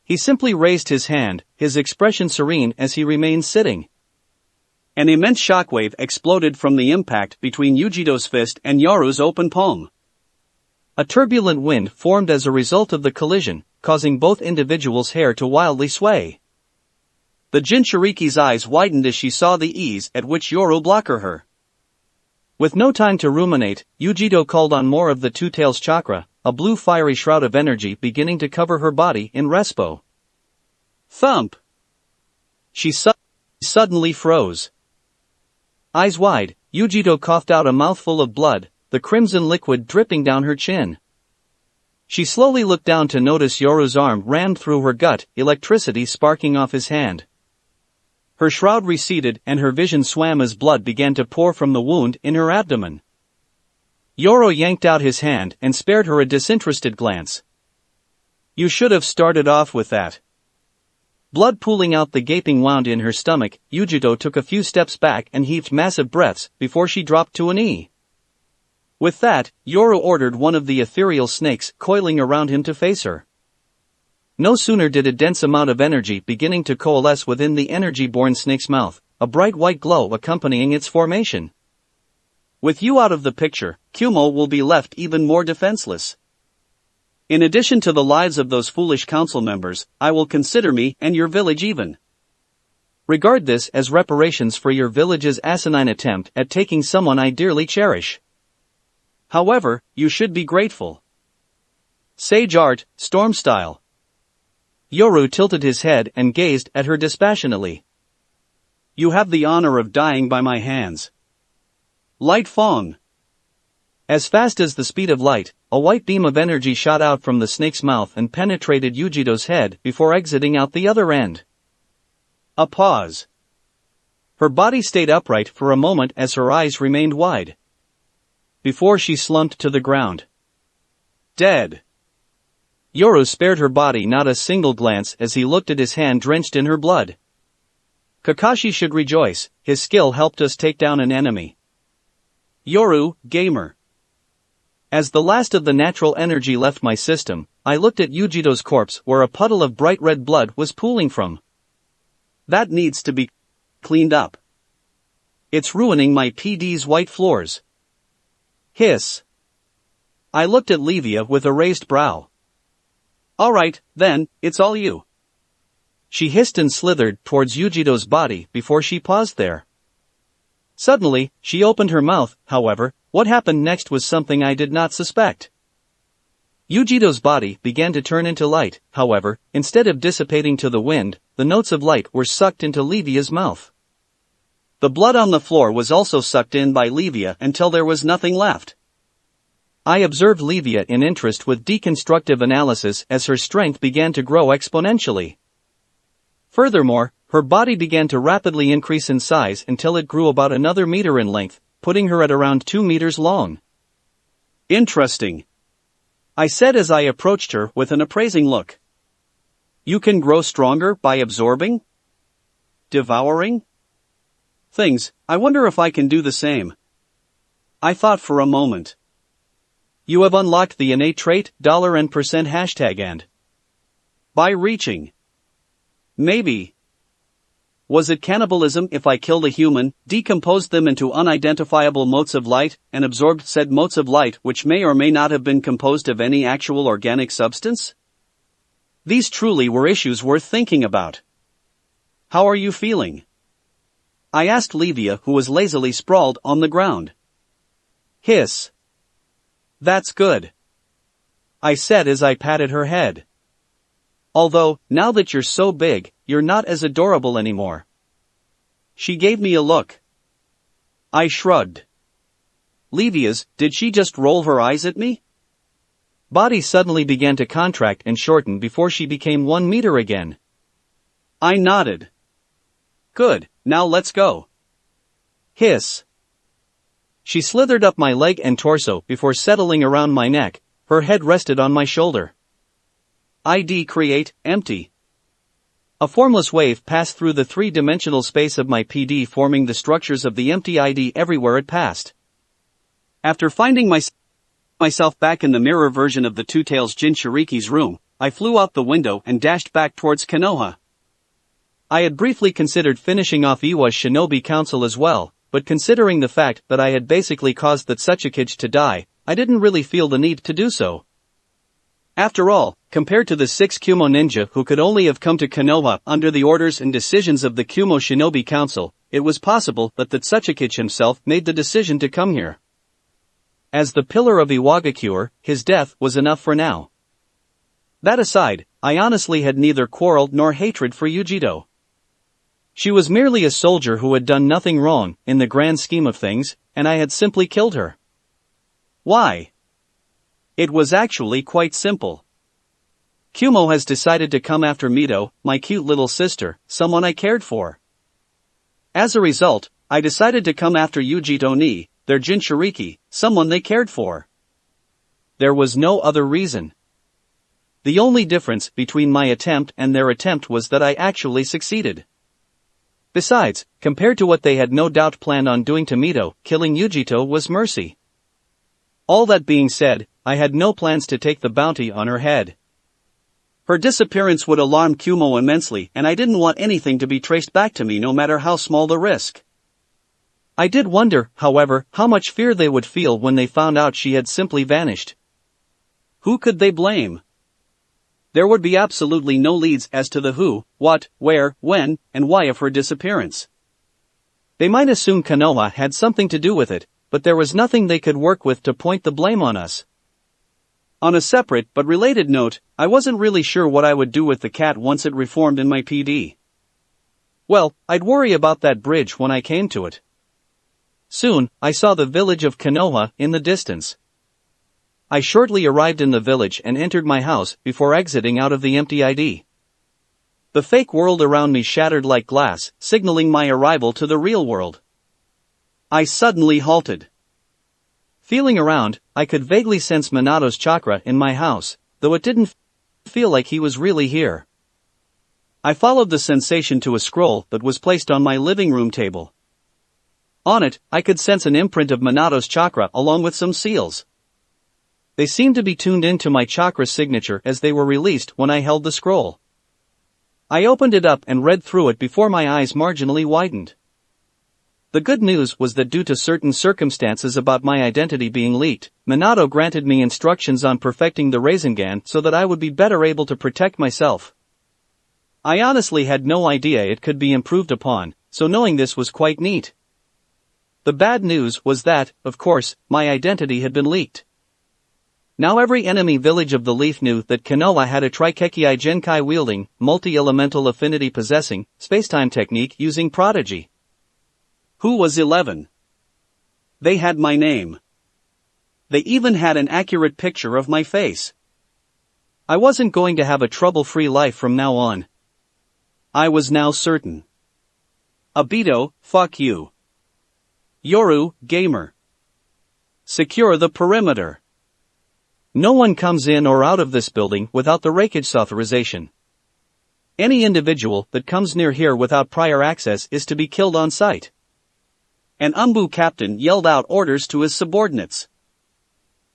He simply raised his hand, his expression serene as he remained sitting. An immense shockwave exploded from the impact between Yujito's fist and Yoru's open palm. A turbulent wind formed as a result of the collision, causing both individuals' hair to wildly sway. The Jinchuriki's eyes widened as she saw the ease at which Yoru blocked her. With no time to ruminate, Yujito called on more of the Two Tails chakra, a blue fiery shroud of energy beginning to cover her body in respo. Thump! She suddenly froze. Eyes wide, Yujito coughed out a mouthful of blood, the crimson liquid dripping down her chin. She slowly looked down to notice Yoru's arm rammed through her gut, electricity sparking off his hand. Her shroud receded and her vision swam as blood began to pour from the wound in her abdomen. Yoru yanked out his hand and spared her a disinterested glance. You should have started off with that. Blood pooling out the gaping wound in her stomach, Yujito took a few steps back and heaved massive breaths before she dropped to a knee. With that, Yoru ordered one of the ethereal snakes coiling around him to face her. No sooner did a dense amount of energy beginning to coalesce within the energy-born snake's mouth, a bright white glow accompanying its formation. With you out of the picture, Kumo will be left even more defenseless. In addition to the lives of those foolish council members, I will consider me and your village even. Regard this as reparations for your village's asinine attempt at taking someone I dearly cherish. However, you should be grateful. Sage art, storm style. Yoru tilted his head and gazed at her dispassionately. You have the honor of dying by my hands. Light Fong. As fast as the speed of light, a white beam of energy shot out from the snake's mouth and penetrated Yujito's head before exiting out the other end. A pause. Her body stayed upright for a moment as her eyes remained wide. Before she slumped to the ground. Dead. Yoru spared her body not a single glance as he looked at his hand drenched in her blood. Kakashi should rejoice, his skill helped us take down an enemy. Yoru, gamer. As the last of the natural energy left my system, I looked at Yujito's corpse where a puddle of bright red blood was pooling from. That needs to be cleaned up. It's ruining my PD's white floors. Hiss. I looked at Livia with a raised brow. Alright, then, it's all you. She hissed and slithered towards Yujito's body before she paused there. Suddenly, she opened her mouth. However, what happened next was something I did not suspect. Yujito's body began to turn into light. However, instead of dissipating to the wind, the notes of light were sucked into Livia's mouth. The blood on the floor was also sucked in by Livia until there was nothing left. I observed Livia in interest with deconstructive analysis as her strength began to grow exponentially. Furthermore, her body began to rapidly increase in size until it grew about another meter in length, putting her at around 2 meters long. Interesting, I said as I approached her with an appraising look. You can grow stronger by absorbing? Devouring? Things. I wonder if I can do the same. I thought for a moment. You have unlocked the innate trait, $and %, and by reaching. Maybe. Was it cannibalism if I killed a human, decomposed them into unidentifiable motes of light, and absorbed said motes of light which may or may not have been composed of any actual organic substance? These truly were issues worth thinking about. How are you feeling? I asked Livia, who was lazily sprawled on the ground. Hiss. That's good, I said as I patted her head. Although, now that you're so big, you're not as adorable anymore. She gave me a look. I shrugged. Livia's, did she just roll her eyes at me? Body suddenly began to contract and shorten before she became 1 meter again. I nodded. Good, now let's go. Hiss. She slithered up my leg and torso before settling around my neck. Her head rested on my shoulder. ID create, empty. A formless wave passed through the 3-dimensional space of my PD, forming the structures of the empty ID everywhere it passed. After finding myself back in the mirror version of the Two-Tails Jinchuriki's room, I flew out the window and dashed back towards Konoha. I had briefly considered finishing off Iwa's shinobi council as well, but considering the fact that I had basically caused that Tsuchikage to die, I didn't really feel the need to do so. After all, compared to the 6 Kumo ninja who could only have come to Konoha under the orders and decisions of the Kumo Shinobi Council, it was possible that the Tsuchikage himself made the decision to come here. As the pillar of Iwagakure, his death was enough for now. That aside, I honestly had neither quarrel nor hatred for Yujito. She was merely a soldier who had done nothing wrong, in the grand scheme of things, and I had simply killed her. Why? It was actually quite simple. Kumo has decided to come after Mito, my cute little sister, someone I cared for. As a result, I decided to come after Yujito ni, their Jinchuriki, someone they cared for. There was no other reason. The only difference between my attempt and their attempt was that I actually succeeded. Besides, compared to what they had no doubt planned on doing to Mito, killing Yujito was mercy. All that being said, I had no plans to take the bounty on her head. Her disappearance would alarm Kumo immensely, and I didn't want anything to be traced back to me no matter how small the risk. I did wonder, however, how much fear they would feel when they found out she had simply vanished. Who could they blame? There would be absolutely no leads as to the who, what, where, when, and why of her disappearance. They might assume Konoha had something to do with it, but there was nothing they could work with to point the blame on us. On a separate but related note, I wasn't really sure what I would do with the cat once it reformed in my PD. Well, I'd worry about that bridge when I came to it. Soon, I saw the village of Konoha in the distance. I shortly arrived in the village and entered my house before exiting out of the empty ID. The fake world around me shattered like glass, signaling my arrival to the real world. I suddenly halted. Feeling around, I could vaguely sense Minato's chakra in my house, though it didn't feel like he was really here. I followed the sensation to a scroll that was placed on my living room table. On it, I could sense an imprint of Minato's chakra along with some seals. They seemed to be tuned into my chakra signature as they were released when I held the scroll. I opened it up and read through it before my eyes marginally widened. The good news was that due to certain circumstances about my identity being leaked, Minato granted me instructions on perfecting the Rasengan so that I would be better able to protect myself. I honestly had no idea it could be improved upon, so knowing this was quite neat. The bad news was that, of course, my identity had been leaked. Now every enemy village of the Leaf knew that Konoha had a Trikekei Genkai wielding, multi-elemental affinity possessing, spacetime technique using prodigy. Who was 11? They had my name. They even had an accurate picture of my face. I wasn't going to have a trouble-free life from now on. I was now certain. Obito, fuck you. Yoru, gamer. Secure the perimeter. No one comes in or out of this building without the Raikage's authorization. Any individual that comes near here without prior access is to be killed on sight. An Umbu captain yelled out orders to his subordinates.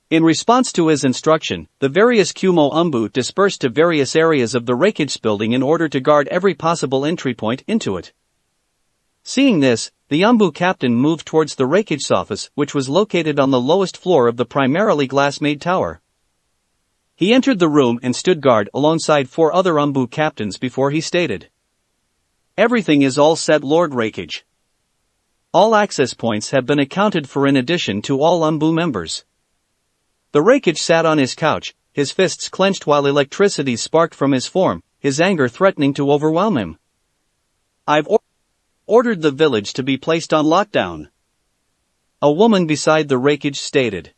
In response to his instruction, the various Kumo Umbu dispersed to various areas of the Raikage's building in order to guard every possible entry point into it. Seeing this, the Umbu captain moved towards the Raikage's office, which was located on the lowest floor of the primarily glass-made tower. He entered the room and stood guard alongside 4 other Umbu captains before he stated, "Everything is all set, Lord Raikage. All access points have been accounted for in addition to all Umbu members." The Raikage sat on his couch, his fists clenched while electricity sparked from his form, his anger threatening to overwhelm him. "I've ordered the village to be placed on lockdown," a woman beside the Raikage stated.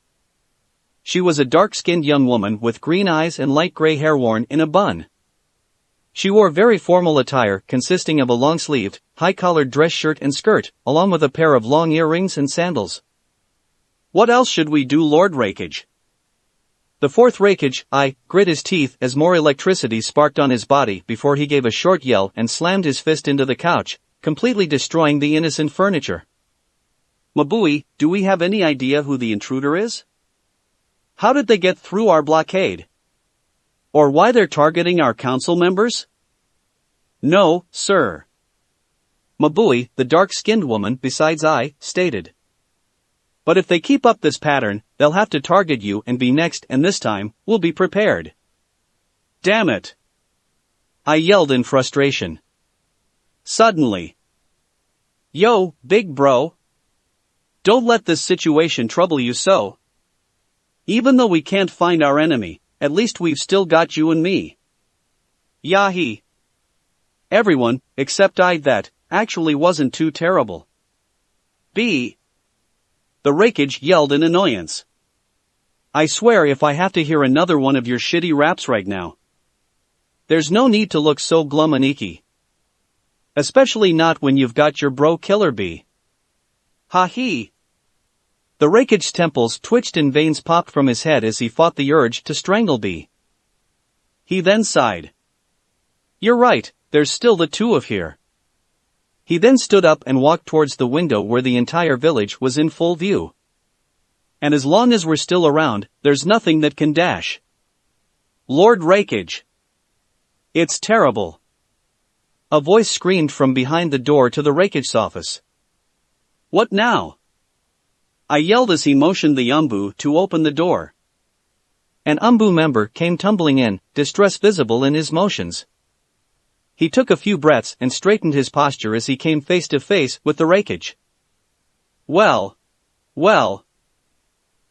She was a dark-skinned young woman with green eyes and light gray hair worn in a bun. She wore very formal attire consisting of a long-sleeved, high-collared dress shirt and skirt, along with a pair of long earrings and sandals. "What else should we do, Lord Raikage?" The 4th Raikage, grit his teeth as more electricity sparked on his body before he gave a short yell and slammed his fist into the couch, completely destroying the innocent furniture. "Mabui, do we have any idea who the intruder is? How did they get through our blockade? Or why they're targeting our council members?" "No, sir." Mabui, the dark-skinned woman besides stated. "But if they keep up this pattern, they'll have to target you and be next, and this time, we'll be prepared." "Damn it!" I yelled in frustration. Suddenly. "Yo, big bro. Don't let this situation trouble you so. Even though we can't find our enemy, at least we've still got you and me." Yahi. Everyone, except that actually wasn't too terrible. B. The Raikage yelled in annoyance. "I swear if I have to hear another one of your shitty raps right now. There's no need to look so glum and icky. Especially not when you've got your bro killer B." Ha-hee. The Raikage's temples twitched and veins popped from his head as he fought the urge to strangle B. He then sighed. "You're right, there's still the 2 of here." He then stood up and walked towards the window where the entire village was in full view. "And as long as we're still around, there's nothing that can dash. Lord Raikage. It's terrible." A voice screamed from behind the door to the Raikage's office. "What now?" I yelled as he motioned the Umbu to open the door. An Umbu member came tumbling in, distress visible in his motions. He took a few breaths and straightened his posture as he came face to face with the Raikage. Well.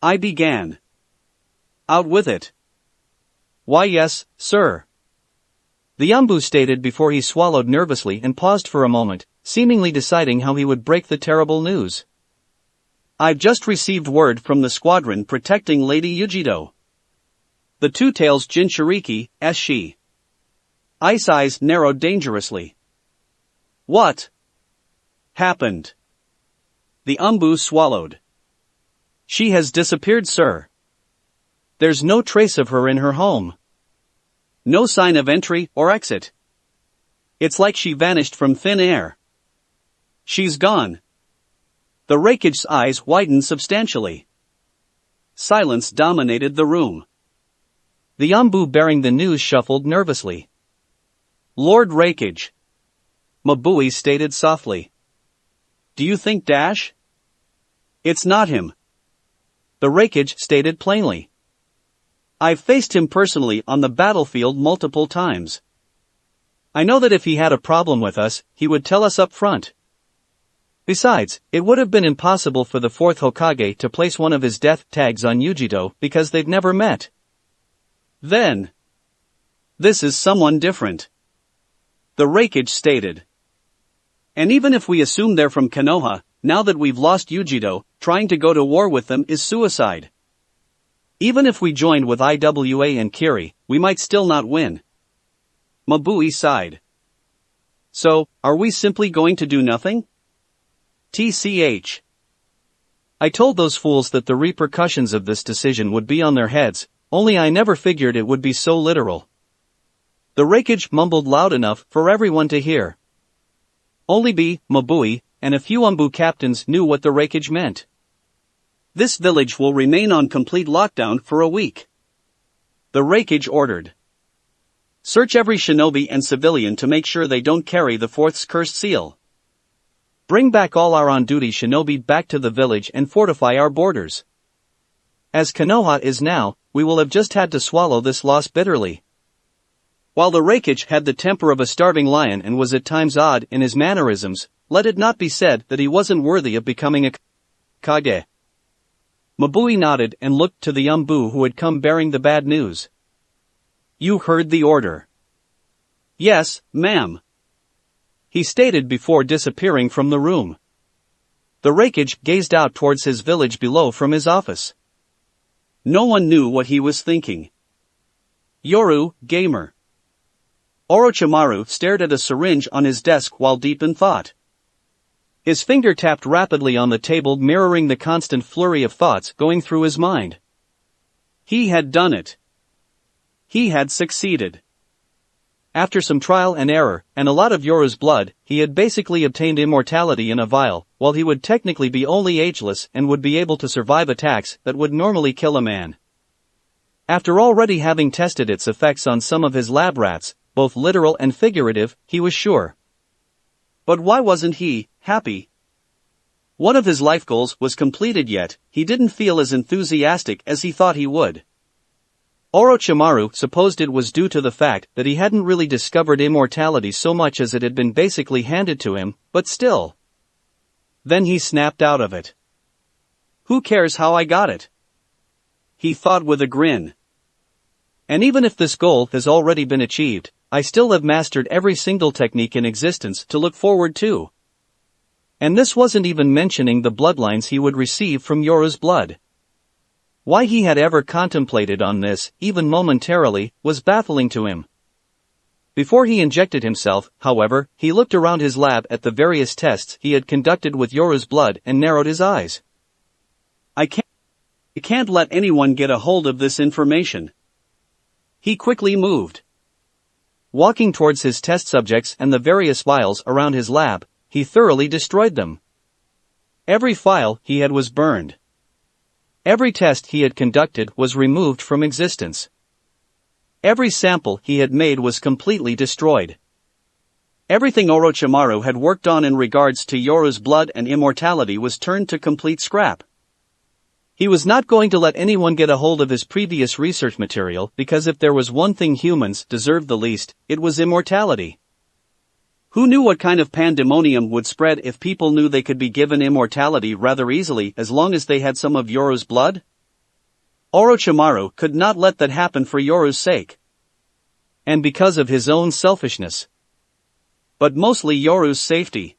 I began. "Out with it." "Why yes, sir." The Umbu stated before he swallowed nervously and paused for a moment, seemingly deciding how he would break the terrible news. "I've just received word from the squadron protecting Lady Yujido. The Two-Tails Jinchuriki, she. Ice eyes narrowed dangerously. "What happened?" The Umbu swallowed. "She has disappeared, sir. There's no trace of her in her home. No sign of entry or exit. It's like she vanished from thin air. She's gone." The Rakige's eyes widened substantially. Silence dominated the room. The Yambu bearing the news shuffled nervously. Lord Rakige, Mabui stated softly. Do you think Dash? It's not him. The Rakige stated plainly. I've faced him personally on the battlefield multiple times. I know that if he had a problem with us, he would tell us up front. Besides, it would have been impossible for the fourth Hokage to place one of his death tags on Yujito because they'd never met. Then, this is someone different, the Rakige stated. And even if we assume they're from Konoha, now that we've lost Yujito, trying to go to war with them is suicide. Even if we joined with Iwa and Kiri, we might still not win. Mabui sighed. So, are we simply going to do nothing? TCH. I told those fools that the repercussions of this decision would be on their heads, only I never figured it would be so literal. The Rakige mumbled loud enough for everyone to hear. Only B, Mabui, and a few Umbu captains knew what the Rakige meant. This village will remain on complete lockdown for a week, the Rakige ordered. Search every shinobi and civilian to make sure they don't carry the fourth's cursed seal. Bring back all our on-duty shinobi back to the village and fortify our borders. As Konoha is now, we will have just had to swallow this loss bitterly. While the Rakige had the temper of a starving lion and was at times odd in his mannerisms, let it not be said that he wasn't worthy of becoming a Kage. Mabui nodded and looked to the Umbu who had come bearing the bad news. You heard the order. Yes, ma'am, he stated before disappearing from the room. The Rakige gazed out towards his village below from his office. No one knew what he was thinking. Yoru, gamer. Orochimaru stared at a syringe on his desk while deep in thought. His finger tapped rapidly on the table, mirroring the constant flurry of thoughts going through his mind. He had done it. He had succeeded. After some trial and error, and a lot of Yoru's blood, he had basically obtained immortality in a vial, while he would technically be only ageless and would be able to survive attacks that would normally kill a man. After already having tested its effects on some of his lab rats, both literal and figurative, he was sure. But why wasn't he happy? One of his life goals was completed, yet he didn't feel as enthusiastic as he thought he would. Orochimaru supposed it was due to the fact that he hadn't really discovered immortality so much as it had been basically handed to him, but still. Then he snapped out of it. Who cares how I got it? He thought with a grin. And even if this goal has already been achieved, I still have mastered every single technique in existence to look forward to. And this wasn't even mentioning the bloodlines he would receive from Yoru's blood. Why he had ever contemplated on this, even momentarily, was baffling to him. Before he injected himself, however, he looked around his lab at the various tests he had conducted with Yoru's blood and narrowed his eyes. I can't let anyone get a hold of this information. He quickly moved. Walking towards his test subjects and the various vials around his lab, he thoroughly destroyed them. Every file he had was burned. Every test he had conducted was removed from existence. Every sample he had made was completely destroyed. Everything Orochimaru had worked on in regards to Yoru's blood and immortality was turned to complete scrap. He was not going to let anyone get a hold of his previous research material because if there was one thing humans deserved the least, it was immortality. Who knew what kind of pandemonium would spread if people knew they could be given immortality rather easily as long as they had some of Yoru's blood? Orochimaru could not let that happen for Yoru's sake. And because of his own selfishness. But mostly Yoru's safety.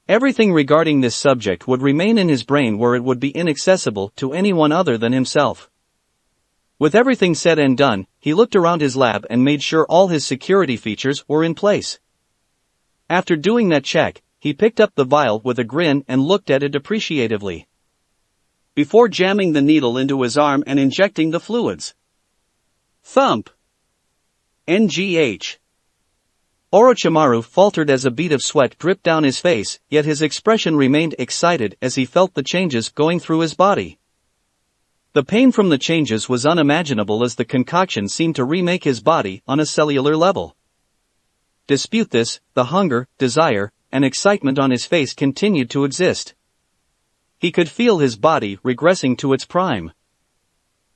Everything regarding this subject would remain in his brain where it would be inaccessible to anyone other than himself. With everything said and done, he looked around his lab and made sure all his security features were in place. After doing that check, he picked up the vial with a grin and looked at it appreciatively. Before jamming the needle into his arm and injecting the fluids. Thump. NGH. Orochimaru faltered as a bead of sweat dripped down his face, yet his expression remained excited as he felt the changes going through his body. The pain from the changes was unimaginable as the concoction seemed to remake his body on a cellular level. Despite this, the hunger, desire, and excitement on his face continued to exist. He could feel his body regressing to its prime.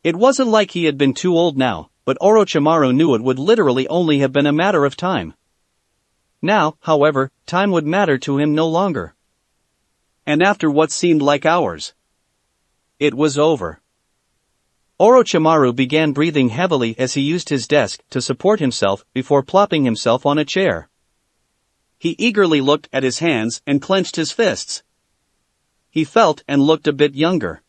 It wasn't like he had been too old now, but Orochimaru knew it would literally only have been a matter of time. Now, however, time would matter to him no longer. And after what seemed like hours, it was over. Orochimaru began breathing heavily as he used his desk to support himself before plopping himself on a chair. He eagerly looked at his hands and clenched his fists. He felt and looked a bit younger.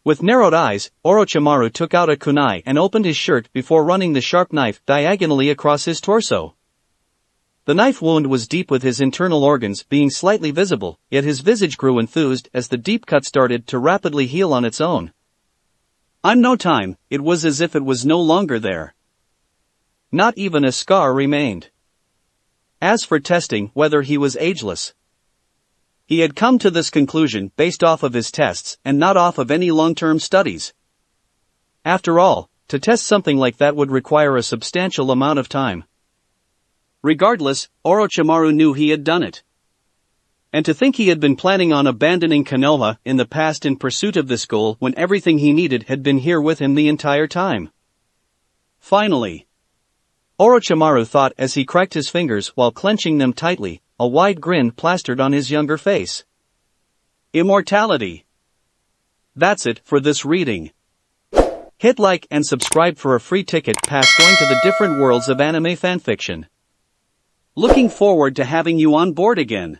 With narrowed eyes, Orochimaru took out a kunai and opened his shirt before running the sharp knife diagonally across his torso. The knife wound was deep with his internal organs being slightly visible, yet his visage grew enthused as the deep cut started to rapidly heal on its own. In no time, it was as if it was no longer there. Not even a scar remained. As for testing whether he was ageless, he had come to this conclusion based off of his tests and not off of any long-term studies. After all, to test something like that would require a substantial amount of time. Regardless, Orochimaru knew he had done it. And to think he had been planning on abandoning Konoha in the past in pursuit of this goal when everything he needed had been here with him the entire time. Finally, Orochimaru thought as he cracked his fingers while clenching them tightly, a wide grin plastered on his younger face. Immortality. That's it for this reading. Hit like and subscribe for a free ticket pass going to the different worlds of anime fanfiction. Looking forward to having you on board again.